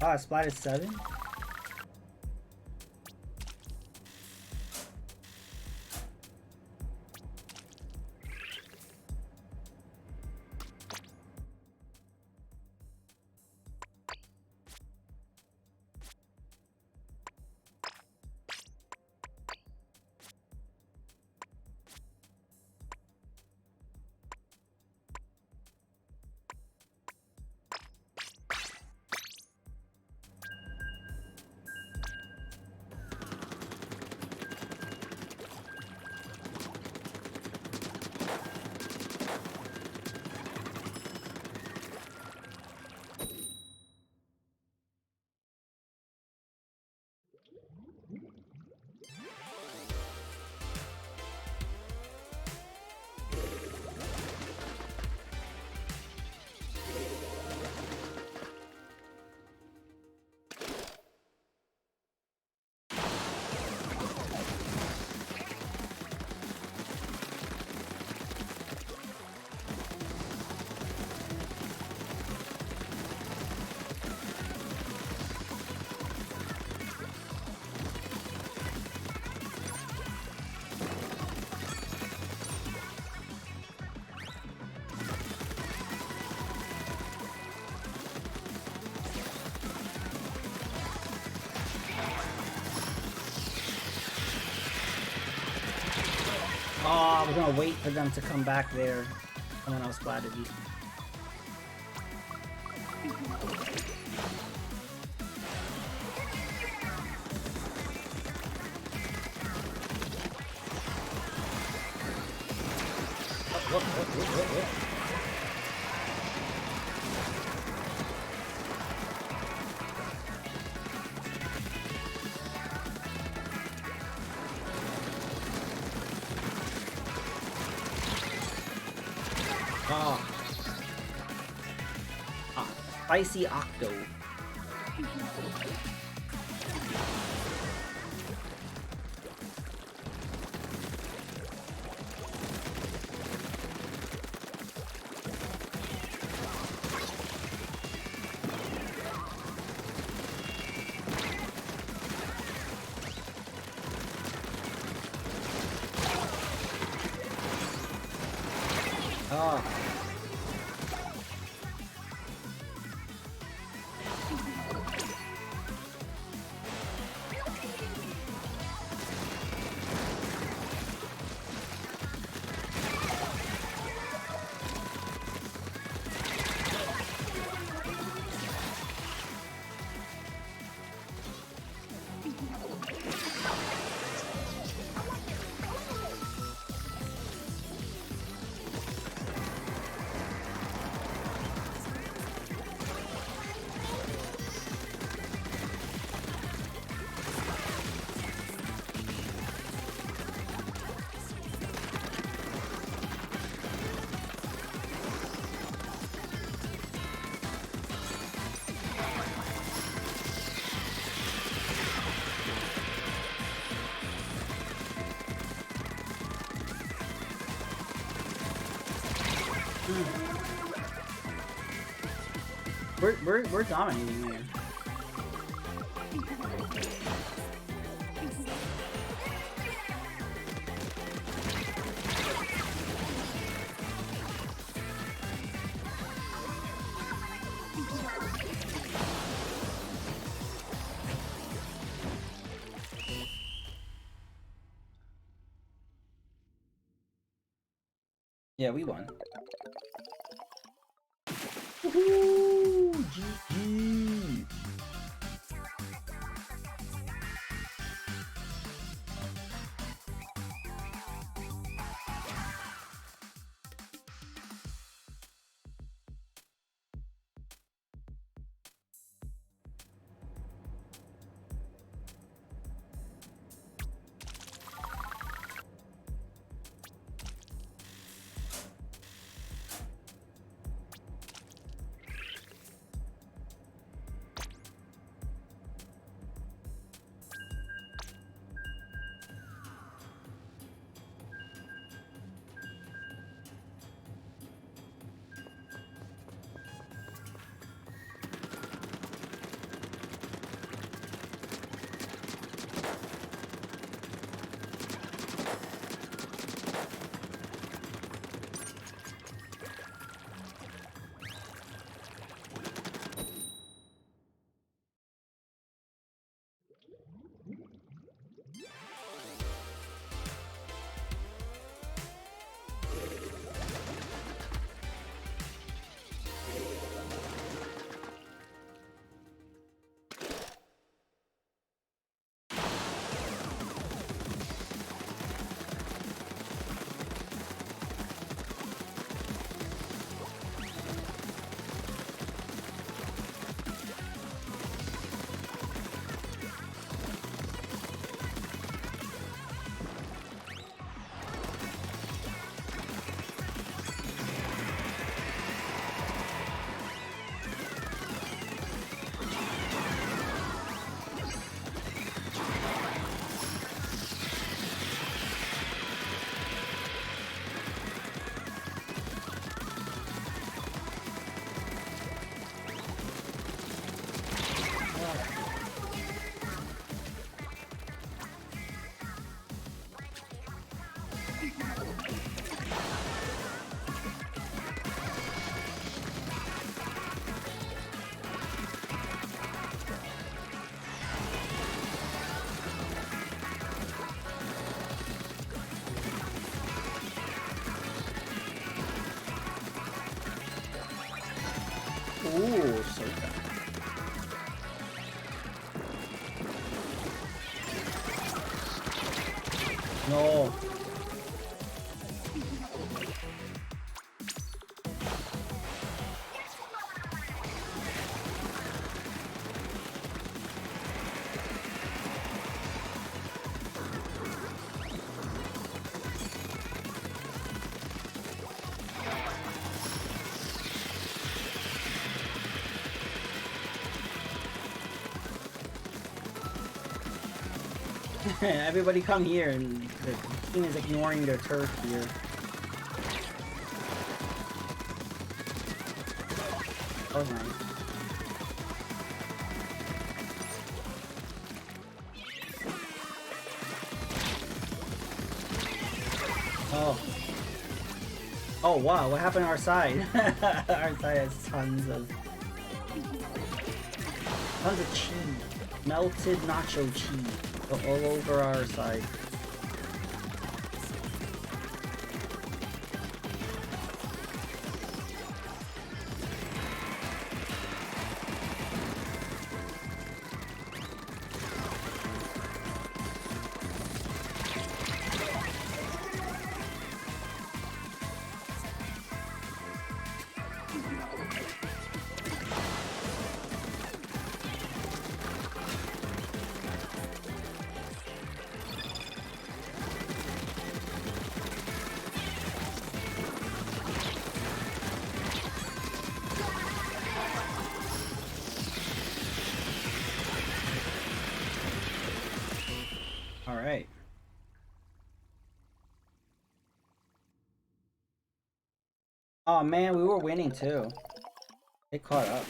Ah, Splat is 7. Oh, we're gonna wait for them to come back there. Someone else splatted you. What? Oh. Ah, spicy octo. Oh. We're dominating here. Yeah, we won. Woohoo! GG! No. Everybody come here, and the team is ignoring their turf here. Oh, nice. Oh. Oh wow, what happened to our side? Our side has tons of cheese. Melted nacho cheese. All over our side. Alright. Oh man, we were winning too. They caught up.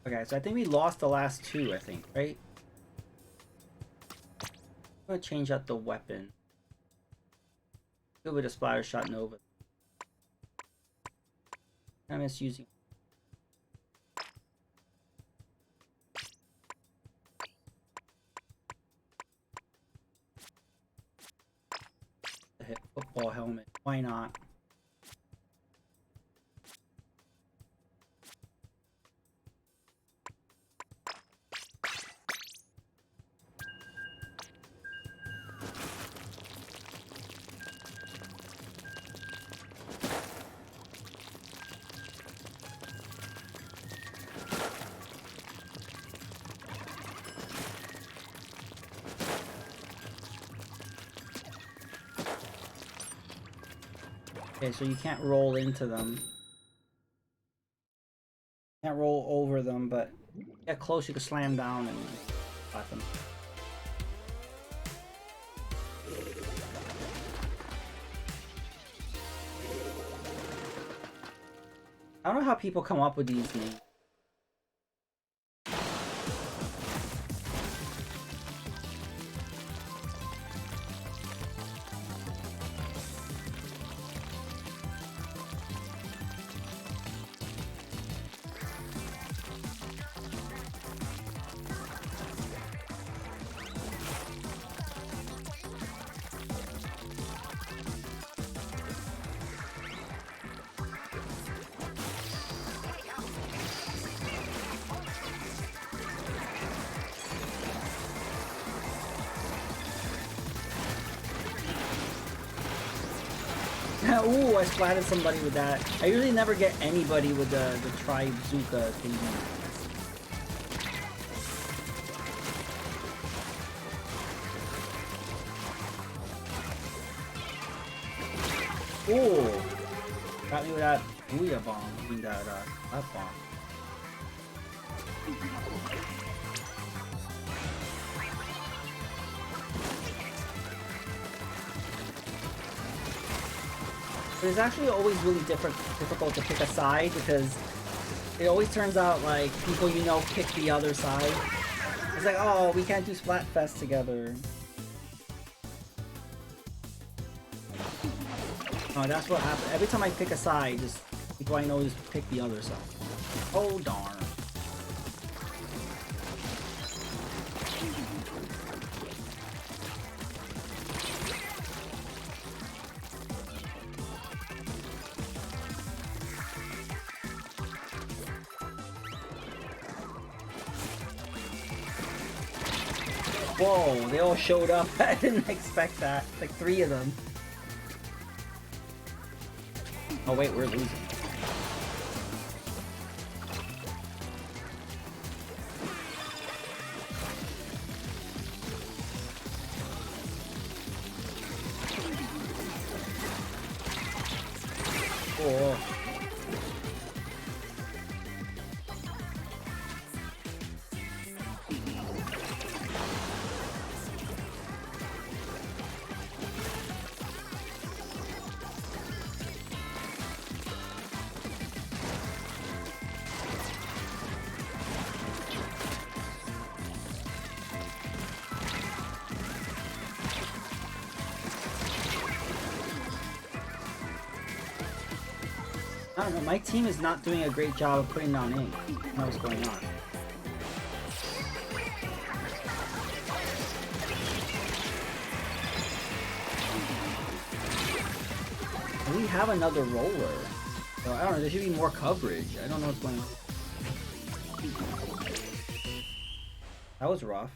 Okay, so I think we lost the last two, I think, right? I'm gonna change out the weapon. Go with a splatter shot Nova. I miss using. The hit football helmet. Why not? Okay, so you can't roll into them. Can't roll over them, but get close, you can slam down and slap them. I don't know how people come up with these names. Ooh, I splatted somebody with that. I usually never get anybody with the Tri-Bazooka thing. Ooh! Got me with that Booyah bomb. I mean that bomb. But it's actually always really difficult to pick a side because it always turns out like people you know pick the other side. It's like, oh, we can't do Splatfest together. Oh, that's what happens. Every time I pick a side, just people I know just pick the other side. Oh, darn. Whoa, they all showed up. I didn't expect that. Like 3 of them. Oh wait, we're losing. Oh. I don't know, my team is not doing a great job of putting down ink. I don't know what's going on. We have another roller. So I don't know, there should be more coverage. I don't know what's going on. That was rough.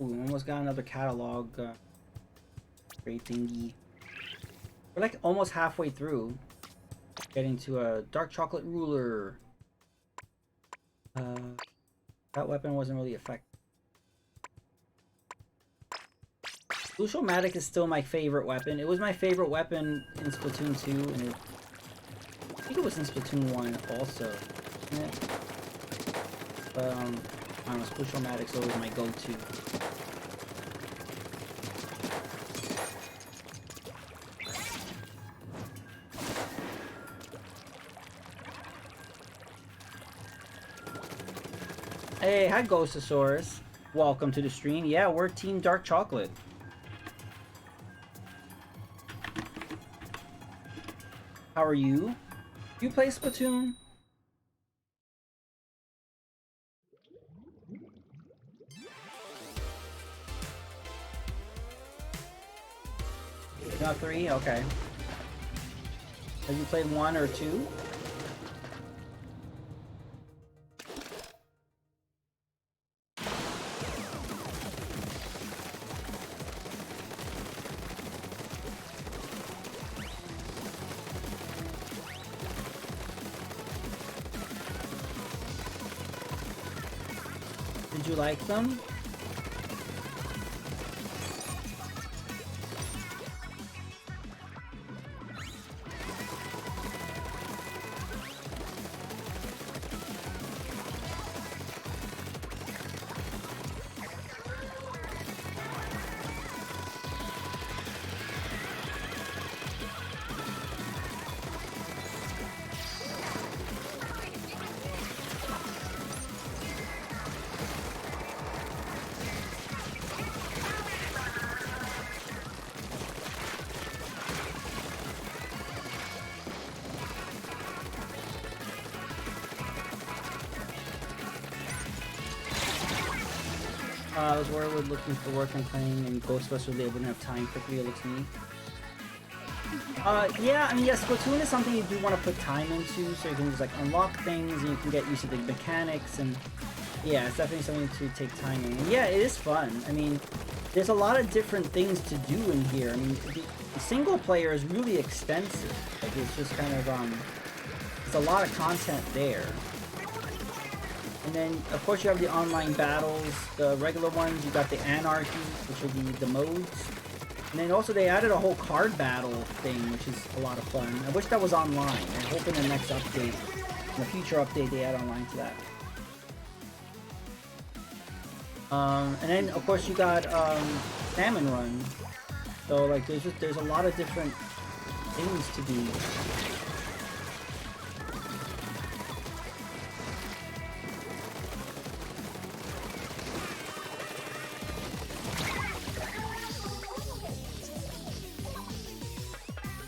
Ooh, we almost got another catalog great thingy. We're like almost halfway through. Getting to a dark chocolate ruler. That weapon wasn't really effective. Splatfest is still my favorite weapon. It was my favorite weapon in Splatoon 2, and I think it was in Splatoon 1 also. Isn't it? But I don't know, Splatfest is always my go-to. Hey, hi Ghostosaurus. Welcome to the stream. Yeah, we're Team Dark Chocolate. How are you? You play Splatoon? Not 3? Okay. Have you played 1 or 2? Did you like them? I was worried with looking for work and playing, and Ghostbusters they wouldn't have time quickly, it looks neat. Yeah, I mean, yes, Splatoon is something you do want to put time into, so you can just like unlock things, and you can get used to the mechanics, and yeah, it's definitely something to take time in. And yeah, it is fun. I mean, there's a lot of different things to do in here. I mean, the single player is really extensive. Like, it's just kind of, there's a lot of content there. And then, of course, you have the online battles, the regular ones. You got the Anarchy, which are the modes. And then also they added a whole card battle thing, which is a lot of fun. I wish that was online. I hope in the next update, in the future update, they add online to that. And then of course you got Salmon Run. So like there's a lot of different things to do.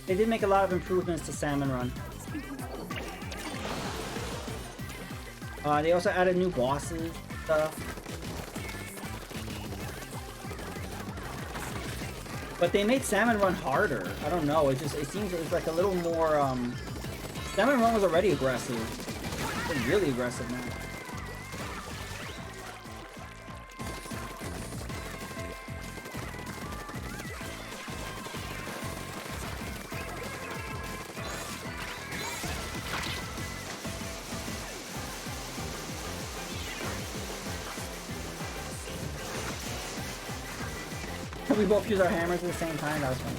They did make a lot of improvements to Salmon Run. They also added new bosses stuff. But they made Salmon Run harder. I don't know. It seems it's like a little more. Salmon Run was already aggressive. It's really aggressive now. We both use our hammers at the same time. That was fun.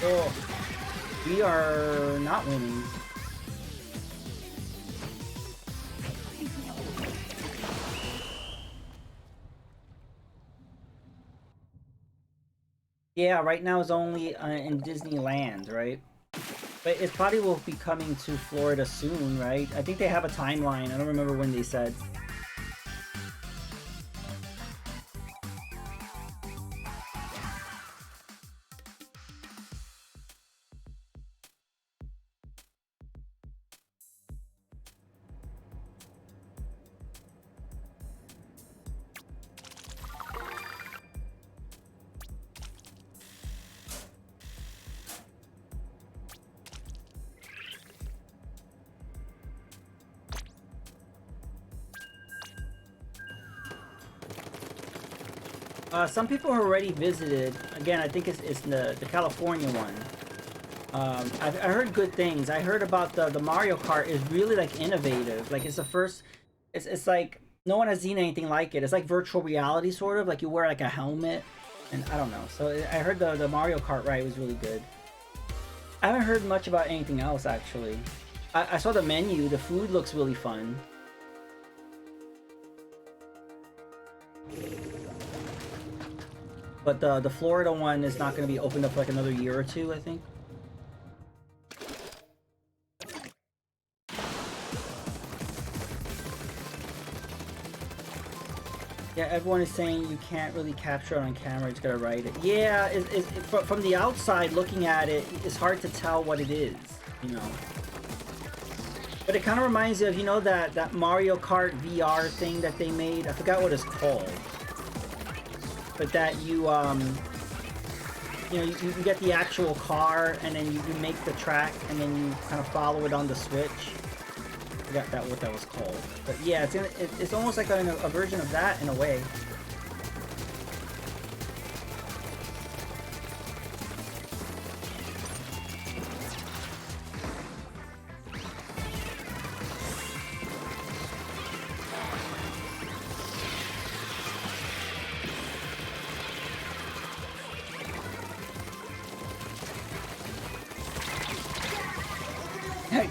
Oh, we are not winning. Yeah, right now it's only in Disneyland, right? But it probably will be coming to Florida soon, right? I think they have a timeline. I don't remember when they said. Some people have already visited. Again, I think it's the California one. I heard good things. I heard about the Mario Kart is really like innovative. Like it's the first. It's like no one has seen anything like it. It's like virtual reality sort of. Like you wear like a helmet, and I don't know. So I heard the Mario Kart ride was really good. I haven't heard much about anything else actually. I saw the menu. The food looks really fun. But the Florida one is not going to be opened up for like another year or two, I think. Yeah, everyone is saying you can't really capture it on camera, you just gotta write it. Yeah, from the outside looking at it, it's hard to tell what it is, you know. But it kind of reminds you of, you know, that Mario Kart VR thing that they made? I forgot what it's called. But that you know, you get the actual car and then you make the track and then you kind of follow it on the Switch. I forgot what that was called. But yeah, it's almost like a version of that in a way.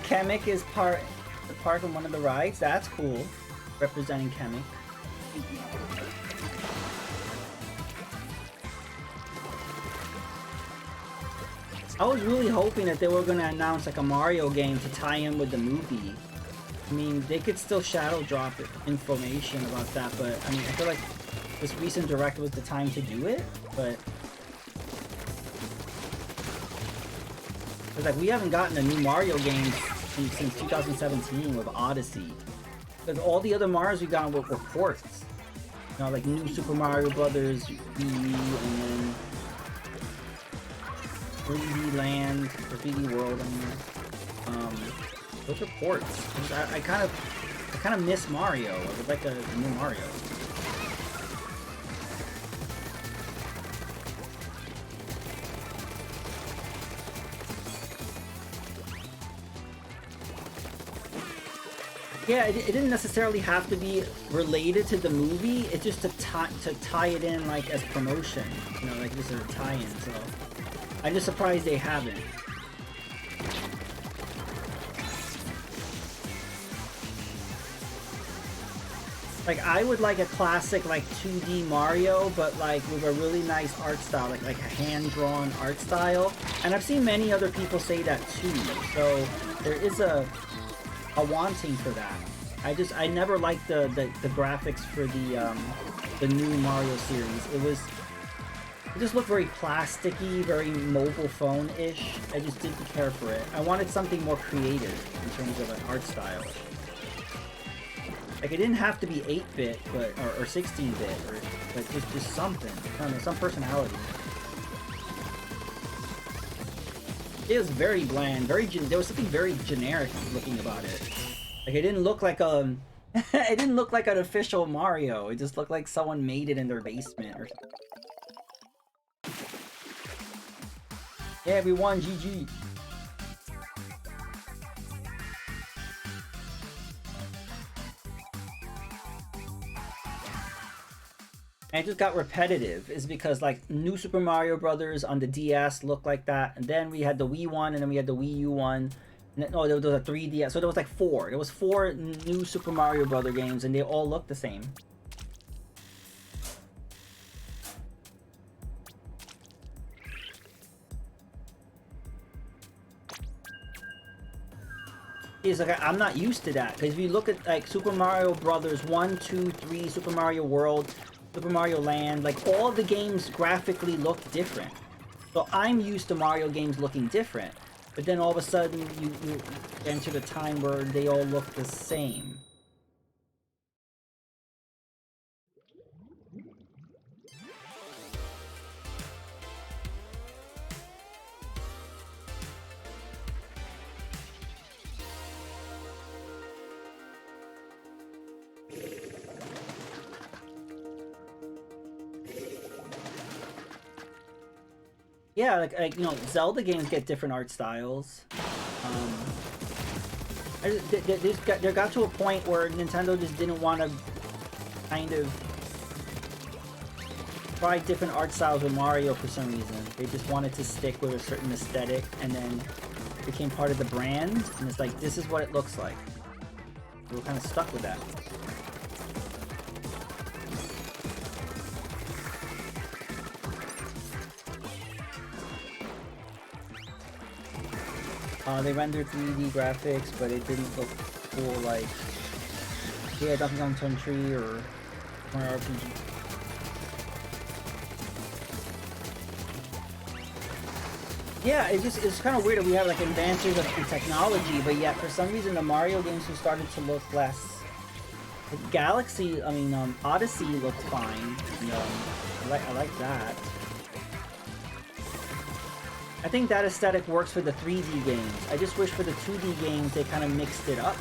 Kamek is part of one of the rides. That's cool. Representing Kamek. I was really hoping that they were going to announce like a Mario game to tie in with the movie. I mean, they could still shadow drop information about that, but I mean, I feel like this recent Direct was the time to do it, but it's like we haven't gotten a new Mario game since 2017 with Odyssey. Because all the other Marios we got were ports. You know, like New Super Mario Brothers, Wii U, and then 3D Land, or 3D World, I mean. Those are ports. I kind of miss Mario. I would like a new Mario. Yeah, it didn't necessarily have to be related to the movie. It's just to tie it in like as promotion, you know, like just as a tie-in. So I'm just surprised they haven't. Like I would like a classic like 2D Mario, but like with a really nice art style, like a hand-drawn art style. And I've seen many other people say that too. So there is a wanting for that. I never liked the graphics for the new Mario series. It just looked very plasticky, very mobile phone-ish. I just didn't care for it. I wanted something more creative in terms of an art style. Like it didn't have to be 8-bit, but or 16-bit, but just something. I don't know, some personality. It was very bland, there was something very generic looking about it. Like it didn't look like it didn't look like an official Mario. It just looked like someone made it in their basement or something. Yeah, everyone, GG. And it just got repetitive. Is because like New Super Mario Brothers on the DS looked like that, and then we had the Wii one, and then we had the Wii U one. No, there was a 3DS, so there was like 4. There was 4 new Super Mario Brother games, and they all look the same. It's like I'm not used to that, because if you look at like Super Mario Brothers 1, 2, 3, Super Mario World, Super Mario Land, like all the games graphically look different. So I'm used to Mario games looking different. But then all of a sudden, you enter the time where they all look the same. Yeah, like you know, Zelda games get different art styles. There got to a point where Nintendo just didn't want to kind of try different art styles with Mario for some reason. They just wanted to stick with a certain aesthetic, and then it became part of the brand, and it's like, this is what it looks like. We're kind of stuck with that. They rendered 3D graphics, but it didn't look cool like, yeah, Donkey Kong Country or Mario RPG. Yeah, it's kind of weird that we have like advances in technology, but yet for some reason the Mario games have started to look less. Like Galaxy, Odyssey looked fine. And, I like that. I think that aesthetic works for the 3D games. I just wish for the 2D games they kind of mixed it up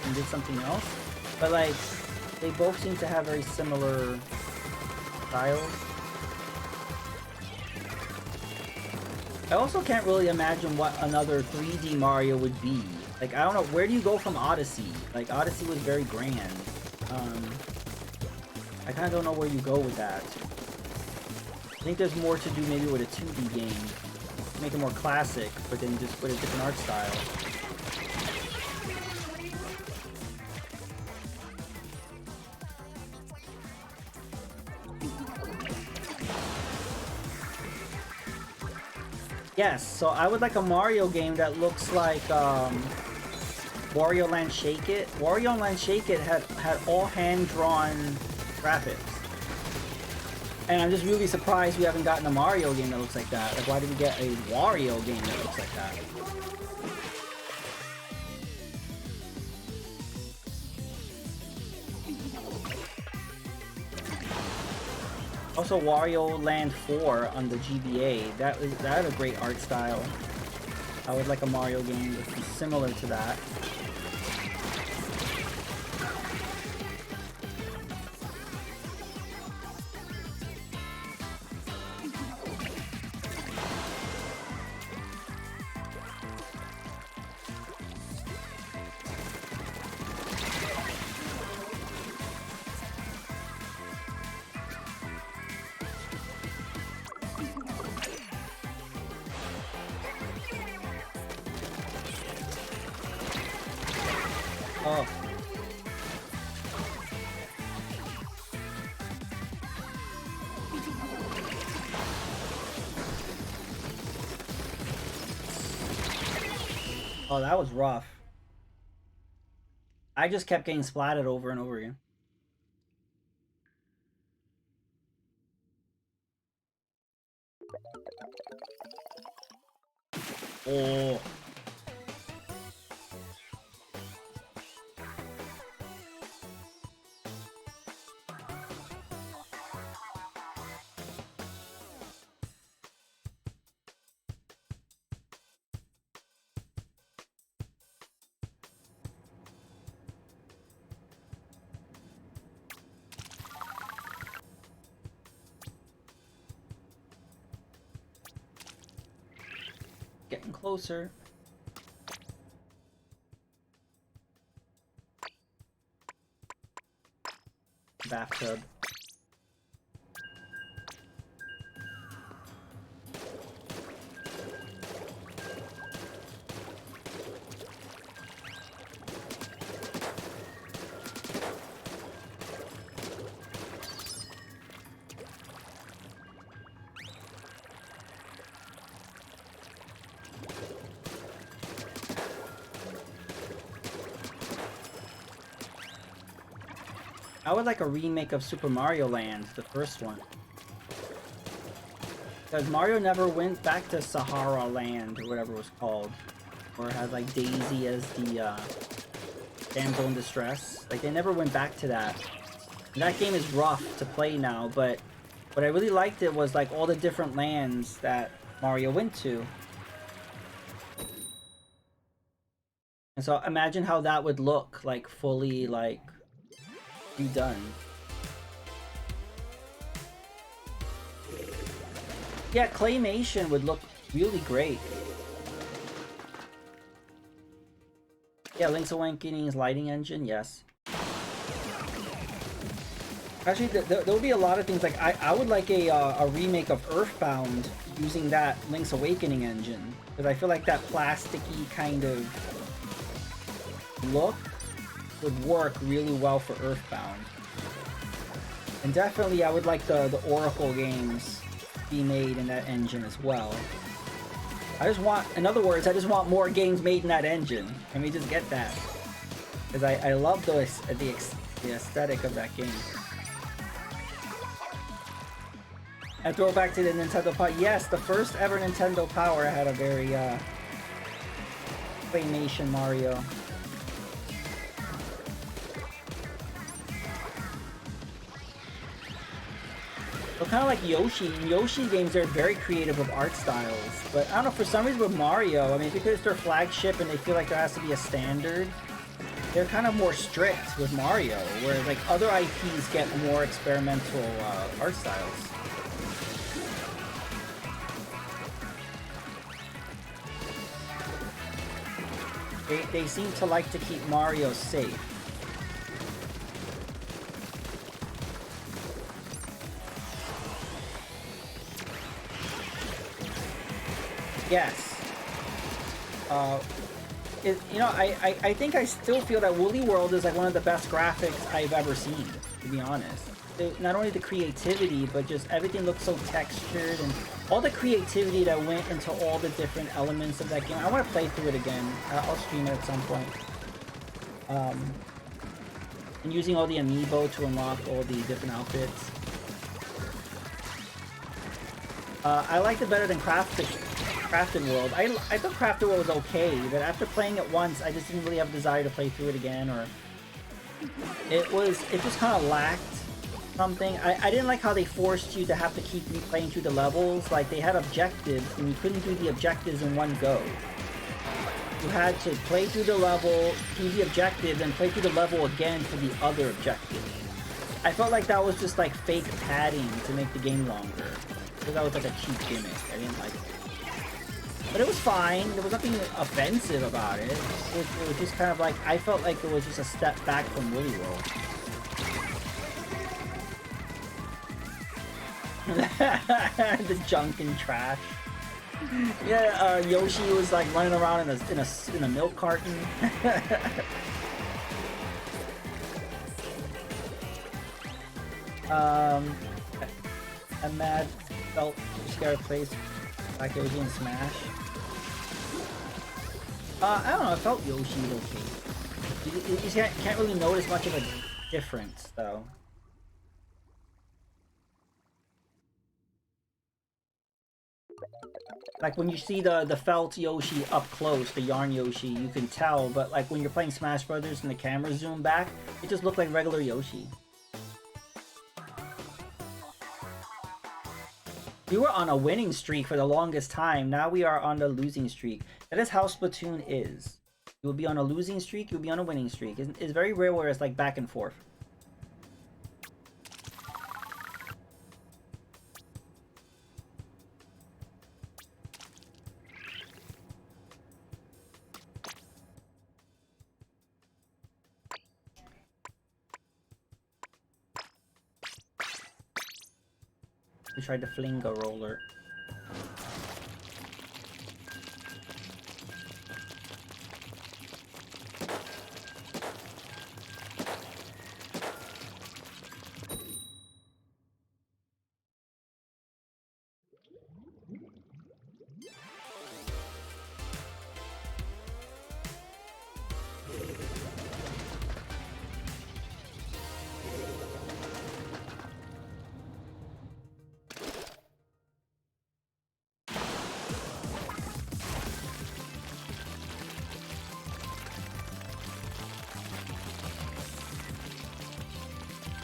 and did something else. But like, they both seem to have very similar styles. I also can't really imagine what another 3D Mario would be. Like, I don't know, where do you go from Odyssey? Like, Odyssey was very grand. I kind of don't know where you go with that. I think there's more to do maybe with a 2D game. Make it more classic, but then just put a different art style. Yes, so I would like a Mario game that looks like Wario Land Shake It. Wario Land Shake It had all hand-drawn graphics. And I'm just really surprised we haven't gotten a Mario game that looks like that. Like, why did we get a Wario game that looks like that? Also, Wario Land 4 on the GBA, that had a great art style. I would like a Mario game that's similar to that. Oh, that was rough. I just kept getting splatted over and over again. Oh. Getting closer. Bathtub. I would like a remake of Super Mario Land, the first one. Because Mario never went back to Sahara Land, or whatever it was called. Or had like Daisy as the damsel in distress. Like they never went back to that. And that game is rough to play now, but what I really liked it was like all the different lands that Mario went to. And so imagine how that would look like fully like redone. Yeah, claymation would look really great. Yeah, Link's Awakening's lighting engine, yes. Actually, there would be a lot of things like I would like a remake of Earthbound using that Link's Awakening engine, because I feel like that plasticky kind of look would work really well for Earthbound. And definitely I would like the Oracle games be made in that engine as well. I just want, in other words, I just want more games made in that engine. Can we just get that? Because I love the aesthetic of that game. And throw back to the Nintendo Power. Yes, the first ever Nintendo Power had a very claymation Mario. So kind of like Yoshi. In Yoshi games, they're very creative with art styles. But I don't know, for some reason with Mario, I mean, because it's their flagship and they feel like there has to be a standard, they're kind of more strict with Mario, whereas like other IPs get more experimental art styles. They seem to like to keep Mario safe. Yes. You know, I think I still feel that Woolly World is like one of the best graphics I've ever seen, to be honest. Not only the creativity, but just everything looks so textured, and all the creativity that went into all the different elements of that game. I want to play through it again. I'll stream it at some point. And using all the amiibo to unlock all the different outfits. I liked it better than Crafted World. I thought Crafted World was okay, but after playing it once, I just didn't really have a desire to play through it again, or it just kind of lacked something. I didn't like how they forced you to have to keep replaying through the levels. Like, they had objectives, and you couldn't do the objectives in one go. You had to play through the level, do the objective, then play through the level again for the other objective. I felt like that was just like fake padding to make the game longer. So that was like a cheap gimmick. I didn't like it. But it was fine. There was nothing offensive about it. It was just kind of like, I felt like it was just a step back from Woolly World. The junk and trash. Yeah, Yoshi was like running around in a milk carton. I'm mad. Felt scared place like Yoshi in Smash. I don't know, I felt Yoshi okay. You can't really notice much of a difference, though. Like, when you see the felt Yoshi up close, the yarn Yoshi, you can tell, but like when you're playing Smash Brothers and the camera zoom back, it just looked like regular Yoshi. We were on a winning streak for the longest time, now we are on the losing streak. That is how Splatoon is. You will be on a losing streak, you'll be on a winning streak. It's very rare where it's like back and forth. We tried to fling a roller.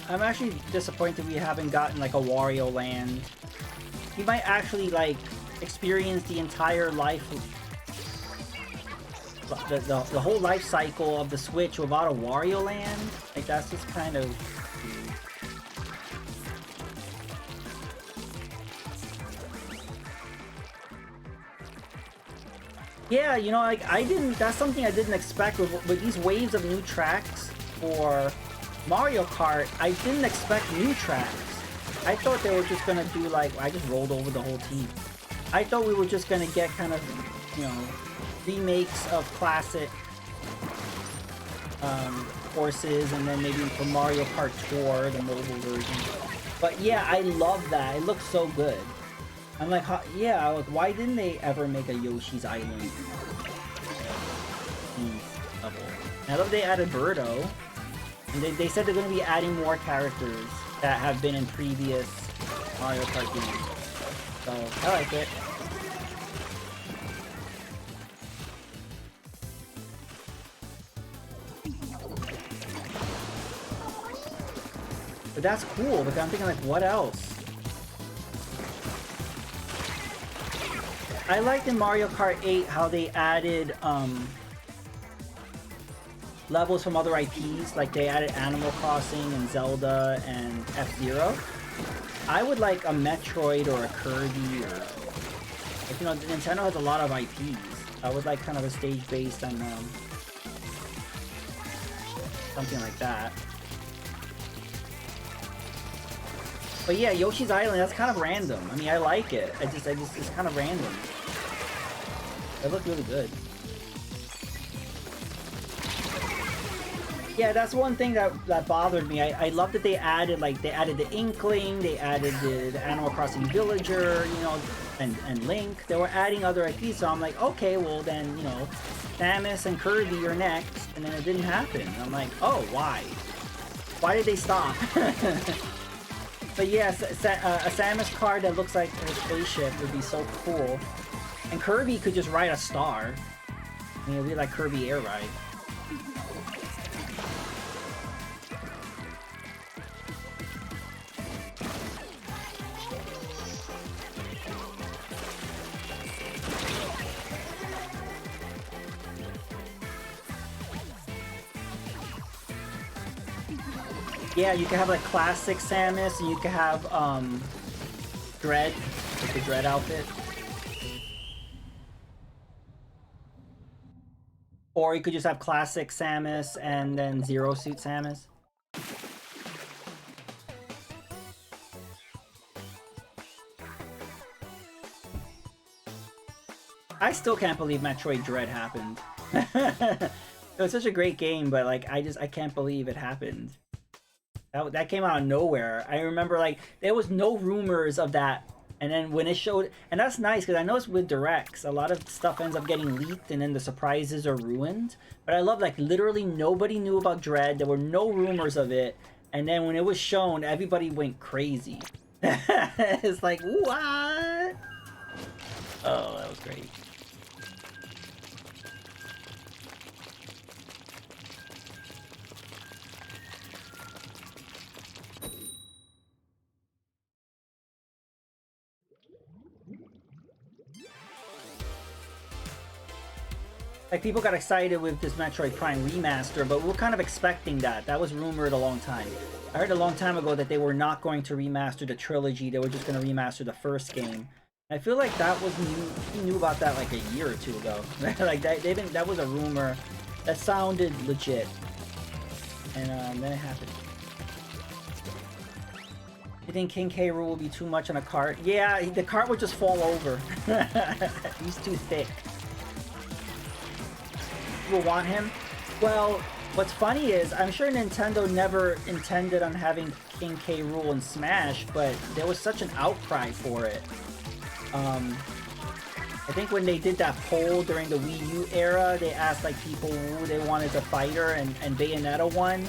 I'm actually disappointed we haven't gotten like a Wario Land. You might actually like experience the entire life, the whole life cycle of the Switch without a Wario Land. Like that's just kind of. Yeah, you know, like I didn't. That's something I didn't expect with these waves of new tracks for Mario Kart. I didn't expect new tracks. I thought they were just gonna do like, I just rolled over the whole team. I thought we were just gonna get kind of, you know, remakes of classic courses, and then maybe for Mario Kart Tour, the mobile version. But yeah, I love that. It looks so good. I'm like, yeah, like, why didn't they ever make a Yoshi's Island level? I love they added Birdo. And they said they're going to be adding more characters that have been in previous Mario Kart games. So, I like it. But that's cool, but I'm thinking like, what else? I liked in Mario Kart 8 how they added, levels from other IPs, like they added Animal Crossing and Zelda and F-Zero. I would like a Metroid or a Kirby, or like, you know, Nintendo has a lot of IPs. I would like kind of a stage based on something like that. But yeah, Yoshi's Island, that's kind of random. I mean, I like it. I just it's kind of random. It looked really good. Yeah, that's one thing that bothered me. I love that they added the Inkling, they added the Animal Crossing Villager, you know, and Link. They were adding other IPs, so I'm like, okay, well then, you know, Samus and Kirby are next, and then it didn't happen. And I'm like, oh, why? Why did they stop? But yeah, a Samus card that looks like a spaceship would be so cool. And Kirby could just ride a star. I mean, it'd be like Kirby Air Ride. Yeah, you can have like classic Samus, and you can have Dread, like the Dread outfit. Or you could just have classic Samus and then Zero Suit Samus. I still can't believe Metroid Dread happened. It was such a great game, but like I can't believe it happened. That came out of nowhere. I remember like there was no rumors of that And then when it showed, and that's nice because I know it's with directs, a lot of stuff ends up getting leaked and then the surprises are ruined. But I love like literally nobody knew about Dread. There were no rumors of it. And then when it was shown, everybody went crazy. It's like, what? Oh, that was great. Like, people got excited with this Metroid Prime remaster, but we're kind of expecting that. That was rumored a long time. I heard a long time ago that they were not going to remaster the trilogy. They were just going to remaster the first game. I feel like that was new. We knew about that like a year or two ago. Like that was a rumor that sounded legit, and then it happened. You think King K. Rool will be too much on a cart? Yeah, the cart would just fall over. He's too thick. Will want him? Well, what's funny is I'm sure Nintendo never intended on having King K. Rool in Smash, but there was such an outcry for it. I think when they did that poll during the Wii U era, they asked like people who they wanted to fighter, and Bayonetta won.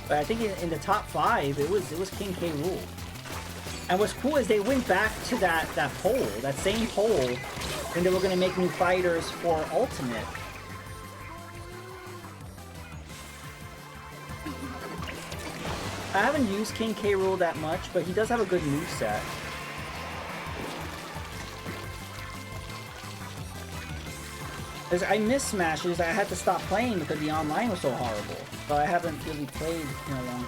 But I think in the top 5, it was King K. Rool. And what's cool is they went back to that poll, that same poll, when they were going to make new fighters for Ultimate. I haven't used King K. Rool that much, but he does have a good moveset. I miss Smashes. I had to stop playing because the online was so horrible. So I haven't really played in a long time.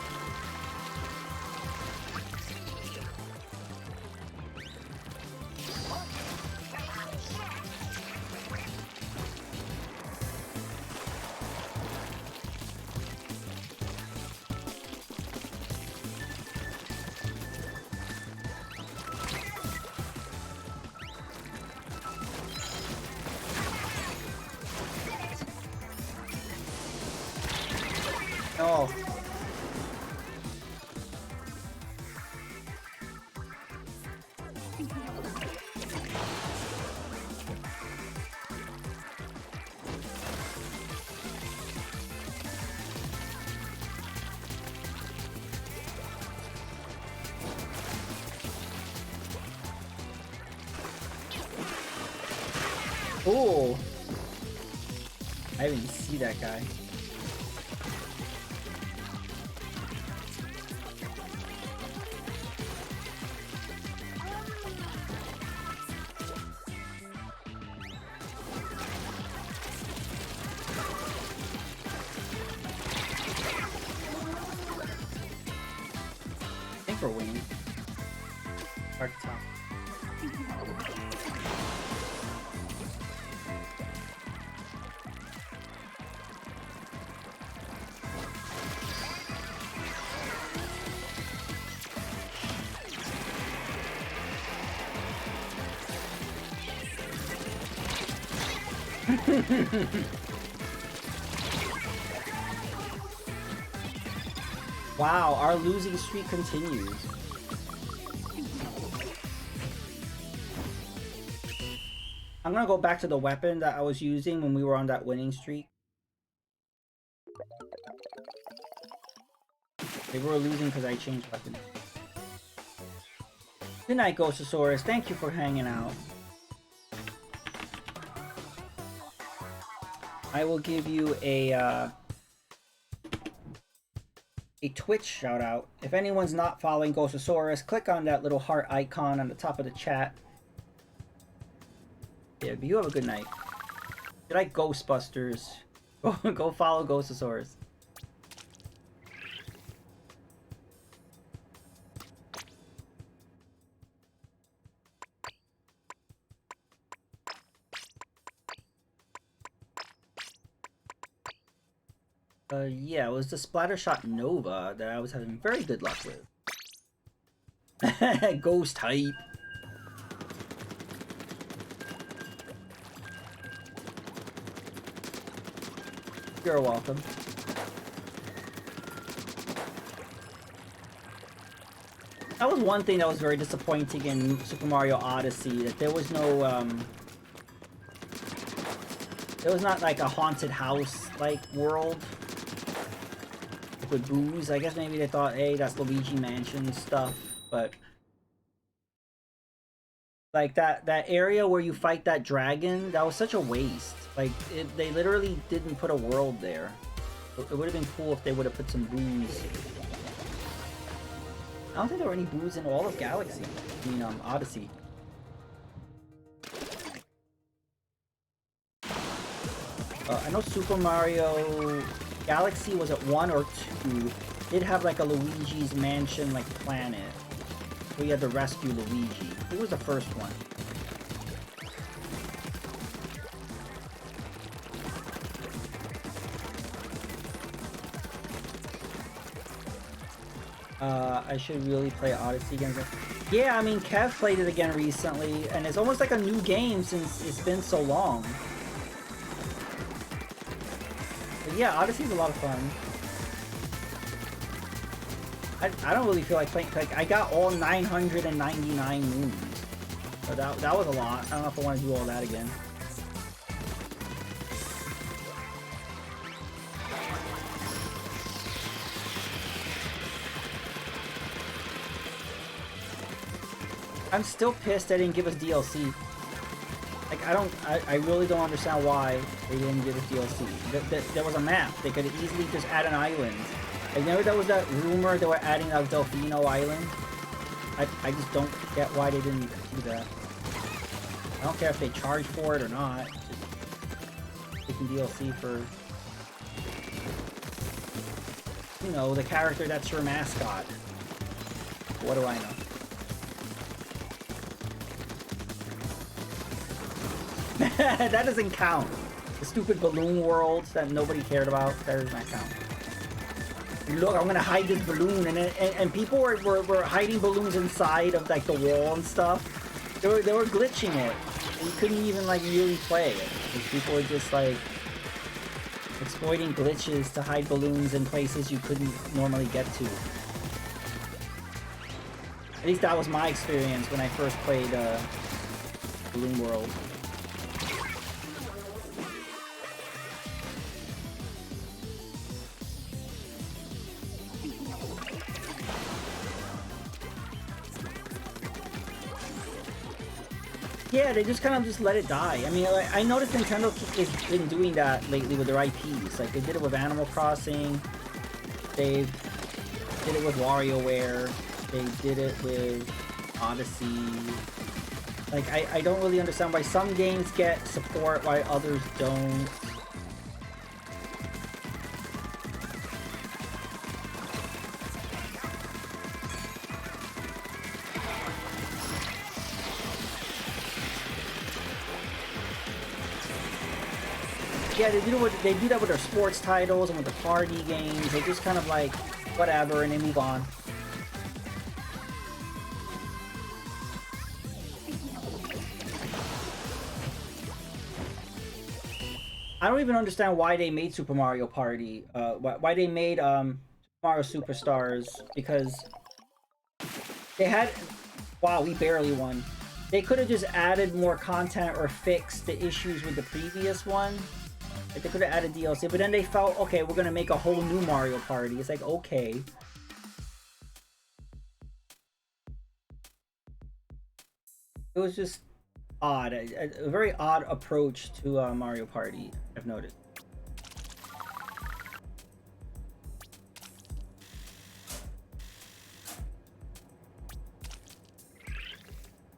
Oh. Ooh. I didn't even see that guy. I think we're winning. Hard to tell. Wow, our losing streak continues. I'm gonna go back to the weapon that I was using when we were on that winning streak. They were losing because I changed weapons. Good night, Ghostosaurus. Thank you for hanging out. I will give you a Twitch shout out. If anyone's not following Ghostosaurus, click on that little heart icon on the top of the chat. Yeah, but you have a good night. You like Ghostbusters? Go follow Ghostosaurus. Yeah, it was the Splattershot Nova that I was having very good luck with. Ghost hype. You're welcome. That was one thing that was very disappointing in Super Mario Odyssey, that there was no, there was not like a haunted house-like world with booze. I guess maybe they thought, hey, that's Luigi Mansion stuff, but... Like, that area where you fight that dragon, that was such a waste. Like, they literally didn't put a world there. It would have been cool if they would have put some booze. I don't think there were any booze in all of Galaxy. I mean, Odyssey. I know Super Mario Galaxy was at 1 or 2. Did have like a Luigi's Mansion like planet. We had to rescue Luigi. It was the first one. I should really play Odyssey again. Yeah, I mean, Kev played it again recently, and it's almost like a new game since it's been so long. But yeah, Odyssey's a lot of fun. I don't really feel like playing, like, I got all 999 moons. So that was a lot. I don't know if I want to do all that again. I'm still pissed they didn't give us DLC. Like, I really don't understand why they didn't give us DLC. There was a map. They could have easily just add an island. Like, remember there was that rumor they were adding a Delfino Island? I just don't get why they didn't do that. I don't care if they charge for it or not. Just taking DLC for, you know, the character that's your mascot. What do I know? That doesn't count. The stupid balloon world that nobody cared about, that does not count. Look, I'm gonna hide this balloon, and people were hiding balloons inside of like the wall and stuff. They were glitching it. You couldn't even like really play it. People were just like exploiting glitches to hide balloons in places you couldn't normally get to. At least that was my experience when I first played Balloon World. Yeah, they just kind of just let it die. I mean, I noticed Nintendo has been doing that lately with their IPs. Like, they did it with Animal Crossing. They did it with WarioWare. They did it with Odyssey. Like, I don't really understand why some games get support, why others don't. Yeah, they do that with their sports titles and with the party games. They just kind of like, whatever, and they move on. I don't even understand why they made Super Mario Party. Why they made Mario Superstars, because they had... Wow, we barely won. They could have just added more content or fixed the issues with the previous one. Like, they could have added DLC, but then they felt, okay, we're gonna make a whole new Mario Party. It's like, okay. It was just odd. A very odd approach to Mario Party, I've noticed.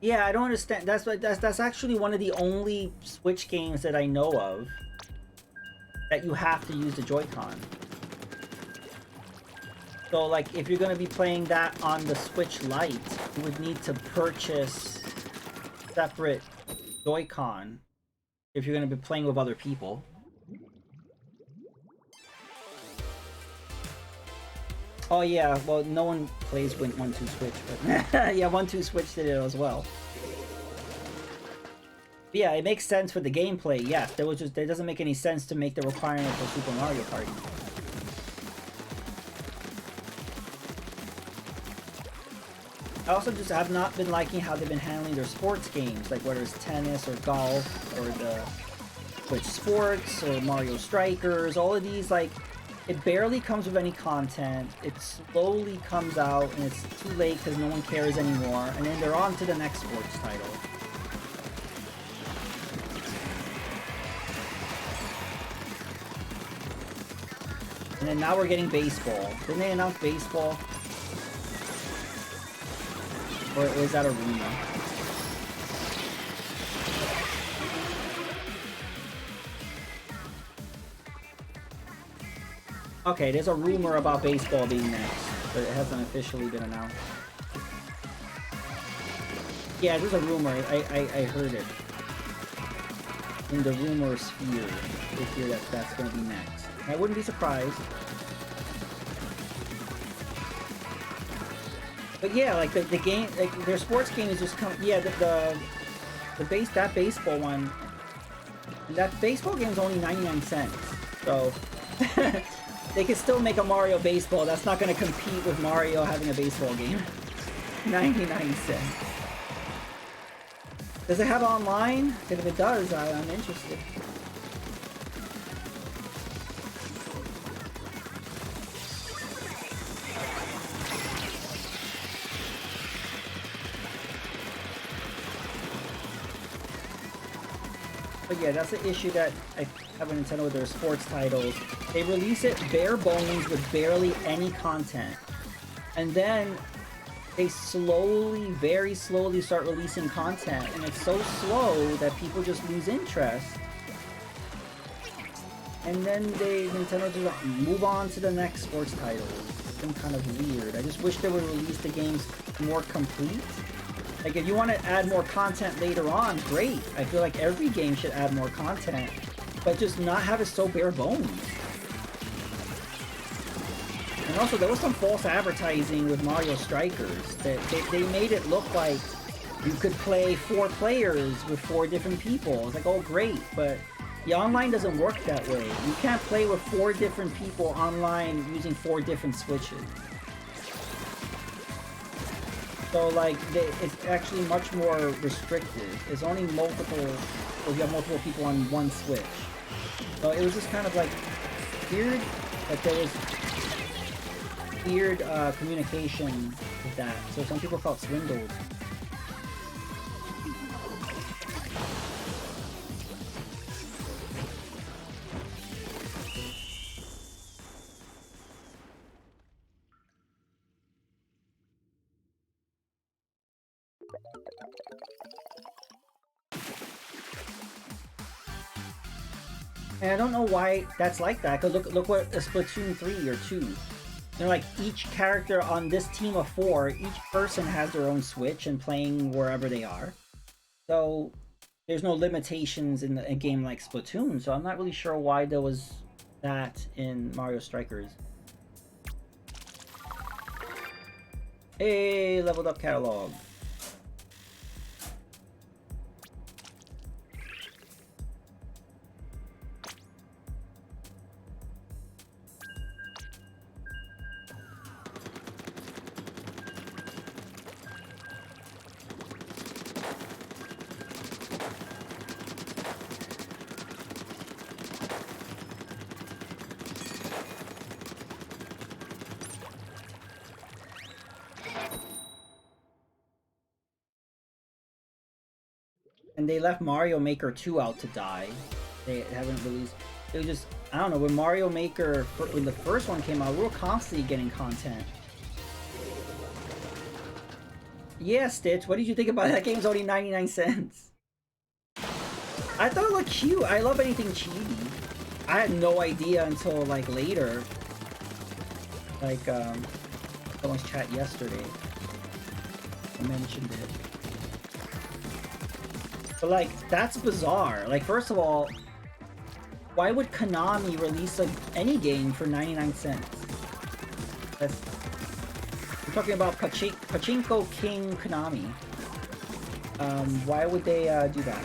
Yeah, I don't understand. That's actually one of the only Switch games that I know of that you have to use the Joy-Con. So, like, if you're gonna be playing that on the Switch Lite, you would need to purchase separate Joy-Con if you're gonna be playing with other people. Oh yeah, well, no one plays 1-2 Switch, but yeah, 1-2 Switch did it as well. But yeah, it makes sense for the gameplay. Yes, there doesn't make any sense to make the requirement for Super Mario Party. I also just have not been liking how they've been handling their sports games, like whether it's tennis or golf or the Switch Sports or Mario Strikers. All of these, like, it barely comes with any content. It slowly comes out and it's too late because no one cares anymore. And then they're on to the next sports title. And then now we're getting baseball. Didn't they announce baseball? Or is that a rumor? Okay, there's a rumor about baseball being next, but it hasn't officially been announced. Yeah, there's a rumor. I heard it. In the rumor sphere, they hear that that's going to be next. I wouldn't be surprised. But yeah, like the game, like their sports game is just coming. Yeah, that baseball one. That baseball game is only 99 cents. So they could still make a Mario baseball. That's not going to compete with Mario having a baseball game. 99 cents. Does it have online? If it does, I'm interested. But yeah, that's the issue that I have with Nintendo with their sports titles. They release it bare bones with barely any content. And then they slowly, very slowly start releasing content. And it's so slow that people just lose interest. And then Nintendo just move on to the next sports title. It's been kind of weird. I just wish they would release the games more complete. Like, if you want to add more content later on, great. I feel like every game should add more content, but just not have it so bare bones. And also, there was some false advertising with Mario Strikers. That they made it look like you could play 4 players with 4 different people. It's like, oh, great, but the online doesn't work that way. You can't play with 4 different people online using 4 different Switches. So, like, it's actually much more restrictive. It's only multiple, or you have multiple people on one Switch. So it was just kind of like weird that there was weird communication with that. So some people felt swindled. And I don't know why that's like that, because look what a Splatoon 3 or 2. You know, like, each character on this team of 4, each person has their own Switch and playing wherever they are. So there's no limitations in a game like Splatoon, so I'm not really sure why there was that in Mario Strikers. Hey, leveled up catalog. And they left Mario Maker 2 out to die. They haven't released... It was just... I don't know, when Mario Maker... When the first one came out, we were constantly getting content. Yeah, Stitch, what did you think about that? Game's only 99 cents. I thought it looked cute. I love anything chibi. I had no idea until, like, later. Like, someone's chat yesterday. I mentioned it. But, like, that's bizarre. Like, first of all, why would Konami release any game for 99 cents? That's... We're talking about Pachinko King Konami. Why would they do that?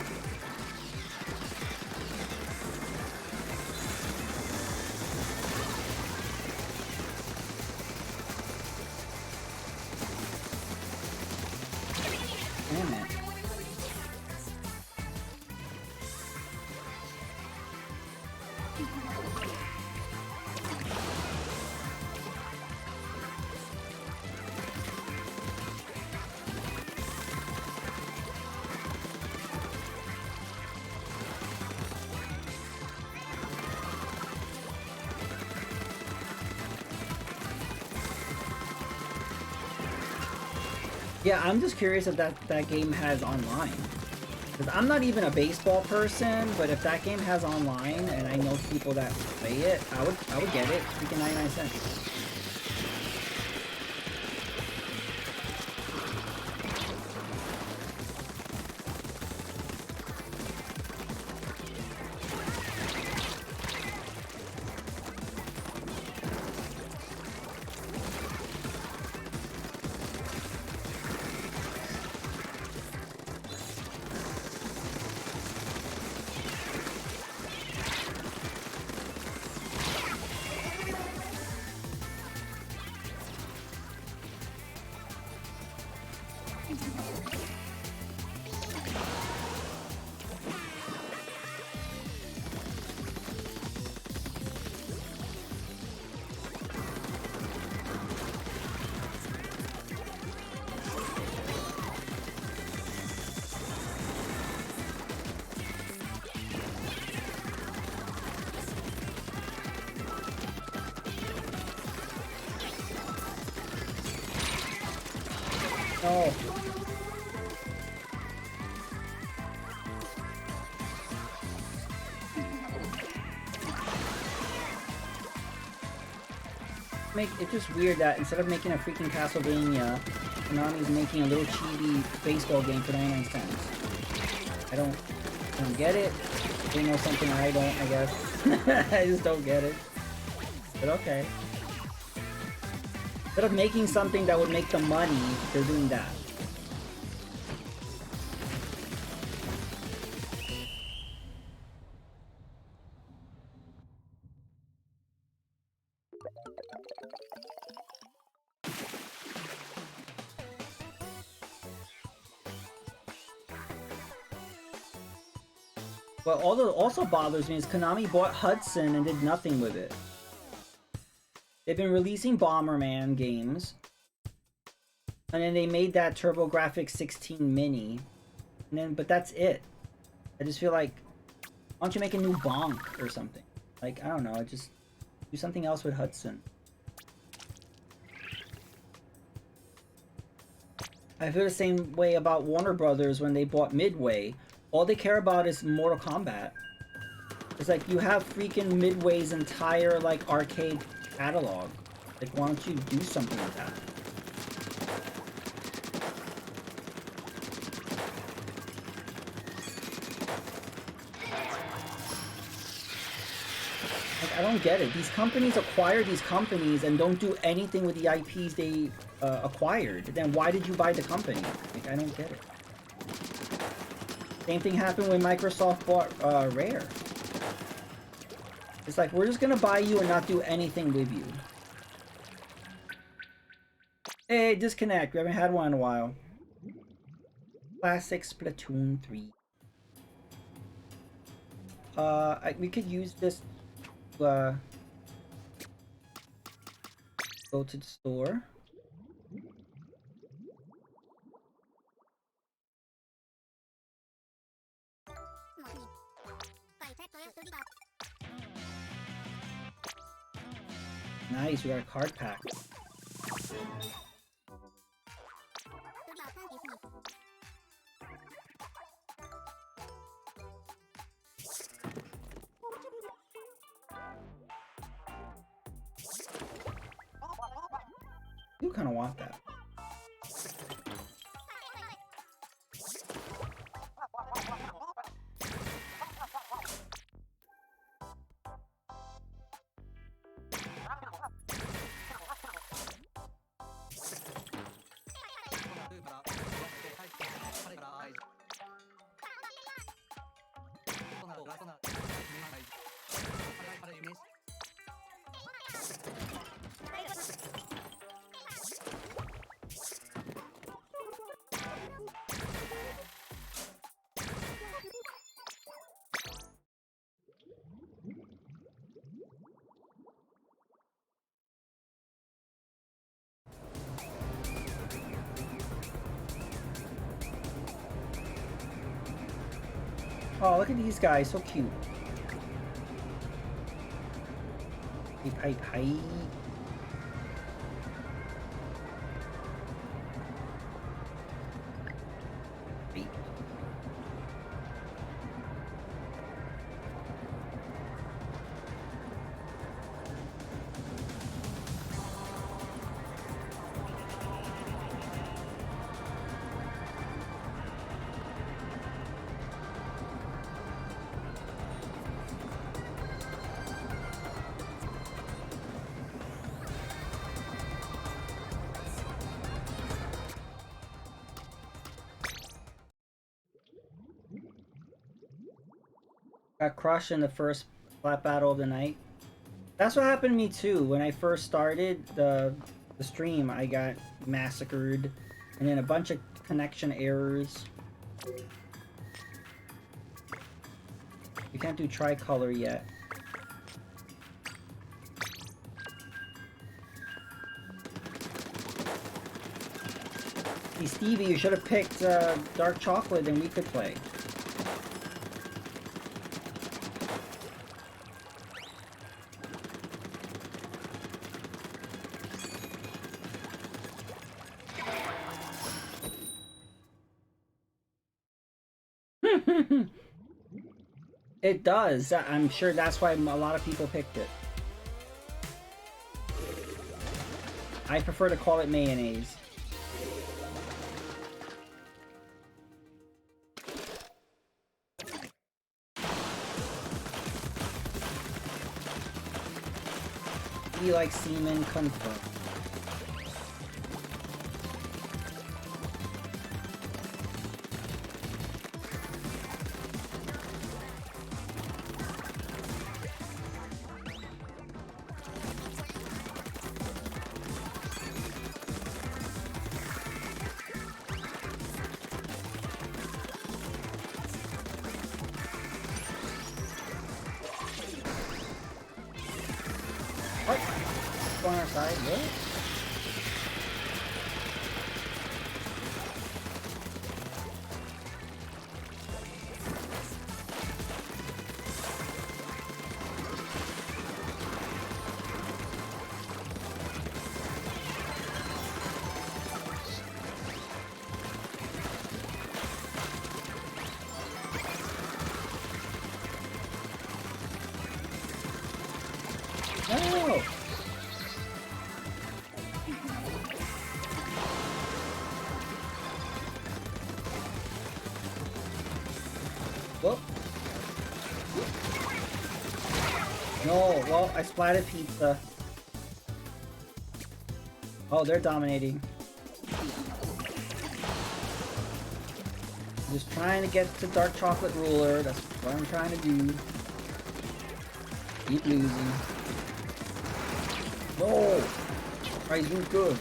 Yeah, I'm just curious if that game has online. Because I'm not even a baseball person, but if that game has online and I know people that play it, I would get it. Freaking 99 cents. Oh. It's just weird that instead of making a freaking Castlevania, Konami's making a little chibi baseball game for 99 cents. I don't get it. They know something I don't, I guess. I just don't get it. But okay. Instead of making something that would make them money, they're doing that. But also bothers me is Konami bought Hudson and did nothing with it. They've been releasing Bomberman games. And then they made that TurboGrafx 16 Mini. And then, but that's it. I just feel like, why don't you make a new Bonk or something? Like, I don't know, just do something else with Hudson. I feel the same way about Warner Brothers when they bought Midway. All they care about is Mortal Kombat. It's like, you have freaking Midway's entire, like, arcade catalog. Like, why don't you do something with that? Like, I don't get it. These companies acquire these companies and don't do anything with the IPs they acquired. Then why did you buy the company? Like, I don't get it. Same thing happened when Microsoft bought Rare. It's like, we're just gonna buy you and not do anything with you. Hey, disconnect. We haven't had one in a while. Classic Splatoon 3. We could use this to go to the store. Nice, we got a card pack. You kind of want that. Oh, look at these guys, so cute. Hi, hi, hi. Got crushed in the first Splat battle of the night. That's what happened to me too. When I first started the stream, I got massacred, and then a bunch of connection errors. You can't do tricolor yet. Hey Stevie, you should have picked dark chocolate, and we could play. It does. I'm sure that's why a lot of people picked it. I prefer to call it mayonnaise. Be like semen confirmed. On our side, what? No! Whoop. No, well, I splatted pizza. Oh, they're dominating. Just trying to get to dark chocolate ruler. That's what I'm trying to do. Keep losing. No! Alright, he's doing good.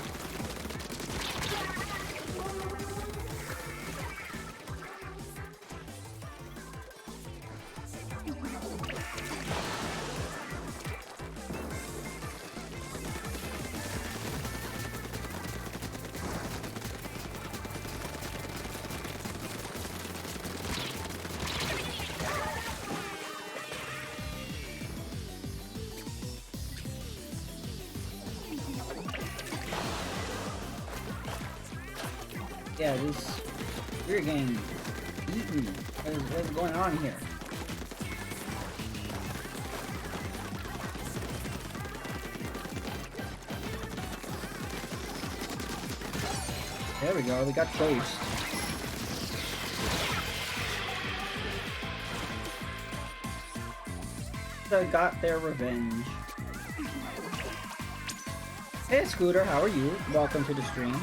Yeah, we're getting eaten. What's going on here? There we go, we got toast. They got their revenge. Hey Scooter, how are you? Welcome to the stream.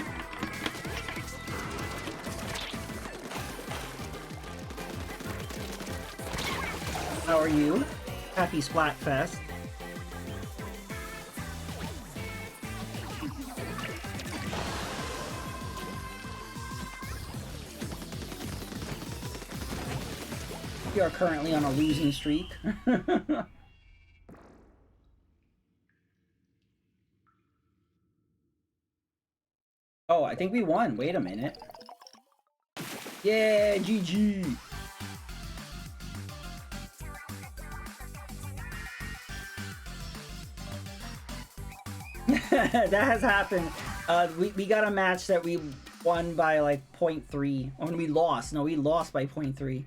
How are you? Happy Splatfest. We are currently on a losing streak. Oh, I think we won. Wait a minute. Yeah, GG. That has happened. We got a match that we won by like 0.3. Oh, and we lost. No, we lost by 0.3.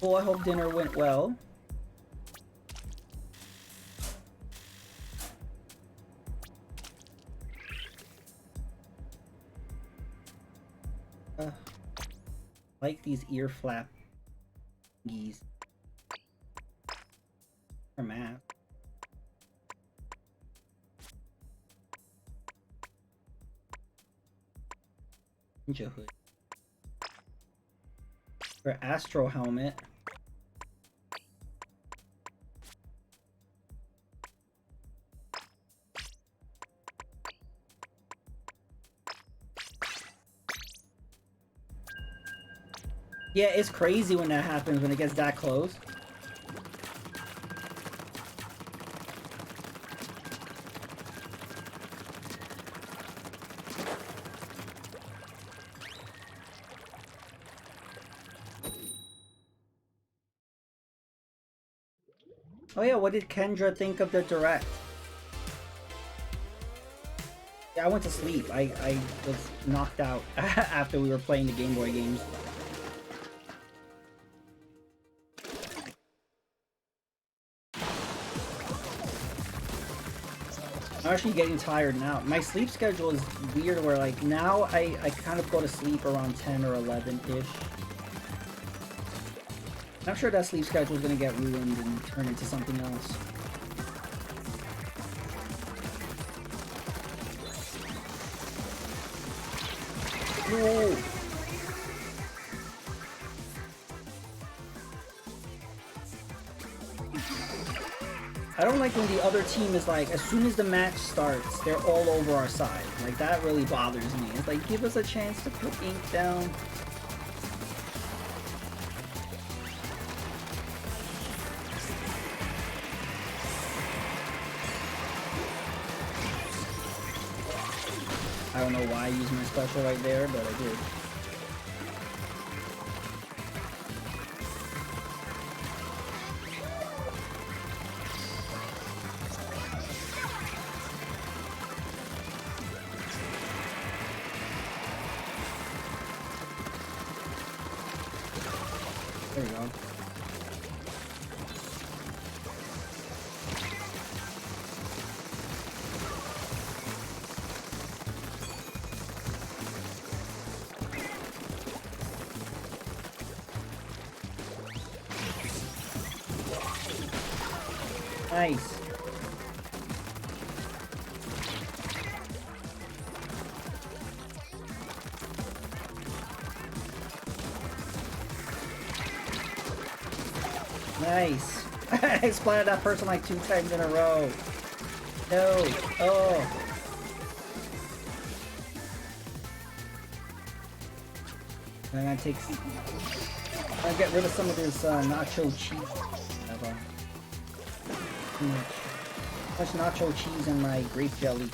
Well, I hope dinner went well. Like these ear flappies. For map. Ninja hood. For Astro helmet. Yeah, it's crazy when that happens, when it gets that close. Oh yeah, what did Kendra think of the direct? Yeah, I went to sleep. I was knocked out after we were playing the Game Boy games. I'm actually getting tired now. My sleep schedule is weird where like now I kind of go to sleep around 10 or 11-ish. I'm sure that sleep schedule is going to get ruined and turn into something else. Whoa! I don't like when the other team is like, as soon as the match starts, they're all over our side. Like, that really bothers me. It's like, give us a chance to put ink down. I don't know why I used my special right there, but I did. There you go. Nice. Nice. I splatted that person like 2 times in a row. No. Oh. I'm gonna take. I'm gonna get rid of some of this nacho cheese. Too much nacho cheese in my grape jelly.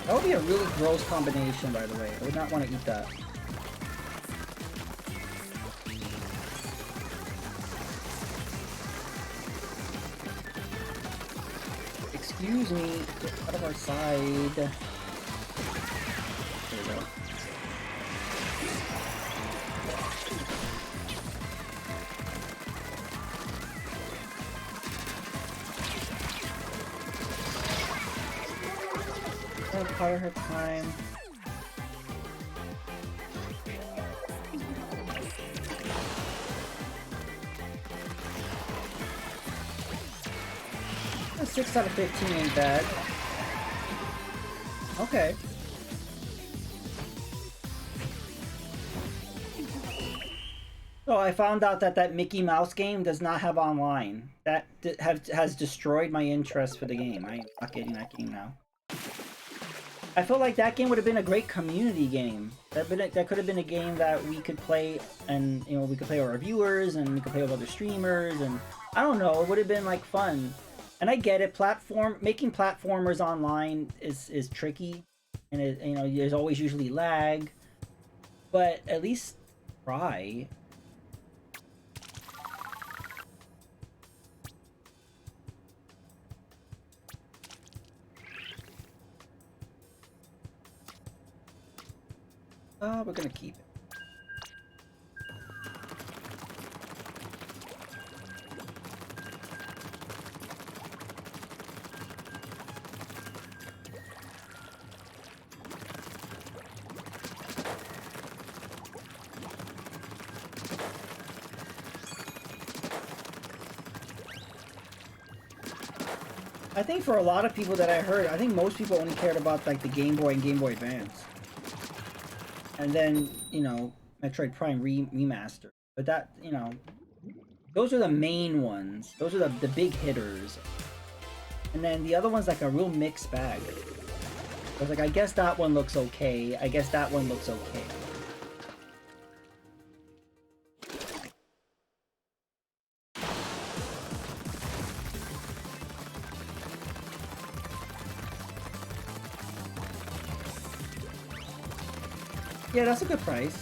That would be a really gross combination, by the way. I would not want to eat that. Excuse me, get out of our side. There we go. Part of her time. A 6 out of 15 ain't bad. Okay. So I found out that that Mickey Mouse game does not have online. That has destroyed my interest for the game. I am not getting that game now. I feel like that game would have been a great community game. That could have been a game that we could play, and you know, we could play with our viewers, and we could play with other streamers, and I don't know, it would have been like fun. And I get it, making platformers online is tricky, and you know, there's always usually lag. but at least try. We're gonna keep it. I think for a lot of people that I heard, I think most people only cared about like the Game Boy and Game Boy Advance. And then, you know, Metroid Prime Remaster. But that, you know, those are the main ones. Those are the big hitters. And then the other one's like a real mixed bag. I was like, I guess that one looks okay. I guess that one looks okay. Yeah, that's a good price.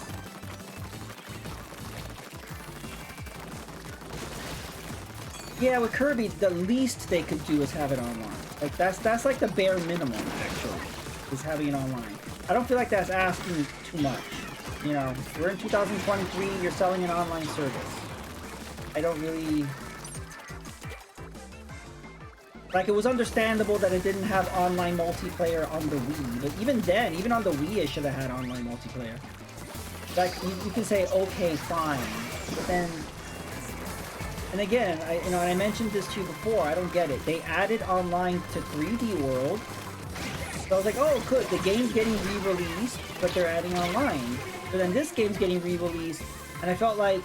Yeah, with Kirby, the least they could do is have it online. Like that's like the bare minimum, actually, is having it online. I don't feel like that's asking too much. You know, we're in 2023. You're selling an online service. I don't really like. It was understandable that it didn't have online multiplayer on the Wii, but even then, even on the Wii, it should have had online multiplayer. Like you can say, okay, fine, but then. And again, and I mentioned this to you before, I don't get it. They added online to 3D World. So I was like, oh, good, the game's getting re-released, but they're adding online. But then this game's getting re-released, and I felt like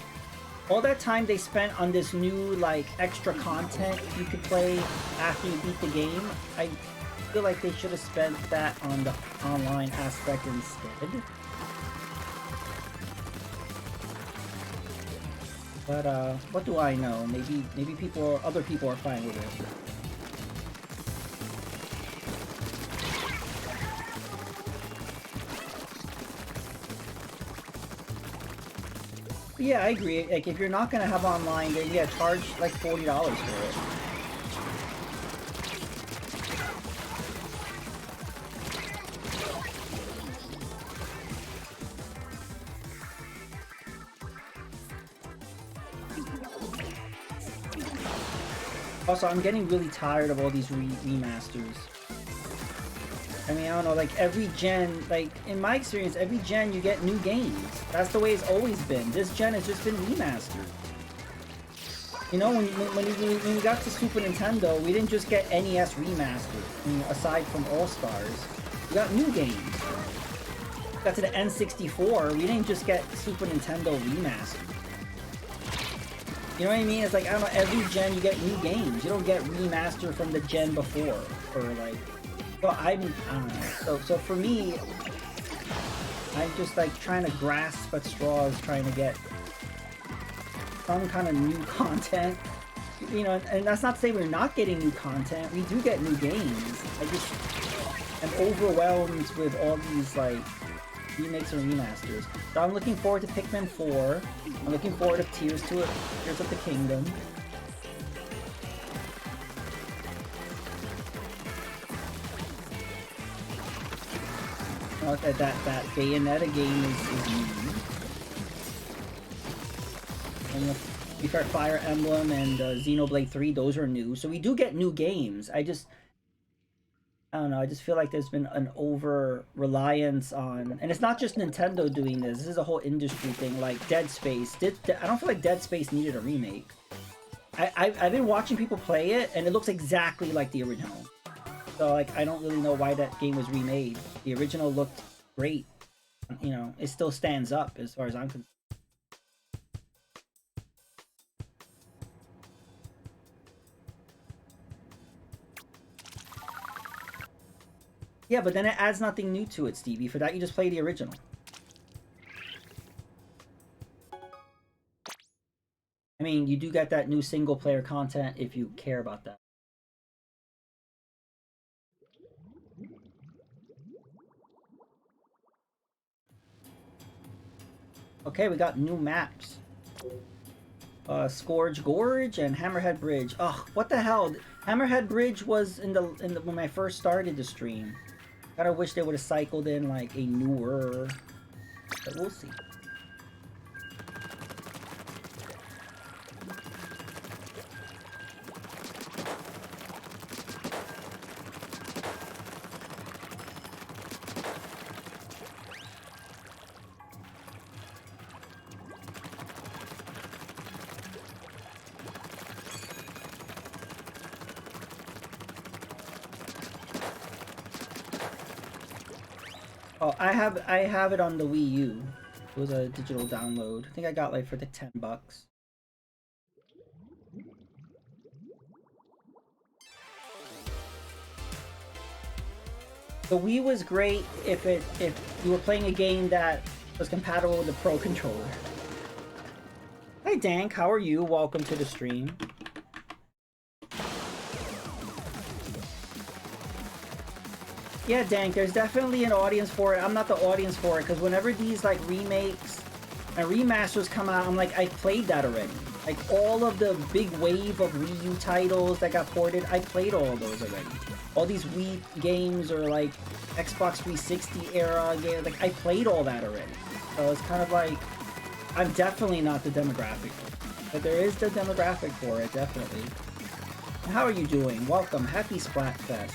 all that time they spent on this new, like, extra content you could play after you beat the game, I feel like they should have spent that on the online aspect instead. But what do I know? Maybe other people are fine with it. But yeah, I agree. Like if you're not gonna have online, then yeah, charge like $40 for it. Also, I'm getting really tired of all these remasters. I mean, I don't know, like every gen, like in my experience, every gen you get new games. That's the way it's always been. This gen has just been remastered. You know, when we got to Super Nintendo, we didn't just get NES remastered. I mean, aside from All Stars, we got new games. Got to the N64, we didn't just get Super Nintendo remastered. You know what I mean? It's like, I don't know, every gen you get new games. You don't get remaster from the gen before. Or like, so I don't know. So for me, I'm just like trying to grasp at straws, trying to get some kind of new content. You know, and that's not to say we're not getting new content. We do get new games. I just am overwhelmed with all these like remakes and remasters. So I'm looking forward to Pikmin 4. I'm looking forward to Tears of the Kingdom. That Bayonetta game is new. And to be fair, Fire Emblem and Xenoblade 3, those are new. So we do get new games. I don't know, I just feel like there's been an over-reliance on... And it's not just Nintendo doing this. This is a whole industry thing, like Dead Space. I don't feel like Dead Space needed a remake. I've been watching people play it, and it looks exactly like the original. So, like, I don't really know why that game was remade. The original looked great. You know, it still stands up as far as I'm concerned. Yeah, but then it adds nothing new to it, Stevie. For that, you just play the original. I mean, you do get that new single-player content if you care about that. Okay, we got new maps. Scourge Gorge and Hammerhead Bridge. Ugh, what the hell? Hammerhead Bridge was in the when I first started the stream. Kinda wish they would have cycled in like a newer, but we'll see. Oh, I have it on the Wii U. It was a digital download. I think I got like for the $10. The Wii was great if you were playing a game that was compatible with the Pro controller. Hi Dank, how are you? Welcome to the stream. Yeah, Dank, there's definitely an audience for it. I'm not the audience for it, because whenever these like remakes and remasters come out, I'm like, I played that already. Like all of the big wave of Wii U titles that got ported, I played all of those already. All these Wii games or like Xbox 360 era games, like I played all that already. So it's kind of like, I'm definitely not the demographic. But there is the demographic for it, definitely. How are you doing? Welcome, happy Splatfest.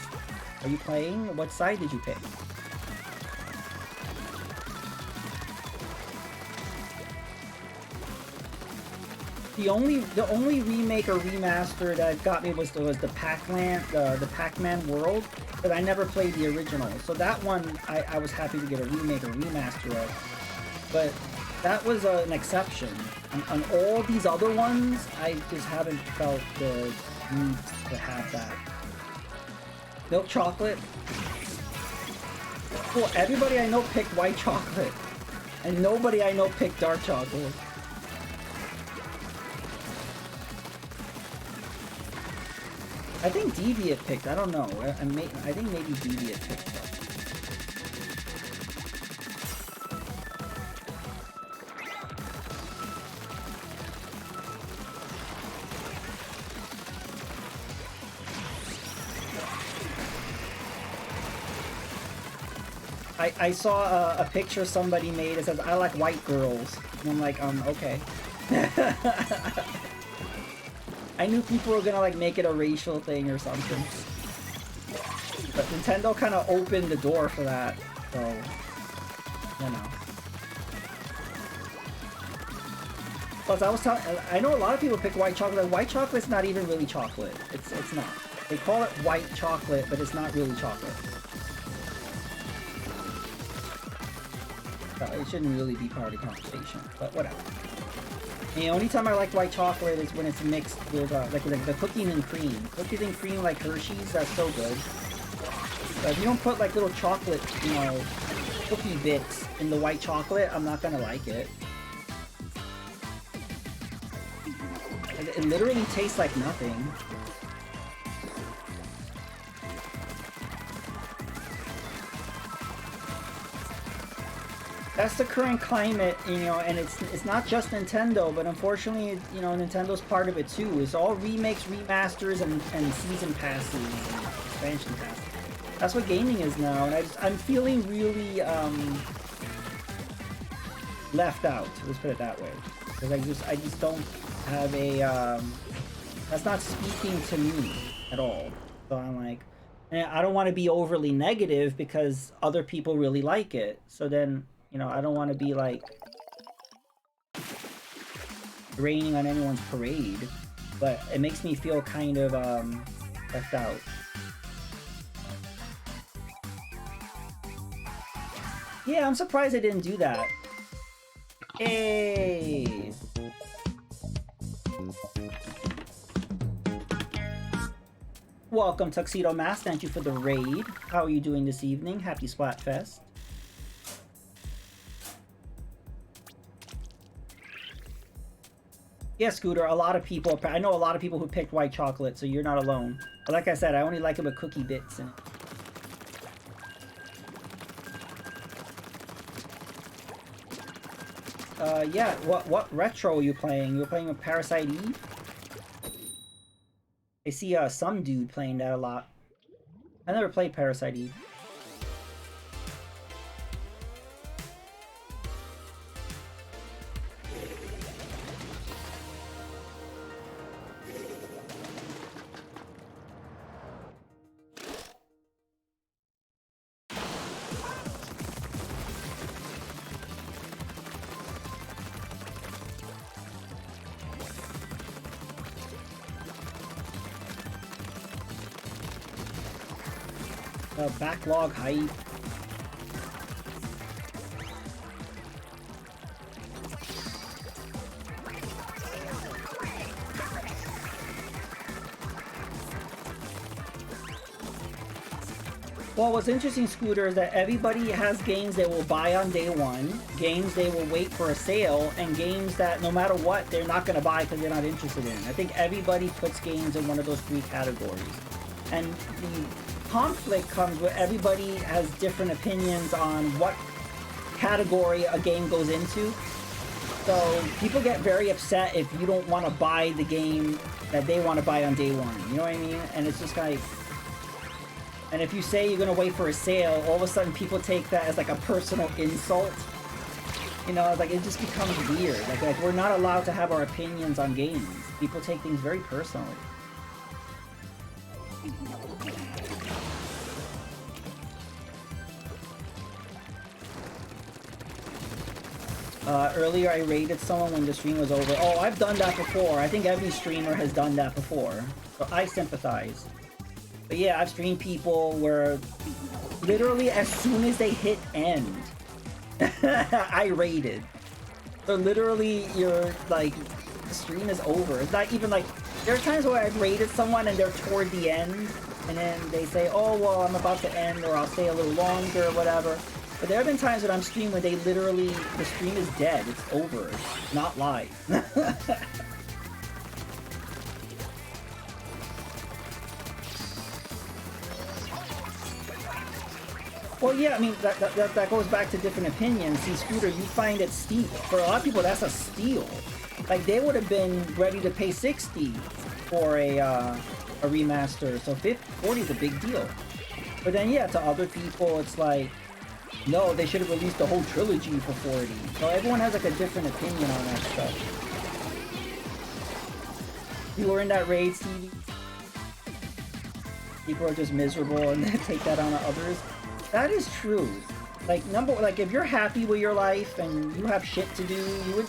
Are you playing? What side did you pick? The only remake or remaster that got me was the Pac-Man world, but I never played the original. So that one I was happy to get a remake or remaster of. But that was an exception. On all these other ones, I just haven't felt the need to have that. Milk chocolate. Cool, everybody I know picked white chocolate. And nobody I know picked dark chocolate. I think Deviant picked, I don't know. I think maybe Deviant picked that. I saw a picture somebody made that says, I like white girls. And I'm like, okay. I knew people were gonna like make it a racial thing or something. But Nintendo kind of opened the door for that, so, you know. Plus, I know a lot of people pick white chocolate. White chocolate's not even really chocolate. It's not. They call it white chocolate, but it's not really chocolate. It shouldn't really be part of the conversation, but whatever. The only time I like white chocolate is when it's mixed with like the cookies and cream. Cookies and cream like Hershey's, that's so good. But if you don't put like little chocolate, you know, cookie bits in the white chocolate, I'm not gonna like it. It literally tastes like nothing. That's the current climate, you know, and it's not just Nintendo, but unfortunately, you know, Nintendo's part of it too. It's all remakes, remasters, and season passes, and expansion passes. That's what gaming is now, and I'm feeling really left out. Let's put it that way, because I just don't have a that's not speaking to me at all. So I'm like, and I don't want to be overly negative because other people really like it. So then, you know, I don't want to be like raining on anyone's parade, but it makes me feel kind of left out. Yeah, I'm surprised I didn't do that. Hey! Welcome, Tuxedo Mask. Thank you for the raid. How are you doing this evening? Happy Splatfest. Yeah, Scooter, a lot of people, I know a lot of people who picked white chocolate, so you're not alone. But like I said, I only like it with cookie bits in it. Yeah, what retro are you playing? You're playing with Parasite Eve? I see some dude playing that a lot. I never played Parasite Eve. Backlog hype. Well, what's interesting, Scooter, is that everybody has games they will buy on day one, games they will wait for a sale, and games that no matter what, they're not going to buy because they're not interested in. I think everybody puts games in one of those three categories. And the conflict comes where everybody has different opinions on what category a game goes into. So people get very upset if you don't want to buy the game that they want to buy on day one. You know what I mean? And it's just like... And if you say you're going to wait for a sale, all of a sudden people take that as like a personal insult. You know, like it just becomes weird. Like we're not allowed to have our opinions on games. People take things very personally. Earlier I raided someone when the stream was over. Oh, I've done that before. I think every streamer has done that before. So I sympathize. But yeah, I've streamed people where literally as soon as they hit end, I raided. So literally you're like, the stream is over. It's not even like, there are times where I've raided someone and they're toward the end and then they say, oh, well, I'm about to end or I'll stay a little longer or whatever. But there have been times that I'm streaming where they literally, the stream is dead. It's over. It's not live. Well, yeah, I mean, that goes back to different opinions. See, Scooter, you find it steep. For a lot of people, that's a steal. Like, they would have been ready to pay $60 for a remaster. So 40 is a big deal. But then, yeah, to other people, it's like, no, they should have released the whole trilogy for 40. So everyone has like a different opinion on that stuff. You were in that raid, Stevie? People are just miserable and they take that on to others. That is true. Like if you're happy with your life and you have shit to do,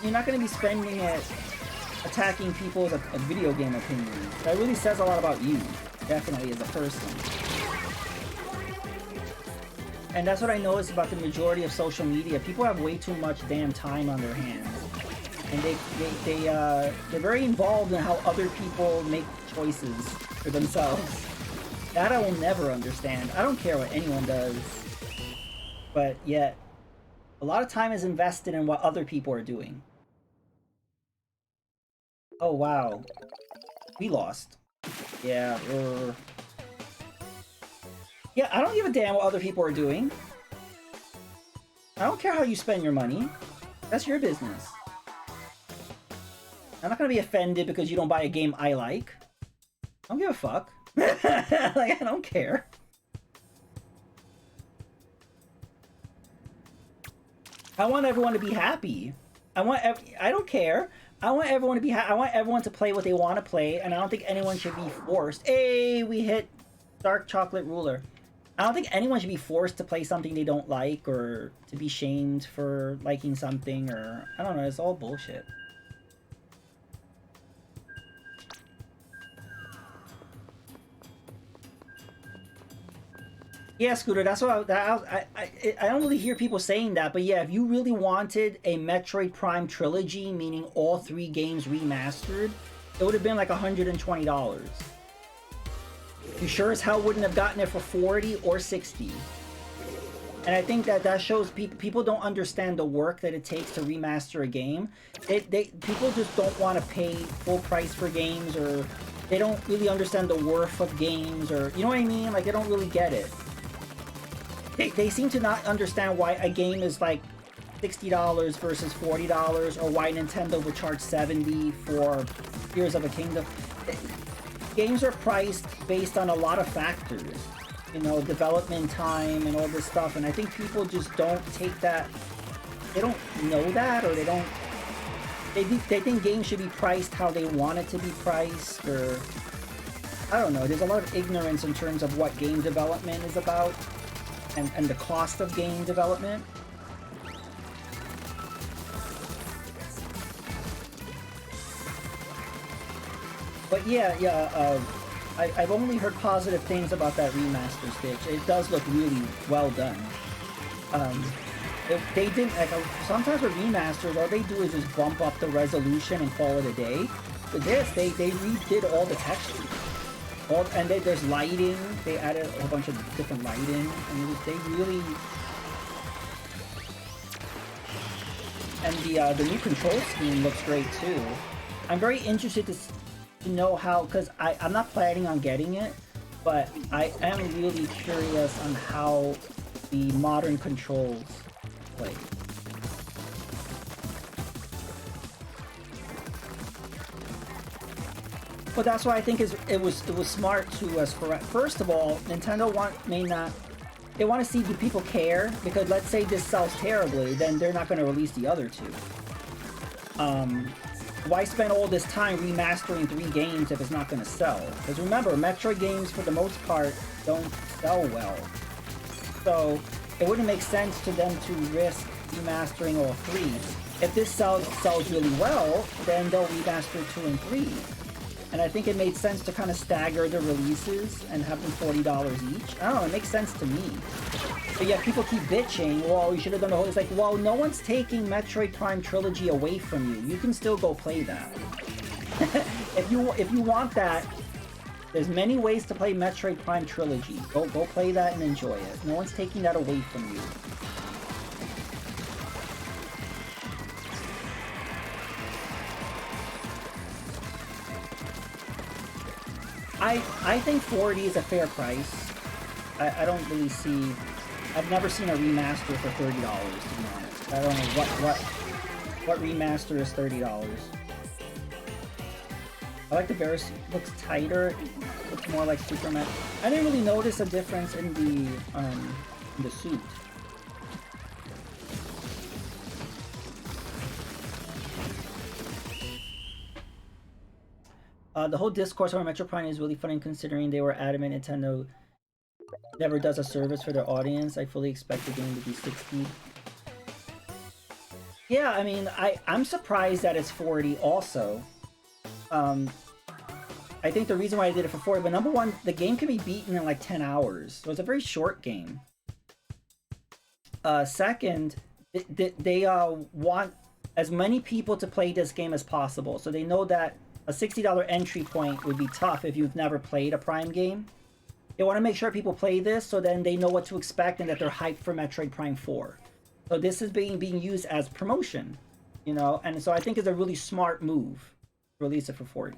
you're not going to be spending it attacking people's video game opinions. That really says a lot about you, definitely, as a person. And that's what I noticed about the majority of social media. People have way too much damn time on their hands. And they're very involved in how other people make choices for themselves. That I will never understand. I don't care what anyone does. But yet, a lot of time is invested in what other people are doing. Oh, wow. We lost. Yeah, yeah, I don't give a damn what other people are doing. I don't care how you spend your money. That's your business. I'm not gonna be offended because you don't buy a game I like. I don't give a fuck. Like, I don't care. I want everyone to be happy. I don't care. I want everyone to be I want everyone to play what they want to play, and I don't think anyone should be forced. Hey, we hit Dark Chocolate Ruler. I don't think anyone should be forced to play something they don't like or to be shamed for liking something, or I don't know, it's all bullshit. Yeah, Scooter, that's what I don't really hear people saying that, but yeah, if you really wanted a Metroid Prime trilogy, meaning all 3 games remastered, it would have been like $120. You sure as hell wouldn't have gotten it for 40 or 60. And I think that shows people don't understand the work that it takes to remaster a game. People just don't want to pay full price for games, or they don't really understand the worth of games, or you know what I mean? Like, they don't really get it. They seem to not understand why a game is like $60 versus $40, or why Nintendo would charge $70 for Tears of a Kingdom. Games are priced based on a lot of factors, you know, development time and all this stuff, and I think people just don't take that, they don't know that, or they think games should be priced how they want it to be priced, or I don't know, there's a lot of ignorance in terms of what game development is about, and the cost of game development. But yeah, I've only heard positive things about that remaster, Stitch. It does look really well done. They didn't, like, sometimes with remasters, all they do is just bump up the resolution and call it a day. But this, they redid all the textures. And there's lighting. They added a whole bunch of different lighting. And they really... And the new control scheme looks great too. I'm very interested to know how, because I'm not planning on getting it, but I am really curious on how the modern controls play. But that's why I think it was smart to us. First of all, Nintendo they want to see, do people care? Because let's say this sells terribly, then they're not going to release the other two. Why spend all this time remastering 3 games if it's not going to sell? Because remember, Metroid games for the most part don't sell well. So it wouldn't make sense to them to risk remastering all 3. If this sells really well, then they'll remaster 2 and 3. And I think it made sense to kind of stagger the releases and have them $40 each. I don't know, it makes sense to me. But yeah, people keep bitching, well, you should have done the whole... It's like, well, no one's taking Metroid Prime Trilogy away from you. You can still go play that. If you want that, there's many ways to play Metroid Prime Trilogy. Go play that and enjoy it. No one's taking that away from you. I think $40 is a fair price. I don't really see... I've never seen a remaster for $30, to be honest. I don't know what remaster is $30. I like the Varus, looks tighter. Looks more like Superman. I didn't really notice a difference in the suit. The whole discourse on Metro Prime is really funny considering they were adamant Nintendo never does a service for their audience. I fully expect the game to be 60. Yeah, I mean, I'm surprised that it's 40 also. I think the reason why I did it for 40, but number one, the game can be beaten in like 10 hours. So it's a very short game. Second, they want as many people to play this game as possible. So they know that a $60 entry point would be tough if you've never played a Prime game. They want to make sure people play this so then they know what to expect and that they're hyped for Metroid Prime 4. So this is being used as promotion, you know, and so I think it's a really smart move to release it for 40.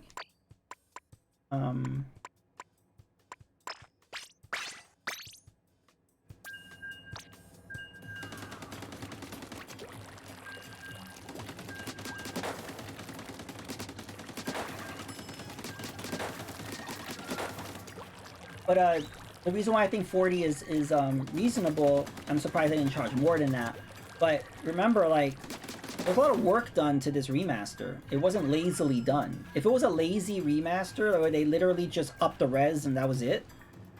But the reason why I think 40 is reasonable, I'm surprised they didn't charge more than that. But remember, like, there's a lot of work done to this remaster. It wasn't lazily done. If it was a lazy remaster, where they literally just upped the res and that was it,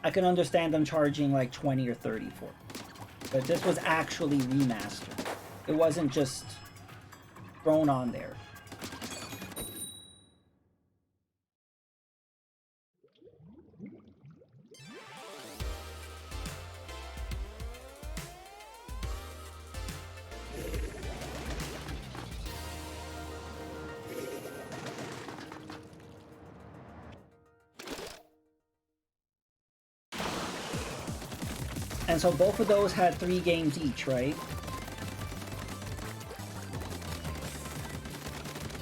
I can understand them charging like 20 or 30 for it. But this was actually remastered. It wasn't just thrown on there. And so both of those had 3 games each, right?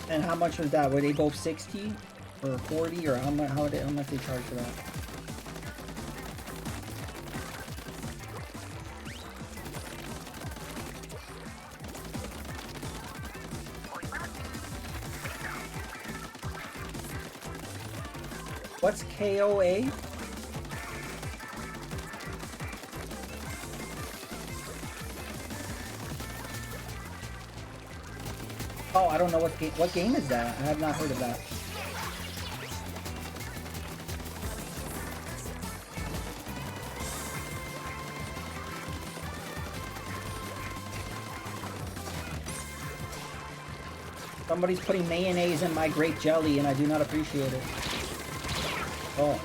And how much was that? Were they both 60 or 40, or how much they charge for that? What's KOA? Oh, I don't know what game is that? I have not heard of that. Somebody's putting mayonnaise in my grape jelly and I do not appreciate it. Oh.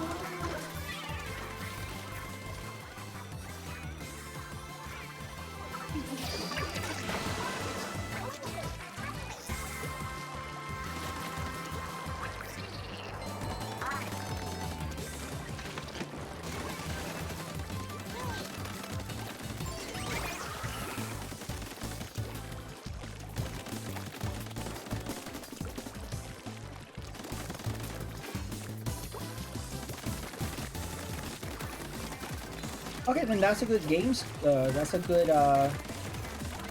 Okay, then that's a good game. That's a good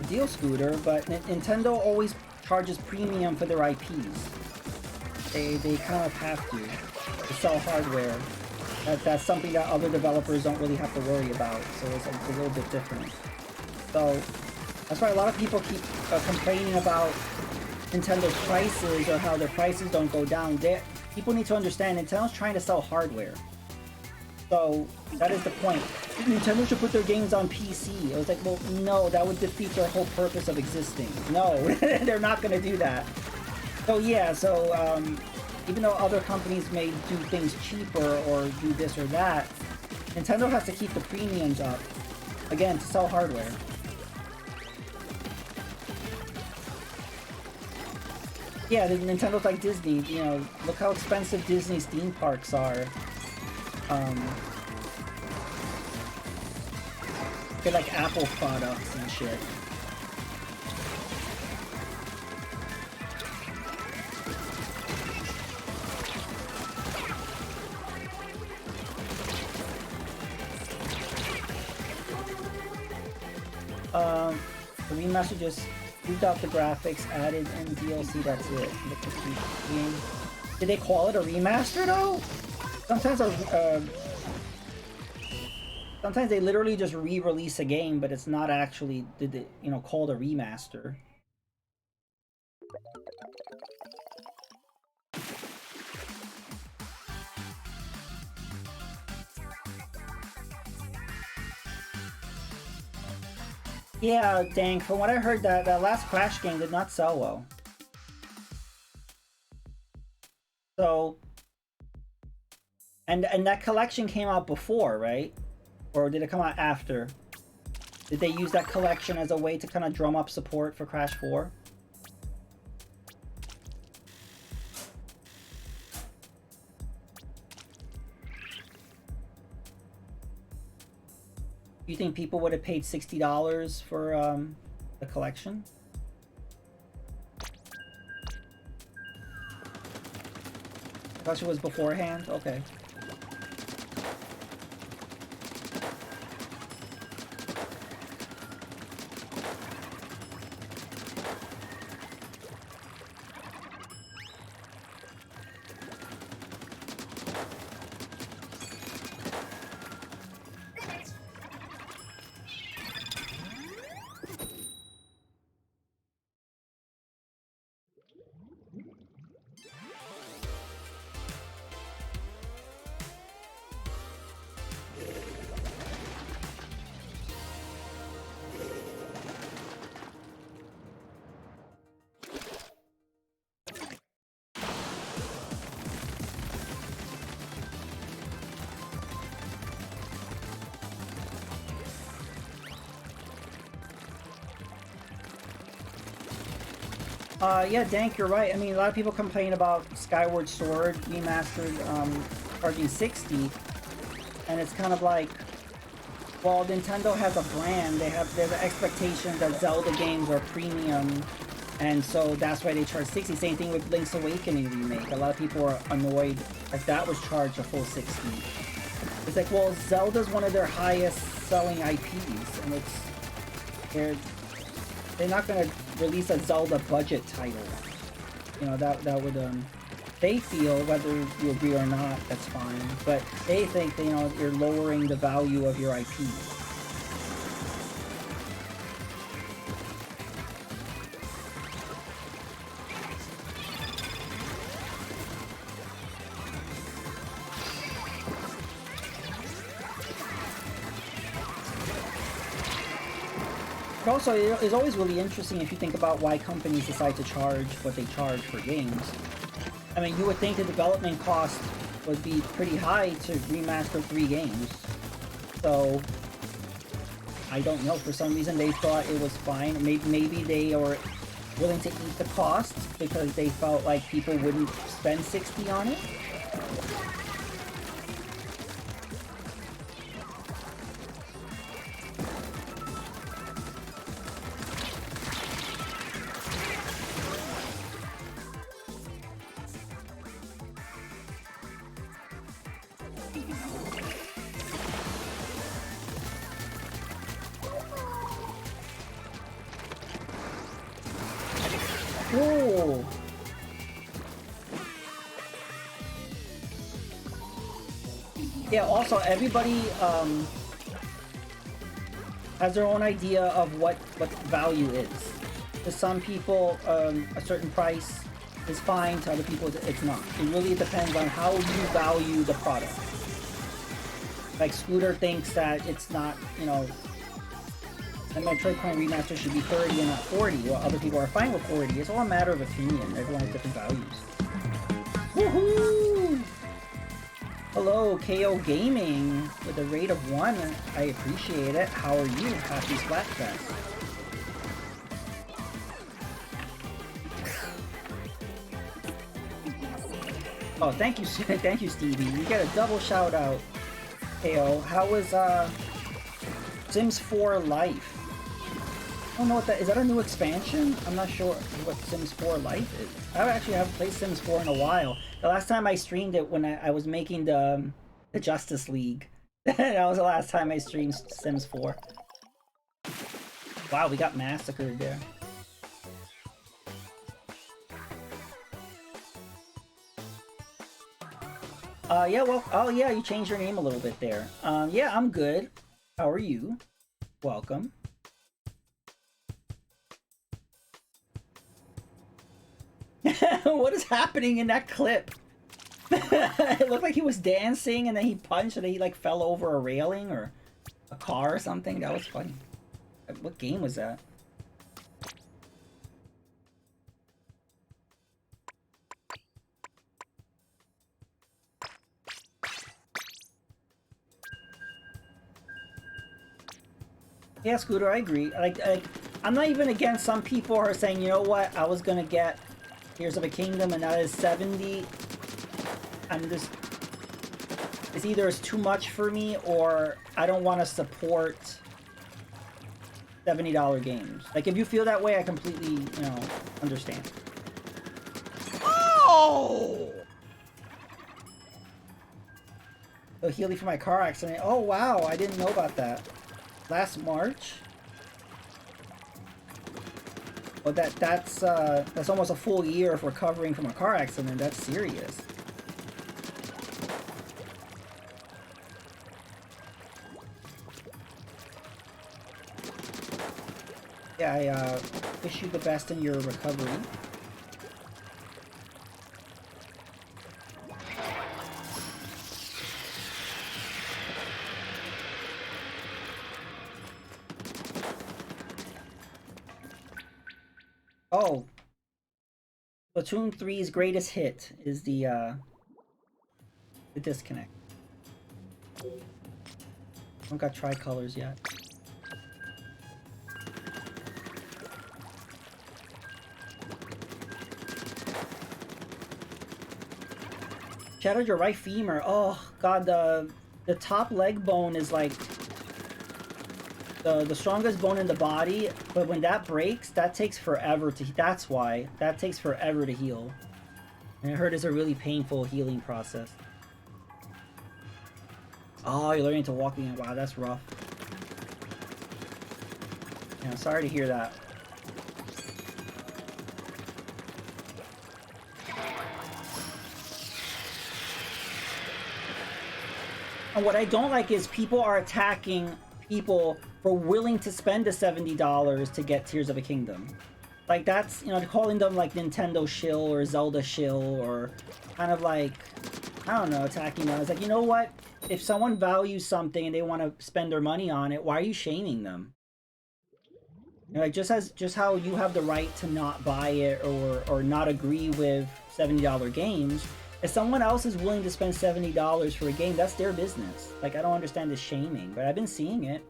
deal, Scooter. But Nintendo always charges premium for their IPs. They kind of have to sell hardware. That's something that other developers don't really have to worry about. So it's a little bit different. So that's why a lot of people keep complaining about Nintendo's prices or how their prices don't go down. People need to understand Nintendo's trying to sell hardware. So that is the point. Nintendo should put their games on PC. It was like, well, no, that would defeat their whole purpose of existing. No, they're not going to do that. So yeah, even though other companies may do things cheaper or do this or that, Nintendo has to keep the premiums up, again, to sell hardware. Yeah, Nintendo's like Disney, you know, look how expensive Disney's theme parks are. They're like Apple products and shit. The remaster just moved out the graphics, added in DLC, that's it. Did they call it a remaster though? Sometimes they literally just re-release a game, but it's not actually, called a remaster. Yeah, dang, from what I heard, that last Crash game did not sell well. So, and that collection came out before, right? Or did it come out after? Did they use that collection as a way to kind of drum up support for Crash 4? You think people would have paid $60 for the collection? The collection was beforehand? Okay. Yeah, Dank, you're right. I mean, a lot of people complain about Skyward Sword remastered, charging $60, and it's kind of like, well, Nintendo has a brand. There's an expectation that Zelda games are premium, and so that's why they charge $60. Same thing with Link's Awakening remake. A lot of people are annoyed if that was charged a full $60. It's like, well, Zelda's one of their highest selling IPs, and they're not gonna release a Zelda budget title. You know, that would they feel, whether you agree or not, that's fine. But they think that, you're lowering the value of your IP. But also, it's always really interesting if you think about why companies decide to charge what they charge for games. I mean, you would think the development cost would be pretty high to remaster 3 games. So, I don't know. For some reason, they thought it was fine. Maybe they are willing to eat the cost because they felt like people wouldn't spend $60 on it. Cool. Yeah, also everybody has their own idea of what value is. To some people, a certain price is fine, to other people it's not. It really depends on how you value the product. Like Scooter thinks that it's not, and Metroid Prime Remaster should be 30 and not 40, while other people are fine with 40. It's all a matter of opinion. Everyone has different values. Woohoo! Hello, KO Gaming with a rate of 1. I appreciate it. How are you? Happy Splatfest. Oh, thank you, thank you, Stevie. You get a double shout out. KO, how was Sims 4 Life? I don't know what that is. That a new expansion? I'm not sure what Sims 4 Life is. I actually haven't played Sims 4 in a while. The last time I streamed it when I was making the Justice League. That was the last time I streamed Sims 4. Wow, we got massacred there. Yeah, well, oh yeah, you changed your name a little bit there. Yeah, I'm good. How are you? Welcome. What is happening in that clip? It looked like he was dancing and then he punched and then he like fell over a railing or a car or something. That was funny. What game was that? Yeah, Scooter, I agree. I'm not even against some people who are saying, you know what, I was gonna get Tears of a Kingdom and that is 70. I'm just... It's either it's too much for me or I don't want to support $70 games. Like, if you feel that way, I completely, understand. Oh! The Healy for my car accident. Oh, wow, I didn't know about that. Last March? Well, that's almost a full year of recovering from a car accident. That's serious. Yeah, I wish you the best in your recovery. Oh, Splatoon 3's greatest hit is the disconnect. Don't got tricolors yet. Shattered your right femur. Oh god, the top leg bone is like the strongest bone in the body, but when that breaks, that takes forever to... That's why. That takes forever to heal. And I heard it's a really painful healing process. Oh, you're learning to walk again. Wow, that's rough. Yeah, sorry to hear that. And what I don't like is people are attacking people for willing to spend the $70 to get Tears of the Kingdom. Like, that's, you know, calling them like Nintendo shill or Zelda shill, or kind of like, I don't know, attacking them. It's like, you know what? If someone values something and they want to spend their money on it, why are you shaming them? You know, like, just how you have the right to not buy it or not agree with $70 games. If someone else is willing to spend $70 for a game, that's their business. Like, I don't understand this shaming, but I've been seeing it.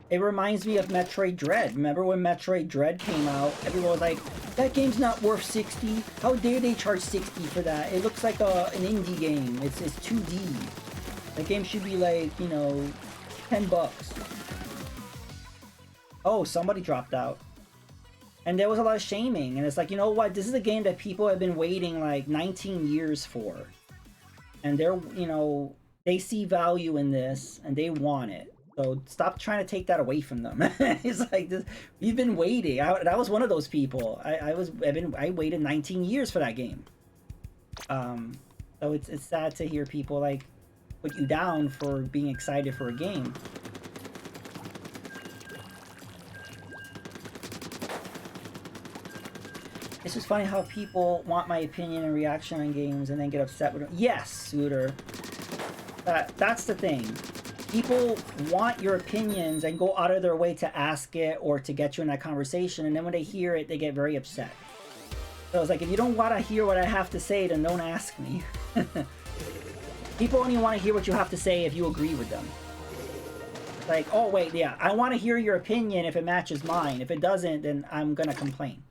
It reminds me of Metroid Dread. Remember when Metroid Dread came out? Everyone was like, that game's not worth 60. How dare they charge 60 for that? It looks like an indie game. It's 2D. That game should be like, you know, 10 bucks. Oh, somebody dropped out. And there was a lot of shaming. And it's like, you know what? This is a game that people have been waiting like 19 years for. And they're, you know, they see value in this and they want it. So stop trying to take that away from them. It's like this, we've been waiting. That was one of those people. I waited 19 years for that game. So it's sad to hear people like put you down for being excited for a game. It's just funny how people want my opinion and reaction on games and then get upset with them. Yes, Suitor. That's the thing. People want your opinions and go out of their way to ask it or to get you in that conversation, and then when they hear it, they get very upset. So it's like, if you don't want to hear what I have to say, then don't ask me. People only want to hear what you have to say if you agree with them. Like, oh wait, yeah, I want to hear your opinion if it matches mine. If it doesn't, then I'm gonna complain.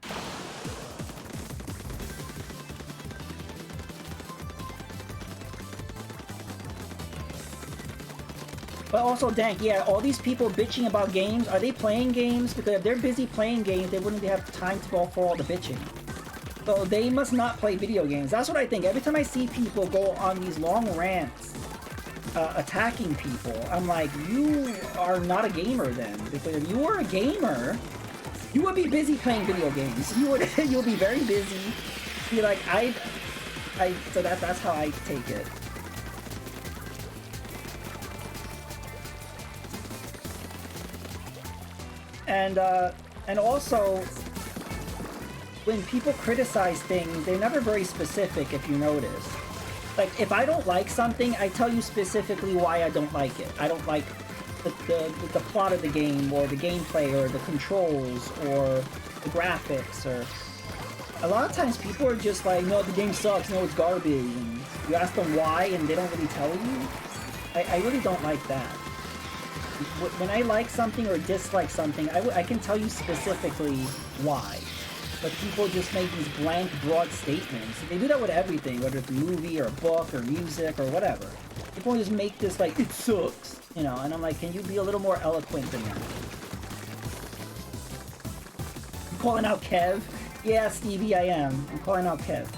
But also, Dank, yeah, all these people bitching about games, are they playing games? Because if they're busy playing games, they wouldn't have time to go for all the bitching. So they must not play video games. That's what I think. Every time I see people go on these long rants attacking people, I'm like, you are not a gamer then. Because if you were a gamer, you would be busy playing video games. You would you'll be very busy. Be like, so that's how I take it. And also, when people criticize things, they're never very specific, if you notice. Like, if I don't like something, I tell you specifically why I don't like it. I don't like the plot of the game, or the gameplay, or the controls, or the graphics, or... A lot of times people are just like, no, the game sucks, no, it's garbage, and you ask them why, and they don't really tell you. I really don't like that. When I like something or dislike something, I can tell you specifically why. But people just make these blank, broad statements. They do that with everything, whether it's a movie or a book or music or whatever. People just make this like, it sucks, you know, and I'm like, can you be a little more eloquent than that? You calling out Kev? Yeah, Stevie, I am. I'm calling out Kev.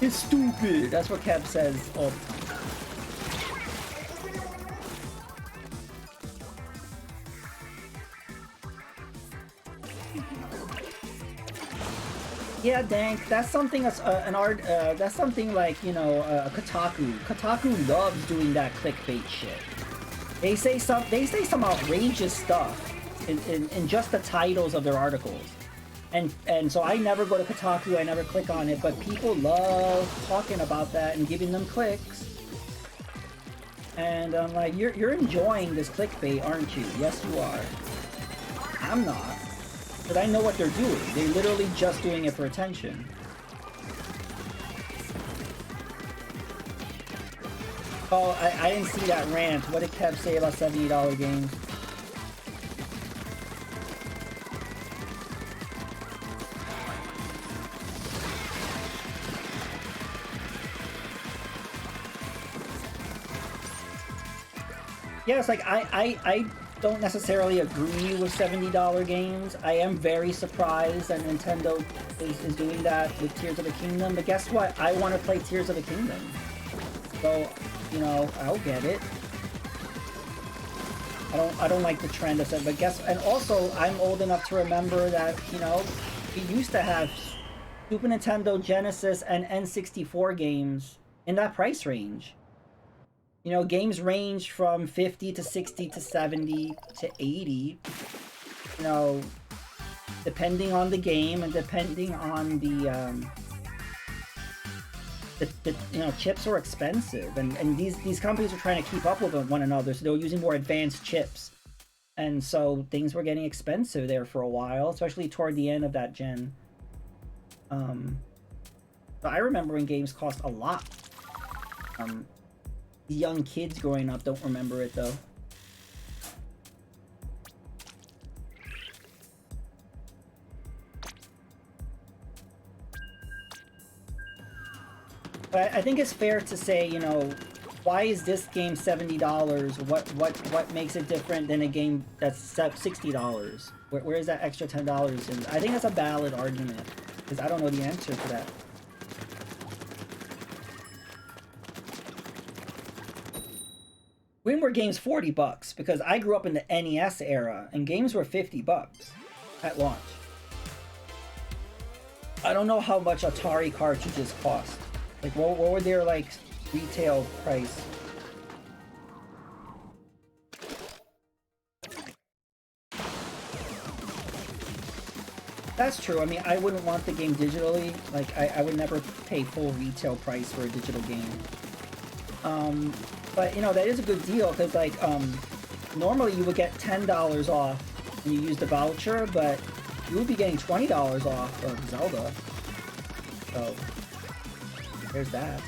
It's stupid. That's what Kev says all the time. Yeah, Dank, that's something that's an art. That's something like, you know, Kotaku. Kotaku loves doing that clickbait shit. They say some outrageous stuff in just the titles of their articles, and so I never go to Kotaku. I never click on it, but people love talking about that and giving them clicks. And I'm like, you're enjoying this clickbait, aren't you? Yes, you are. I'm not. But I know what they're doing. They're literally just doing it for attention. Oh, I didn't see that rant. What did Kev say about $70 games? Yeah, it's like, I don't necessarily agree with $70 games. I am very surprised that Nintendo is doing that with Tears of the Kingdom, but guess what? I want to play Tears of the Kingdom. So, you know, I'll get it. I don't like the trend of it, but and also I'm old enough to remember that, you know, we used to have Super Nintendo, Genesis, and N64 games in that price range. You know, games range from 50 to 60 to 70 to 80. You know, depending on the game and depending on the you know, chips are expensive, and these companies are trying to keep up with one another, so they were using more advanced chips, and so things were getting expensive there for a while, especially toward the end of that gen. But I remember when games cost a lot. The young kids growing up don't remember it though. But I think it's fair to say, you know, why is this game $70? What makes it different than a game that's $60? Where is that extra $10? And I think that's a valid argument, because I don't know the answer to that. When were games $40? Because I grew up in the NES era, and games were $50 at launch. I don't know how much Atari cartridges cost. Like, what were their, like, retail price? That's true. I mean, I wouldn't want the game digitally. Like, I would never pay full retail price for a digital game. But, you know, that is a good deal, because, like, normally you would get $10 off when you use the voucher, but you would be getting $20 off of Zelda. So, there's that.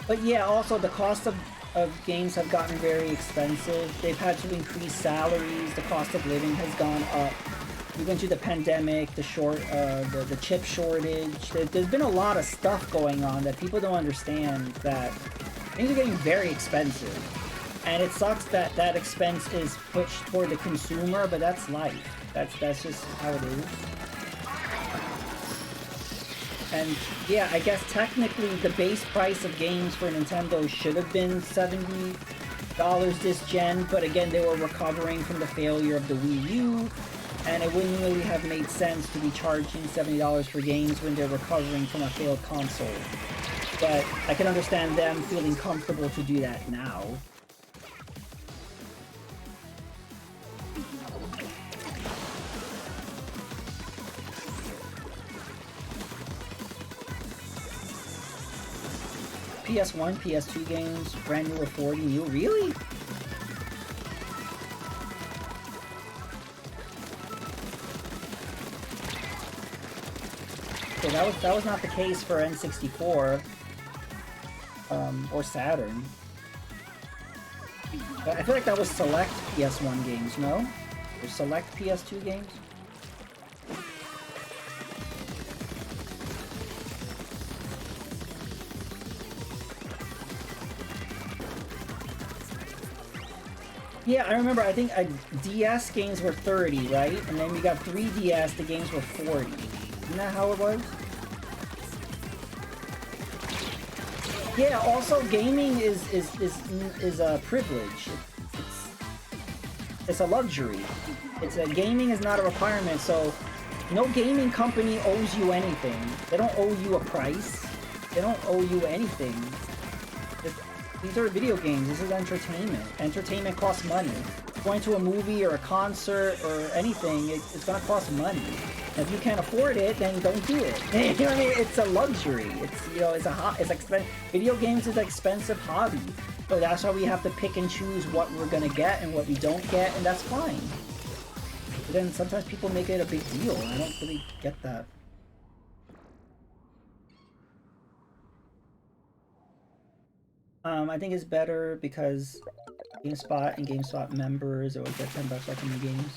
But yeah, also the cost of games have gotten very expensive. They've had to increase salaries. The cost of living has gone up. We went through the pandemic, the chip shortage. There's been a lot of stuff going on that people don't understand, that things are getting very expensive. And it sucks that that expense is pushed toward the consumer, but that's life. That's just how it is. And yeah, I guess technically the base price of games for Nintendo should have been $70 this gen, but again, they were recovering from the failure of the Wii U, and it wouldn't really have made sense to be charging $70 for games when they're recovering from a failed console. But I can understand them feeling comfortable to do that now. PS1, PS2 games, brand new or 40 new? Really? Okay, that was not the case for N64 or Saturn. I feel like that was select PS1 games, no? Or select PS2 games? Yeah, I remember, I think DS games were 30, right? And then we got 3DS, the games were 40. Isn't that how it was? Yeah, also gaming is a privilege. It's a luxury. Gaming is not a requirement, so no gaming company owes you anything. They don't owe you a price. They don't owe you anything. These are video games. This is entertainment. Entertainment costs money. Going to a movie or a concert or anything, it's gonna cost money. And if you can't afford it, then don't do it. You know what I mean? It's a luxury. It's, you know, it's expensive. Video games is an expensive hobby. So that's why we have to pick and choose what we're gonna get and what we don't get, and that's fine. But then sometimes people make it a big deal, and I don't really get that. I think it's better because GameSpot and GameSpot members always get $10 off in the games.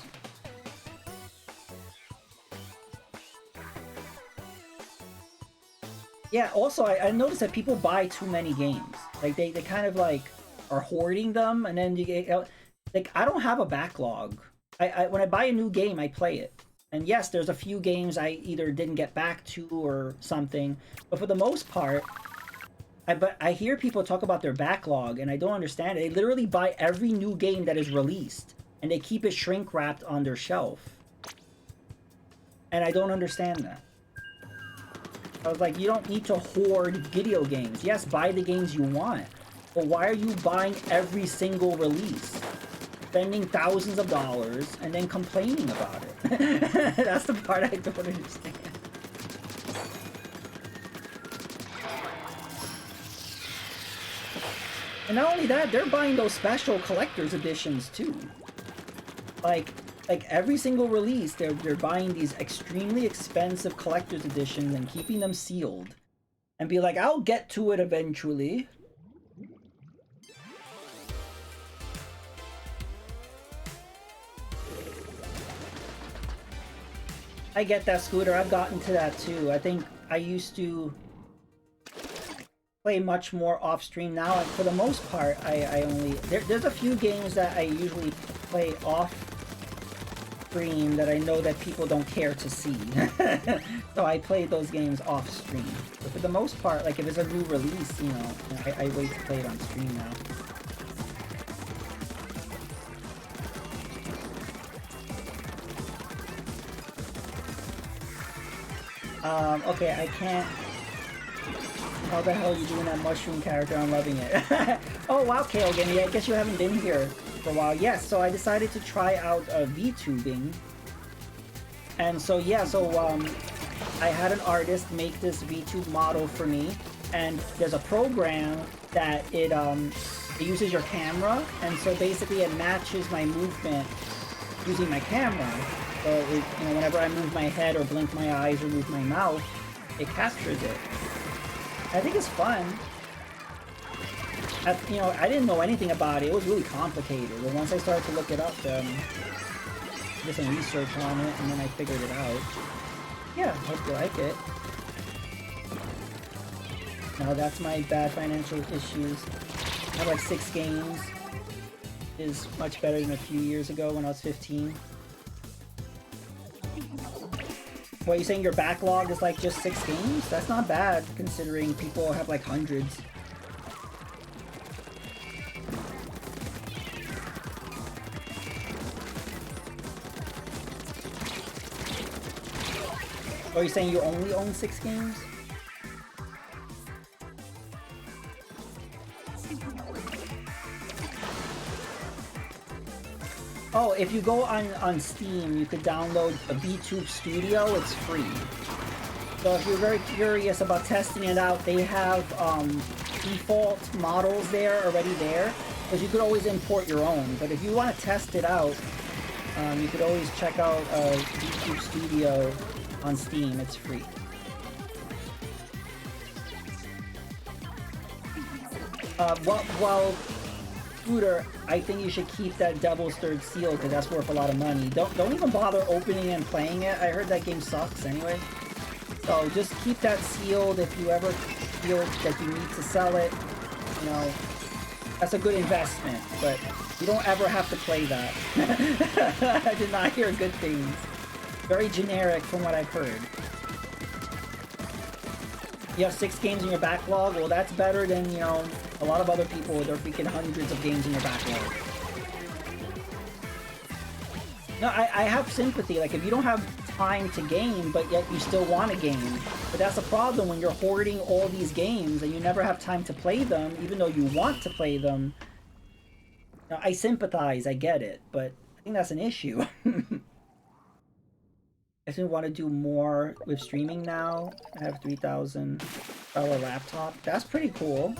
Yeah, also I noticed that people buy too many games. Like they kind of like are hoarding them, and then you get like, I don't have a backlog. When I buy a new game, I play it. And yes, there's a few games I either didn't get back to or something, but for the most part, but I hear people talk about their backlog, and I don't understand it. They literally buy every new game that is released, and they keep it shrink wrapped on their shelf. And I don't understand that. I was like, you don't need to hoard video games. Yes, buy the games you want, but why are you buying every single release? Spending thousands of dollars and then complaining about it. That's the part I don't understand. And not only that, they're buying those special collector's editions too. Like every single release, they're buying these extremely expensive collector's editions and keeping them sealed. And be like, I'll get to it eventually. I get that, Scooter. I've gotten to that too. I think I used to play much more off stream now, and for the most part I only there's a few games that I usually play off stream that I know that people don't care to see. So I play those games off stream, but for the most part, like if it's a new release, you know, I wait to play it on stream now. Okay, I can't. How the hell are you doing that mushroom character? I'm loving it. Oh wow, Kaelgan, yeah, I guess you haven't been here for a while. Yes, so I decided to try out VTubing. And so yeah, I had an artist make this VTube model for me, and there's a program that it uses your camera, and so basically it matches my movement using my camera. So it, you know, whenever I move my head or blink my eyes or move my mouth, it captures it. I think it's fun. You know, I didn't know anything about it. It was really complicated. But once I started to look it up, did some research on it, and then I figured it out. Yeah, hope you like it. Now that's my bad financial issues. I have like 6 games. Is much better than a few years ago when I was 15. What, you saying your backlog is like just 6 games? That's not bad, considering people have like hundreds. Are you saying you only own 6 games? Oh, if you go on Steam, you could download a VTube Studio. It's free. So if you're very curious about testing it out, they have default models there already there, because you could always import your own. But if you want to test it out, you could always check out VTube Studio on Steam. It's free. Well, Scooter, I think you should keep that Devil's Third sealed because that's worth a lot of money. Don't even bother opening and playing it. I heard that game sucks anyway. So just keep that sealed if you ever feel that you need to sell it. You know, that's a good investment, but you don't ever have to play that. I did not hear good things. Very generic from what I've heard. You have 6 games in your backlog? Well, that's better than, you know, a lot of other people with their freaking hundreds of games in their backlog. No, I have sympathy. Like, if you don't have time to game, but yet you still want a game. But that's a problem when you're hoarding all these games and you never have time to play them, even though you want to play them. Now, I sympathize, I get it, but I think that's an issue. I think we want to do more with streaming now. I have $3,000 laptop. That's pretty cool.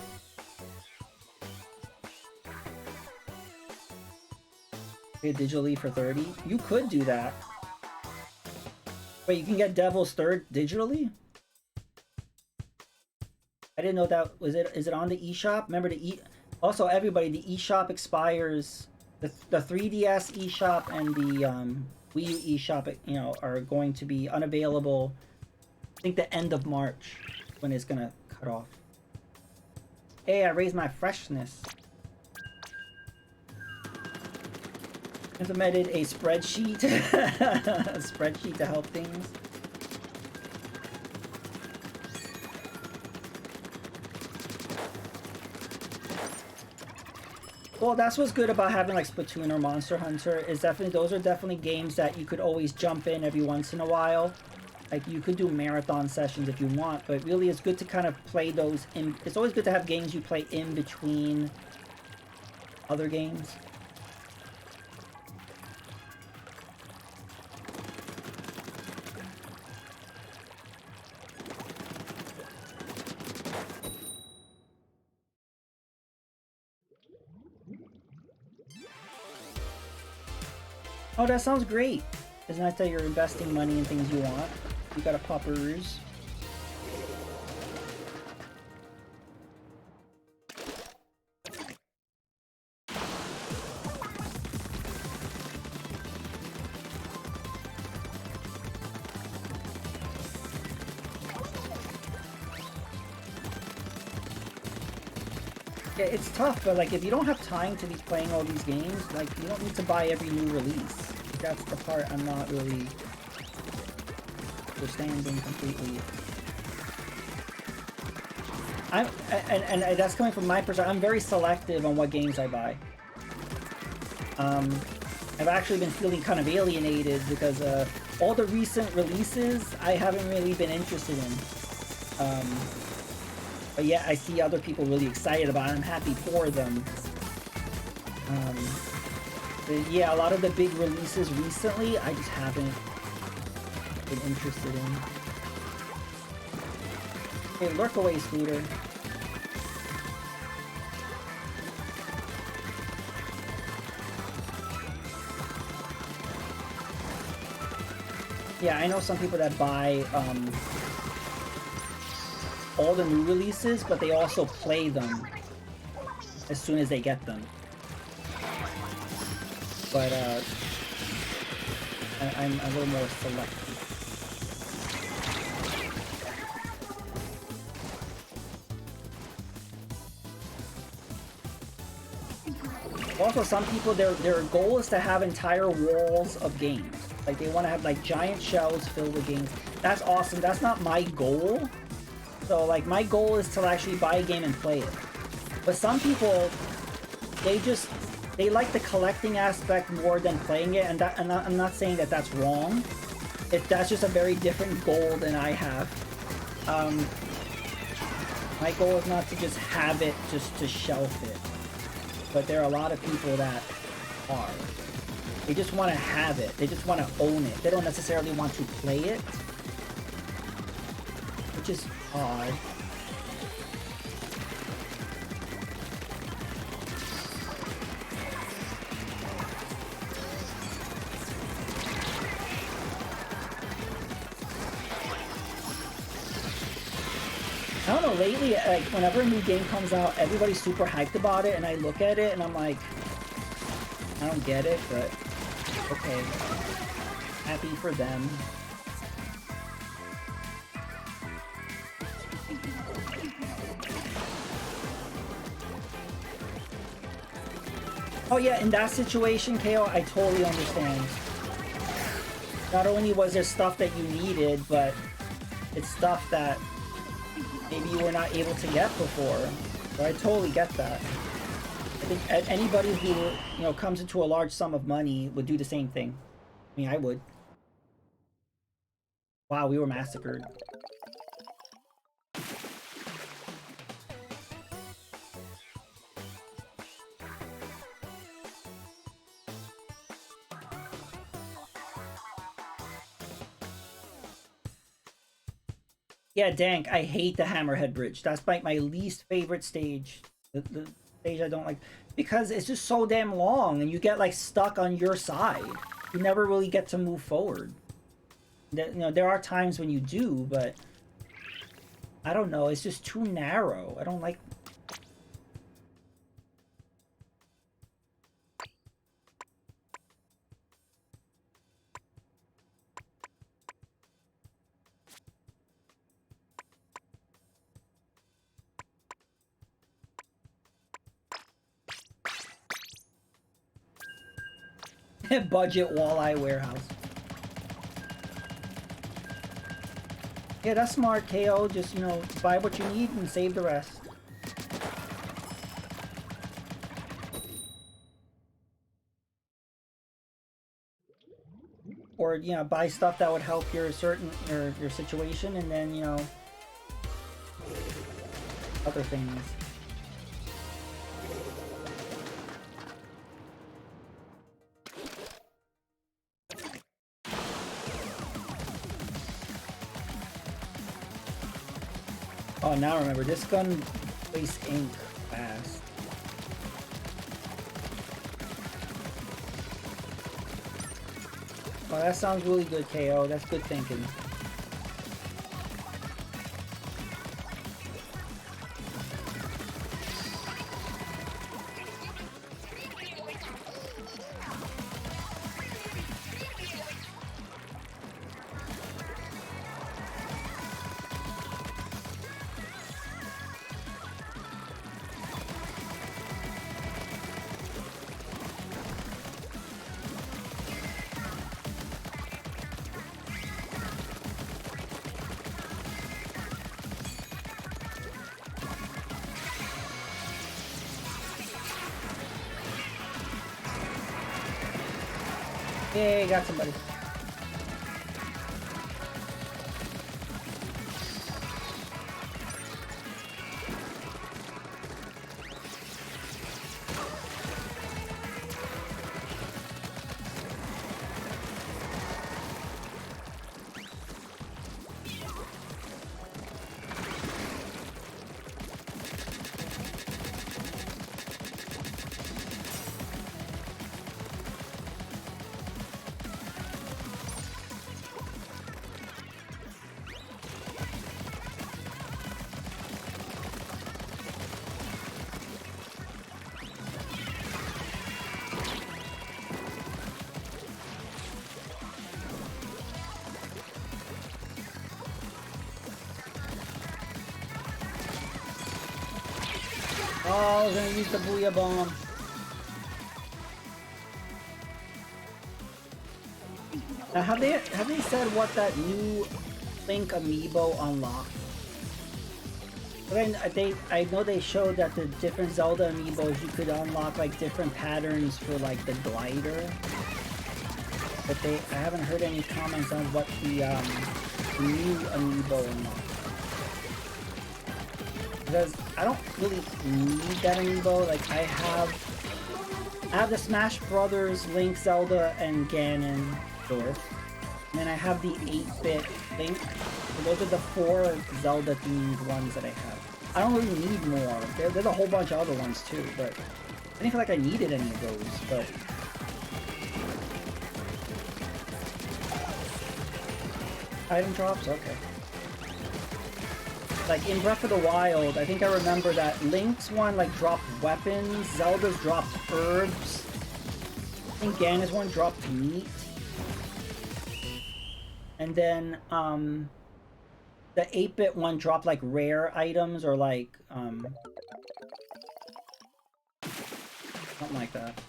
Pay digitally for 30. You could do that. Wait, you can get Devil's Third digitally? I didn't know that. Is it on the eShop? Remember also everybody, the eShop expires. The 3DS eShop and the Wii U eShop, you know, are going to be unavailable. I think the end of March when it's gonna cut off. Hey, I raised my freshness. Implemented a spreadsheet. A spreadsheet to help things. Well, that's what's good about having like Splatoon or Monster Hunter, is definitely those are definitely games that you could always jump in every once in a while. Like you could do marathon sessions if you want, but really it's good to kind of play those in. It's always good to have games you play in between other games. Oh, that sounds great. It's nice that you're investing money in things you want. You got a poppers. Yeah, it's tough, but like if you don't have time to be playing all these games, like you don't need to buy every new release. That's the part I'm not really understanding completely. And that's coming from my perspective. I'm very selective on what games I buy. I've actually been feeling kind of alienated because all the recent releases I haven't really been interested in. But yeah, I see other people really excited about it. I'm happy for them. But yeah, a lot of the big releases recently, I just haven't been interested in. Hey, lurk away, Scooter. Yeah, I know some people that buy all the new releases, but they also play them as soon as they get them. But I'm a little more selective. Also, some people, their goal is to have entire walls of games. Like they want to have like giant shelves filled with games. That's awesome. That's not my goal. So like my goal is to actually buy a game and play it. But some people, they like the collecting aspect more than playing it, and I'm not saying that that's wrong. That's just a very different goal than I have. My goal is not to just have it, just to shelf it. But there are a lot of people that are. They just want to have it. They just want to own it. They don't necessarily want to play it, which is odd. I don't know, lately, like, whenever a new game comes out, everybody's super hyped about it, and I look at it, and I'm like, I don't get it, but okay. Happy for them. Oh yeah, in that situation, KO, I totally understand. Not only was there stuff that you needed, but it's stuff that maybe you were not able to get before. So I totally get that. I think anybody who, you know, comes into a large sum of money would do the same thing. I mean, I would. Wow, we were massacred. Yeah, Dank, I hate the Hammerhead Bridge. That's like my least favorite stage. The stage I don't like. Because it's just so damn long and you get like stuck on your side. You never really get to move forward. You know, there are times when you do, but I don't know. It's just too narrow. I don't like... Budget walleye warehouse. Yeah, that's smart, KO. Just, you know, buy what you need and save the rest. Or, you know, buy stuff that would help your your situation, and then, you know, other things. Oh, now remember, this gun plays ink fast. Oh, that sounds really good, KO. That's good thinking. Yay, got somebody. Oh, I was gonna use the Booyah Bomb. Now, have they said what that new Link amiibo unlocks? I know they showed that the different Zelda amiibos you could unlock like different patterns for like the glider, but I haven't heard any comments on what the new amiibo unlocks. Because I don't really need that amiibo. Like I have the Smash Brothers, Link, Zelda, and Ganon Dorf. And then I have the 8-bit Link. So those are the 4 Zelda themed ones that I have. I don't really need more. There's a whole bunch of other ones too, but I didn't feel like I needed any of those, but item drops? Okay. Like in Breath of the Wild, I think I remember that Link's one like dropped weapons, Zelda's dropped herbs, I think Ganon's one dropped meat, and then the 8-bit one dropped like rare items or like something like that.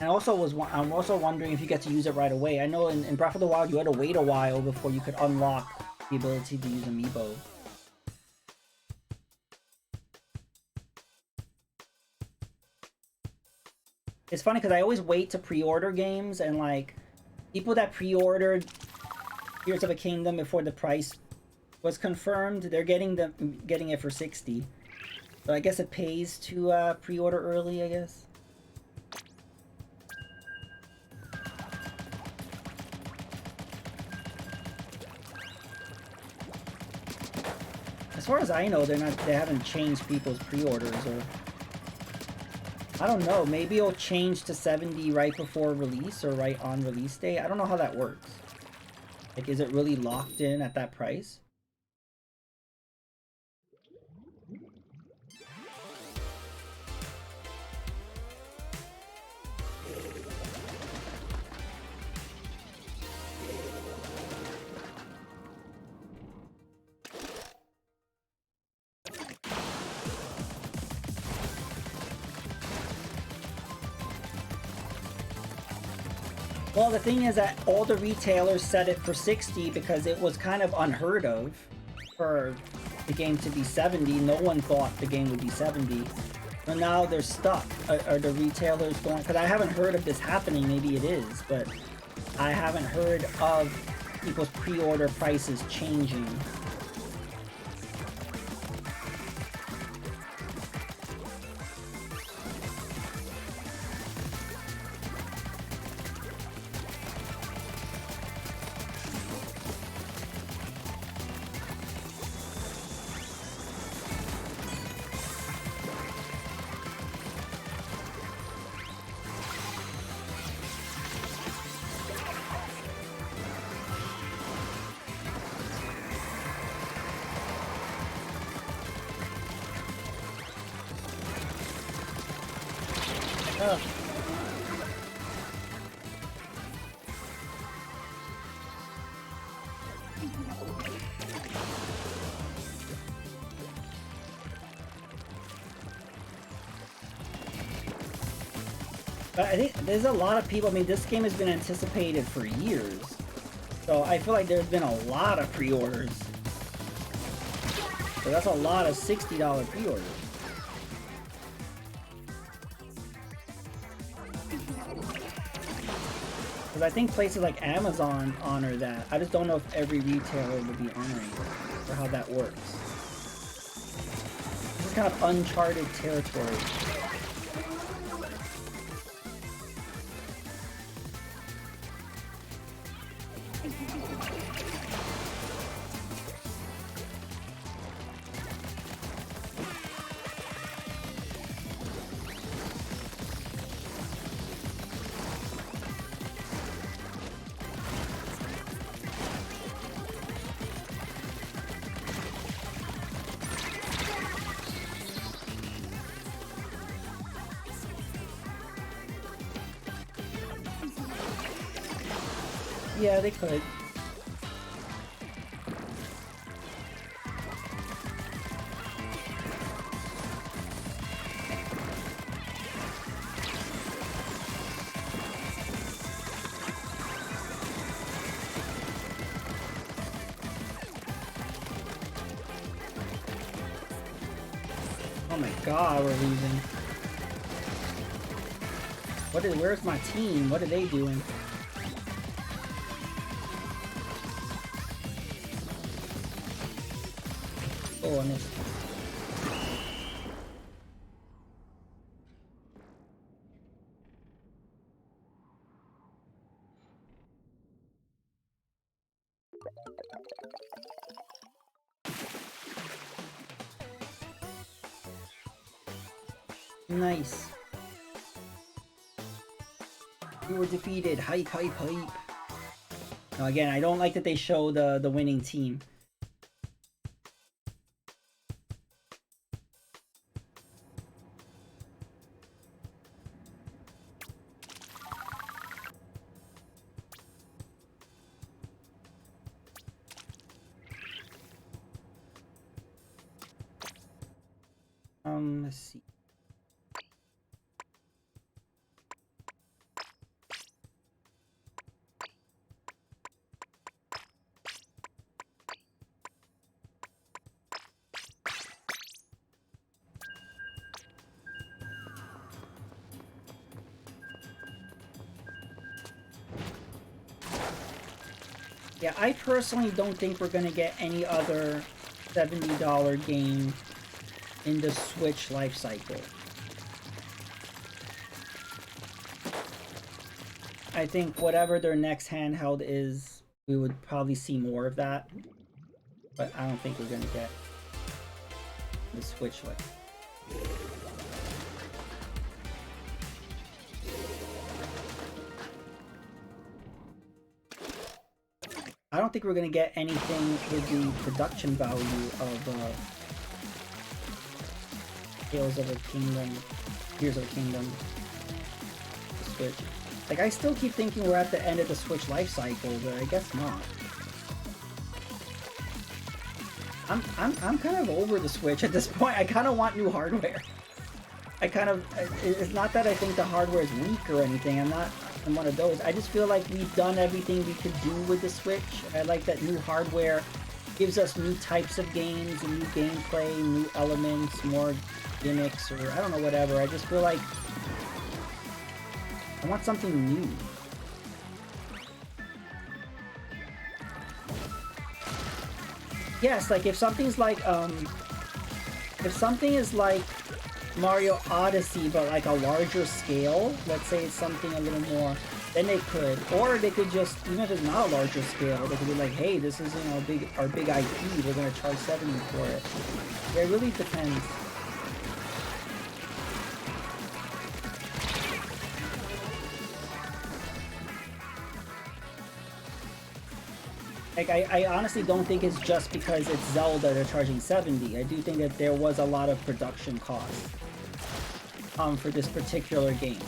And I'm also wondering if you get to use it right away. I know in Breath of the Wild you had to wait a while before you could unlock the ability to use amiibo. It's funny because I always wait to pre-order games, and like people that pre-ordered Tears of a Kingdom before the price was confirmed, they're getting it for $60. So I guess it pays to pre-order early, I guess. As far as I know, they haven't changed people's pre-orders, or I don't know, maybe it'll change to 70 right before release or right on release day. I don't know how that works. Like, is it really locked in at that price? Well, the thing is that all the retailers set it for 60 because it was kind of unheard of for the game to be 70. No one thought the game would be 70. So now they're stuck. Are the retailers going... Because I haven't heard of this happening. Maybe it is, but I haven't heard of people's pre-order prices changing. But I think there's a lot of people, I mean, this game has been anticipated for years. So I feel like there's been a lot of pre-orders. So that's a lot of $60 pre-orders. Because I think places like Amazon honor that. I just don't know if every retailer would be honoring it, or how that works. This is kind of uncharted territory. Yeah, they could. Oh my god, we're losing. Where's my team? What are they doing? Oh, I missed. Nice. You were defeated. Hype, hype, hype. Now again, I don't like that they show the winning team. Let's see. Yeah, I personally don't think we're gonna get any other $70 game in the Switch life cycle. I think whatever their next handheld is, we would probably see more of that. But I don't think we're gonna get the Switch life. I don't think we're gonna get anything with the production value of Tales of a Kingdom, Tears of a Kingdom, the Switch. Like, I still keep thinking we're at the end of the Switch life cycle, but I guess not. I'm kind of over the Switch at this point. I kind of want new hardware. It's not that I think the hardware is weak or anything. in one of those. I just feel like we've done everything we could do with the Switch. I like that new hardware gives us new types of games and new gameplay, new elements, more gimmicks, or I don't know, whatever. I just feel like I want something new. Yes, like if something's like if something is like Mario Odyssey but like a larger scale, let's say it's something a little more, then they could. Or they could just, even if it's not a larger scale, they could be like, hey, this is, you know, our big IP, we're gonna charge 70 for it. Yeah, it really depends. Like, I honestly don't think it's just because it's Zelda they're charging 70. I do think that there was a lot of production costs for this particular game.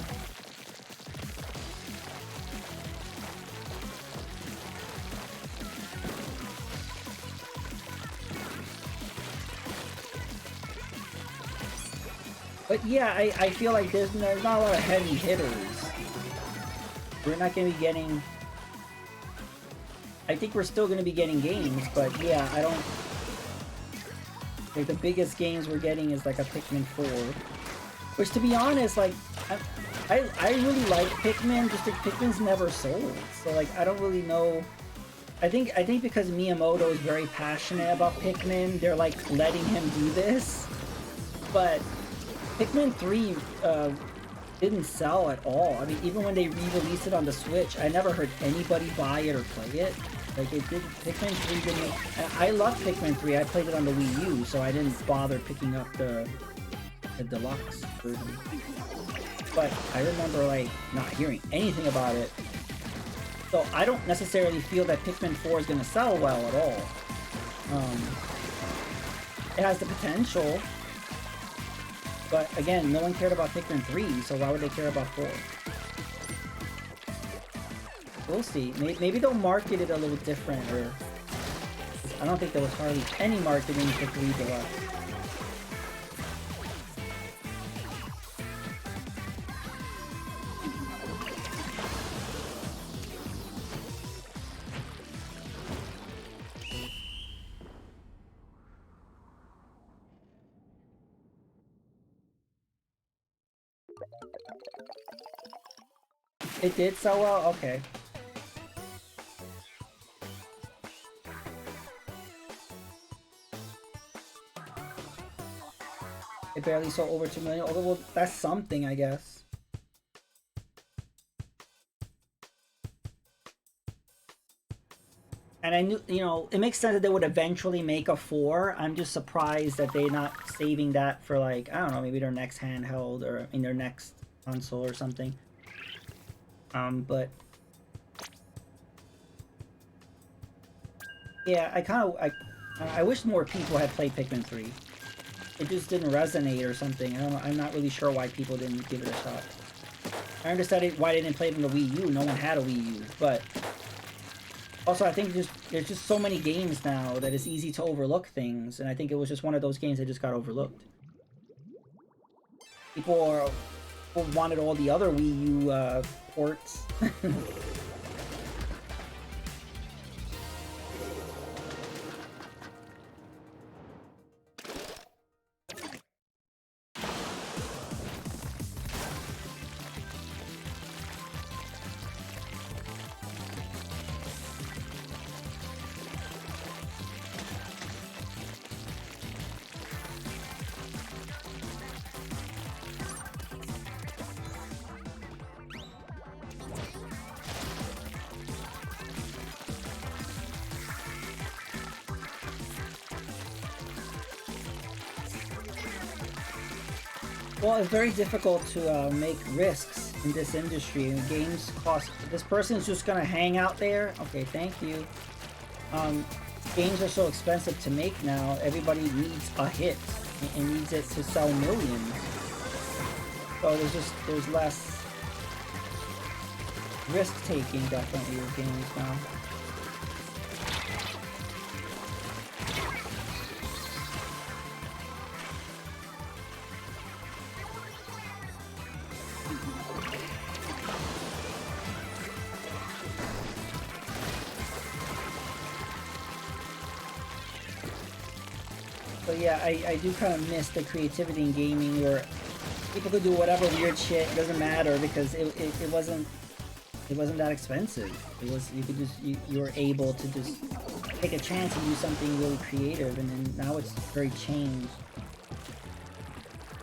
But yeah, I feel like there's not a lot of heavy hitters. We're not going to be getting... I think we're still going to be getting games, but yeah, I don't... Like, the biggest games we're getting is like a Pikmin 4. Which, to be honest, like, I really like Pikmin, just that Pikmin's never sold. So, like, I don't really know... I think because Miyamoto is very passionate about Pikmin, they're, like, letting him do this. But Pikmin 3 didn't sell at all. I mean, even when they re-released it on the Switch, I never heard anybody buy it or play it. Like, it didn't... Pikmin 3 didn't... I love Pikmin 3. I played it on the Wii U, so I didn't bother picking up the deluxe version. But I remember, like, not hearing anything about it. So I don't necessarily feel that Pikmin 4 is going to sell well at all. It has the potential. But again, no one cared about Pikmin 3, so why would they care about 4? We'll see. Maybe they'll market it a little different, or... I don't think there was hardly any marketing for 3 Deluxe. It did so well? Okay. It barely sold over 2 million. Although, well, that's something, I guess. And I knew, you know, it makes sense that they would eventually make a 4. I'm just surprised that they're not saving that for, like, I don't know, maybe their next handheld or in their next console or something. But yeah, I wish more people had played Pikmin 3. It just didn't resonate or something. I don't know. I'm not really sure why people didn't give it a shot. I understand why they didn't play it on the Wii U. No one had a Wii U, but also I think there's just so many games now that it's easy to overlook things, and I think it was just one of those games that just got overlooked. People wanted all the other Wii U ports. Well, it's very difficult to make risks in this industry, and games cost... This person's just gonna hang out there? Okay, thank you. Games are so expensive to make now, everybody needs a hit, and needs it to sell millions. So there's less risk-taking, definitely, with games now. yeah, I do kind of miss the creativity in gaming where people could do whatever weird shit. It doesn't matter because it wasn't that expensive. It was you could just you were able to just take a chance and do something really creative, and then now it's very changed.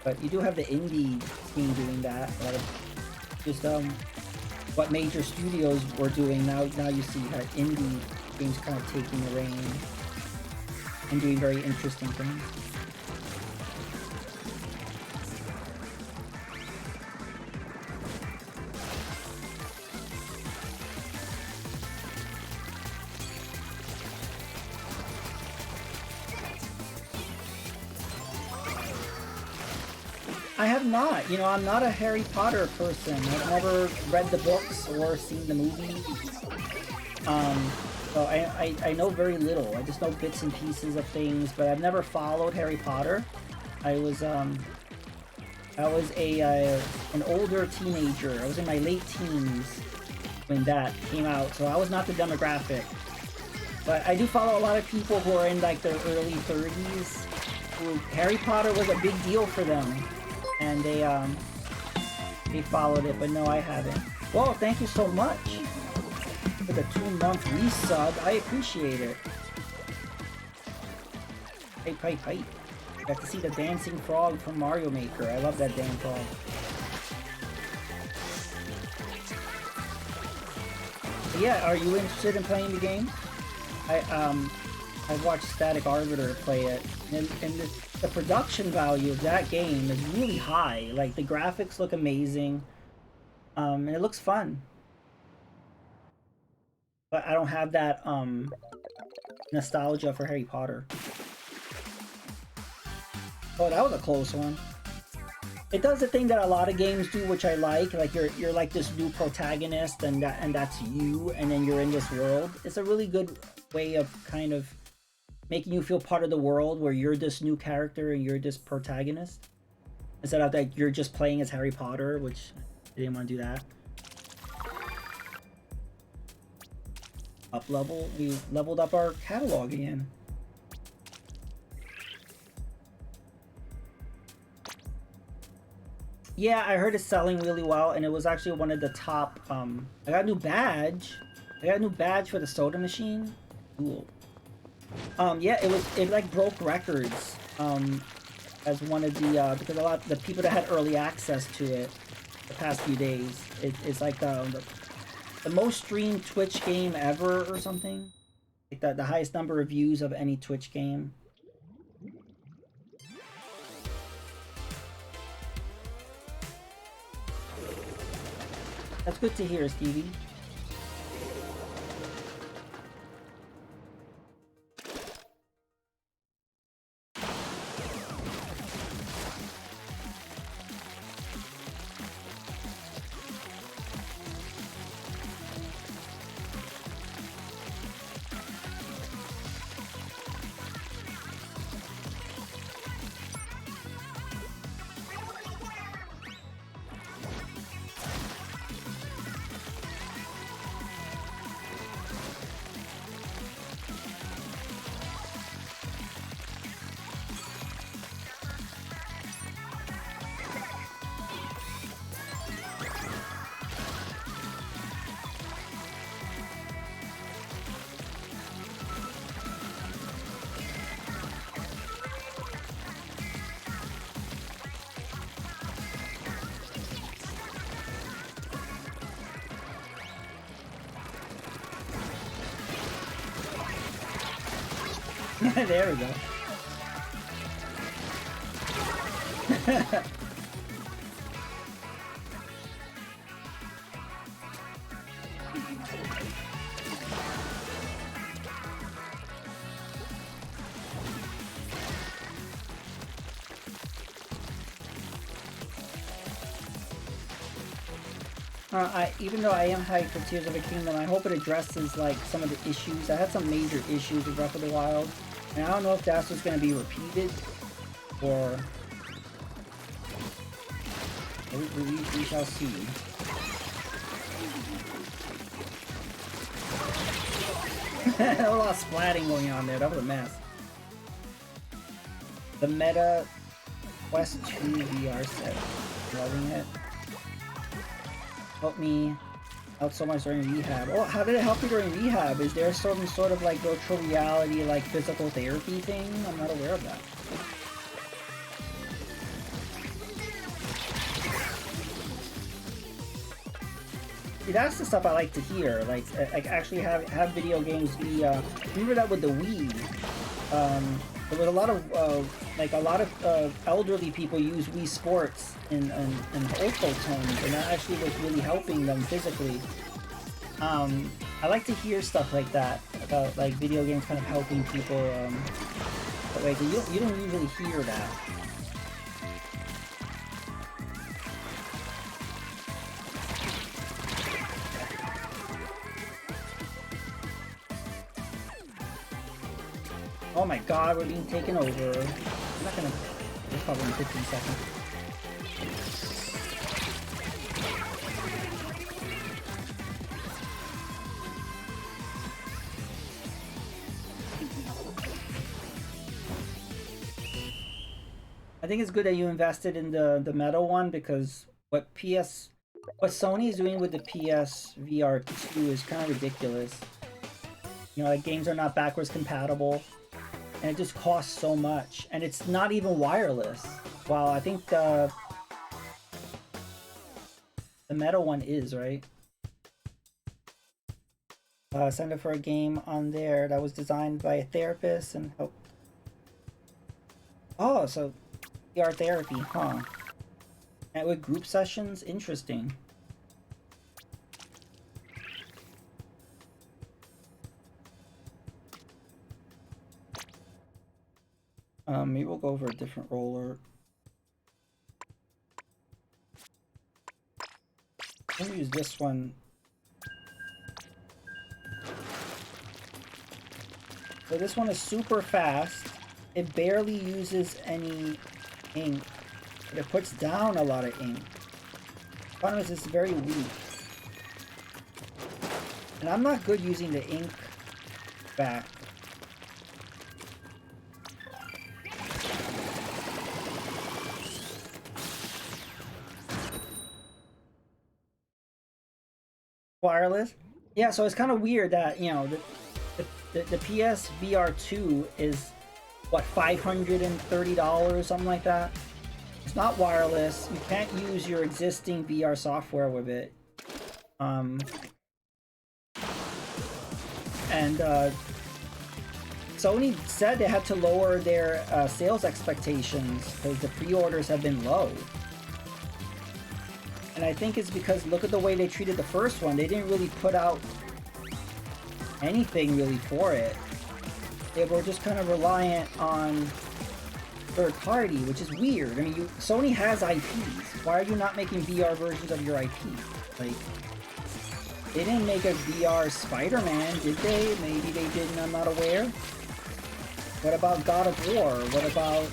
But you do have the indie scene doing that. Just what major studios were doing. Now you see how indie games kind of taking the reign and doing very interesting things. I have not. You know, I'm not a Harry Potter person. I've never read the books or seen the movies. So I know very little. I just know bits and pieces of things, but I've never followed Harry Potter. I was an older teenager. I was in my late teens when that came out, so I was not the demographic. But I do follow a lot of people who are in like their early 30s who Harry Potter was a big deal for them. And they followed it, but no, I haven't. Well, thank you so much for the 2-month resub. I appreciate it. Hey. Got to see the dancing frog from Mario Maker. I love that damn frog. But yeah, are you interested in playing the game? I watched Static Arbiter play it, and the production value of that game is really high. Like, the graphics look amazing, and it looks fun. But I don't have that nostalgia for Harry Potter. Oh, that was a close one. It does the thing that a lot of games do, which I like. Like you're like this new protagonist, and that's you, and then you're in this world. It's a really good way of kind of making you feel part of the world where you're this new character and you're this protagonist. Instead of like you're just playing as Harry Potter, which I didn't want to do that. We leveled up our catalog again. Yeah, I heard it's selling really well, and it was actually one of the top. I got a new badge. I got a new badge for the soda machine. Cool. Yeah, it like broke records. As one of the because a lot of the people that had early access to it the past few days, it's like the most streamed Twitch game ever or something. Like the highest number of views of any Twitch game. That's good to hear, Stevie. There we go. Even though I am hyped for Tears of the Kingdom, I hope it addresses like some of the issues. I had some major issues with Breath of the Wild, and I don't know if that's what's going to be repeated, or we shall see. A lot of splatting going on there. That was a mess. The Meta Quest 2 VR set. Loving it. Helped me out so much during rehab. Oh, how did it help you during rehab? Is there some sort of like virtual reality, like physical therapy thing? I'm not aware of that. See, that's the stuff I like to hear. Like actually have video games be. Remember that with the Wii. There was a lot of elderly people use Wii Sports in Oppo tones, and that actually was really helping them physically. I like to hear stuff like that about like video games kind of helping people. But like you don't usually hear that. Oh my god, we're being taken over. I'm not gonna... It's probably in 15 seconds. I think it's good that you invested in the Meta one, because what Sony is doing with the PS VR 2 is kind of ridiculous. You know, like games are not backwards compatible. And it just costs so much, and it's not even wireless. While I think the Meta one is, right? Signed up for a game on there that was designed by a therapist and help. Oh, so VR therapy, huh? And with group sessions, interesting. Maybe we'll go over a different roller. I'm gonna use this one. So this one is super fast. It barely uses any ink, but it puts down a lot of ink. The problem is it's very weak. And I'm not good using the ink back. Wireless, yeah. So it's kind of weird that, you know, the PS VR 2 is what, $530, something like that. It's not wireless. You can't use your existing VR software with it. And Sony said they had to lower their sales expectations because the pre-orders have been low. And I think it's because look at the way they treated the first one. They didn't really put out anything really for it. They were just kind of reliant on third party, which is weird. I mean, Sony has IPs. Why are you not making VR versions of your IP? Like, they didn't make a VR Spider-Man, did they? Maybe they didn't, I'm not aware. What about God of War? What about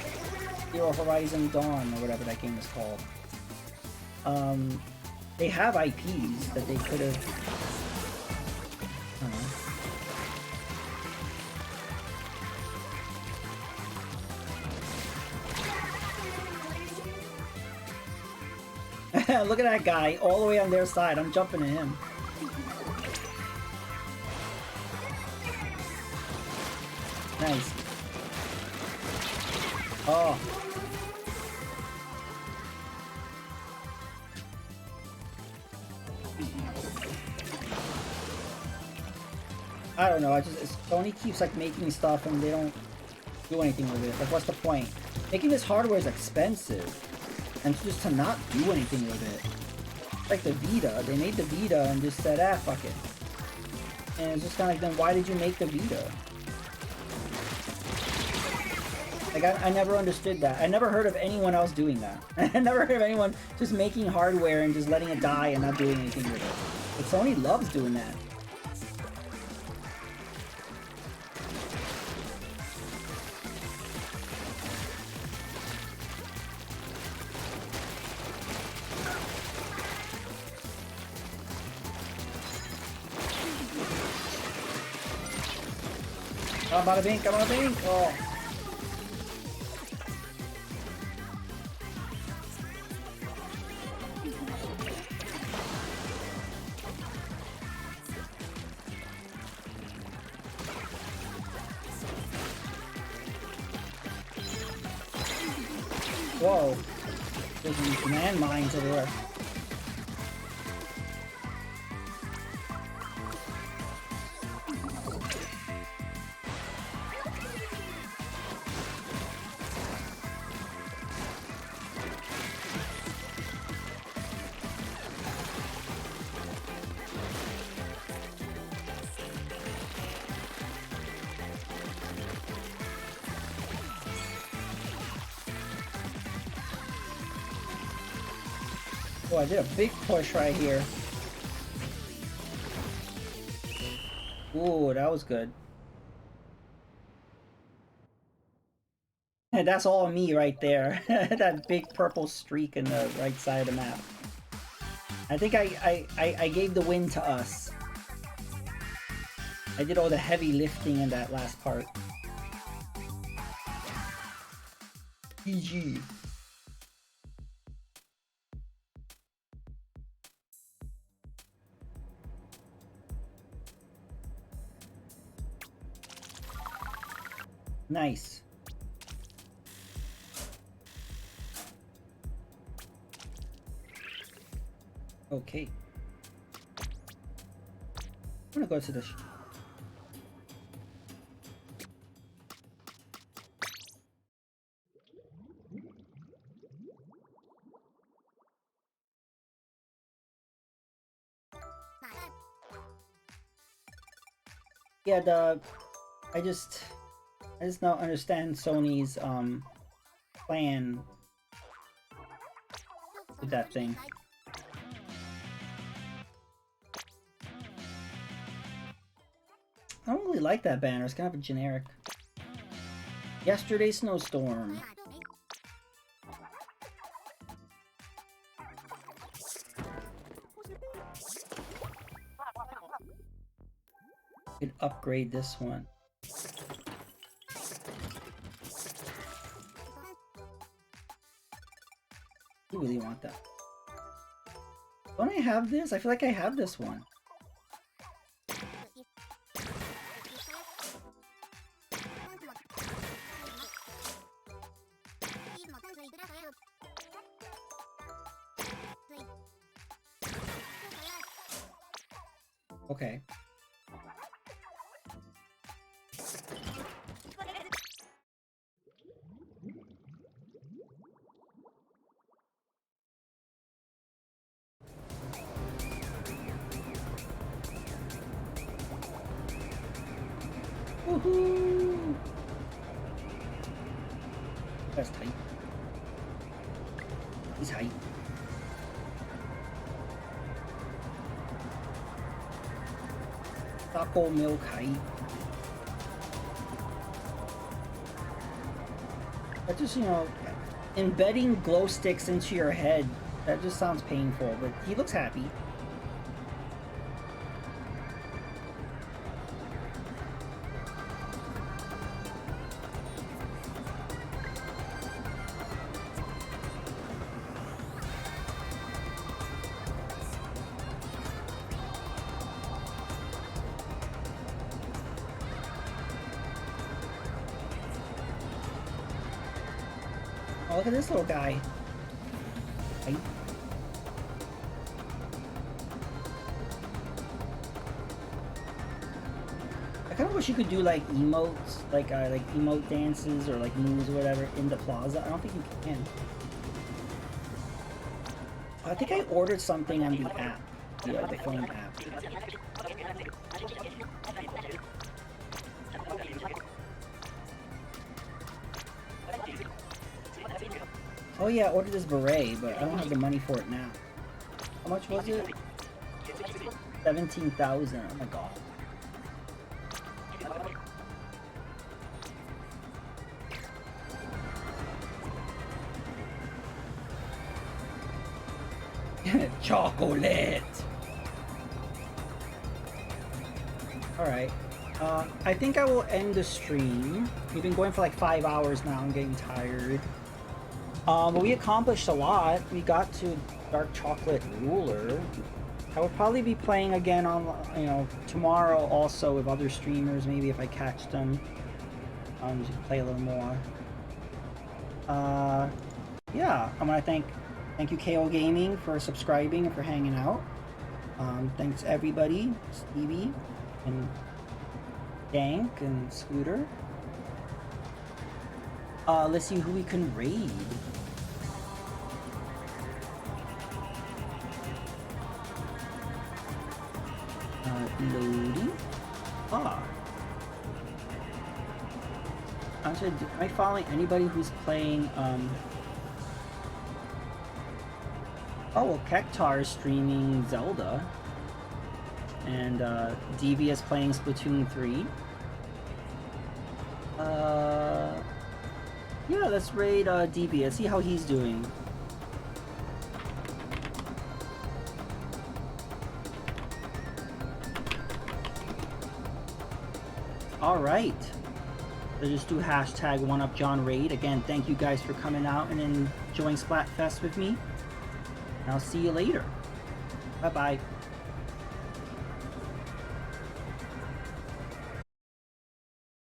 Zero Horizon Dawn, or whatever that game is called? They have IPs that they could have... Look at that guy, all the way on their side. I'm jumping at him. Nice. Oh. I don't know, Sony keeps like making stuff and they don't do anything with it. Like, what's the point? Making this hardware is expensive. And just to not do anything with it. Like the Vita, they made the Vita and just said, ah, fuck it. And it's just kind of like, then why did you make the Vita? Like, I never understood that. I never heard of anyone else doing that. I never heard of anyone just making hardware and just letting it die and not doing anything with it. But Sony loves doing that. I'm out of ink, I'm out of ink! Oh. Whoa. There's landmines everywhere. Oh, I did a big push right here. Ooh, that was good. And that's all me right there. That big purple streak in the right side of the map. I think I gave the win to us. I did all the heavy lifting in that last part. GG. Nice. Okay. I'm gonna go to the yeah, I just don't understand Sony's plan with that thing. I don't really like that banner. It's kind of a generic. Yesterday snowstorm. Could upgrade this one. You really want that? Don't I have this? I feel like I have this one. Okay. Woohoo! That's tight. He's tight. Taco milk height. That just, you know, embedding glow sticks into your head, that just sounds painful, but he looks happy. Oh, look at this little guy. Right. I kind of wish you could do like emotes, like emote dances or like moves or whatever in the plaza. I don't think you can. I think I ordered something on the app, the phone app. Oh yeah, I ordered this beret, but I don't have the money for it now. How much was it? 17,000. Oh my god. Chocolate! Alright. I think I will end the stream. We've been going for like 5 hours now. I'm getting tired. But we accomplished a lot. We got to Dark Chocolate Ruler. I will probably be playing again on, you know, tomorrow also with other streamers, maybe if I catch them. Just play a little more. yeah, I want to thank you KO Gaming for subscribing and for hanging out. Thanks everybody, Stevie and Dank and Scooter. Let's see who we can raid. Loading. Am I following anybody who's playing? Oh well, Kektar is streaming Zelda, and Devious playing Splatoon 3. Yeah, let's raid Devious. See how he's doing. Alright. Let's just do hashtag 1UpJohn raid. Again, thank you guys for coming out and enjoying Splatfest with me. And I'll see you later. Bye-bye.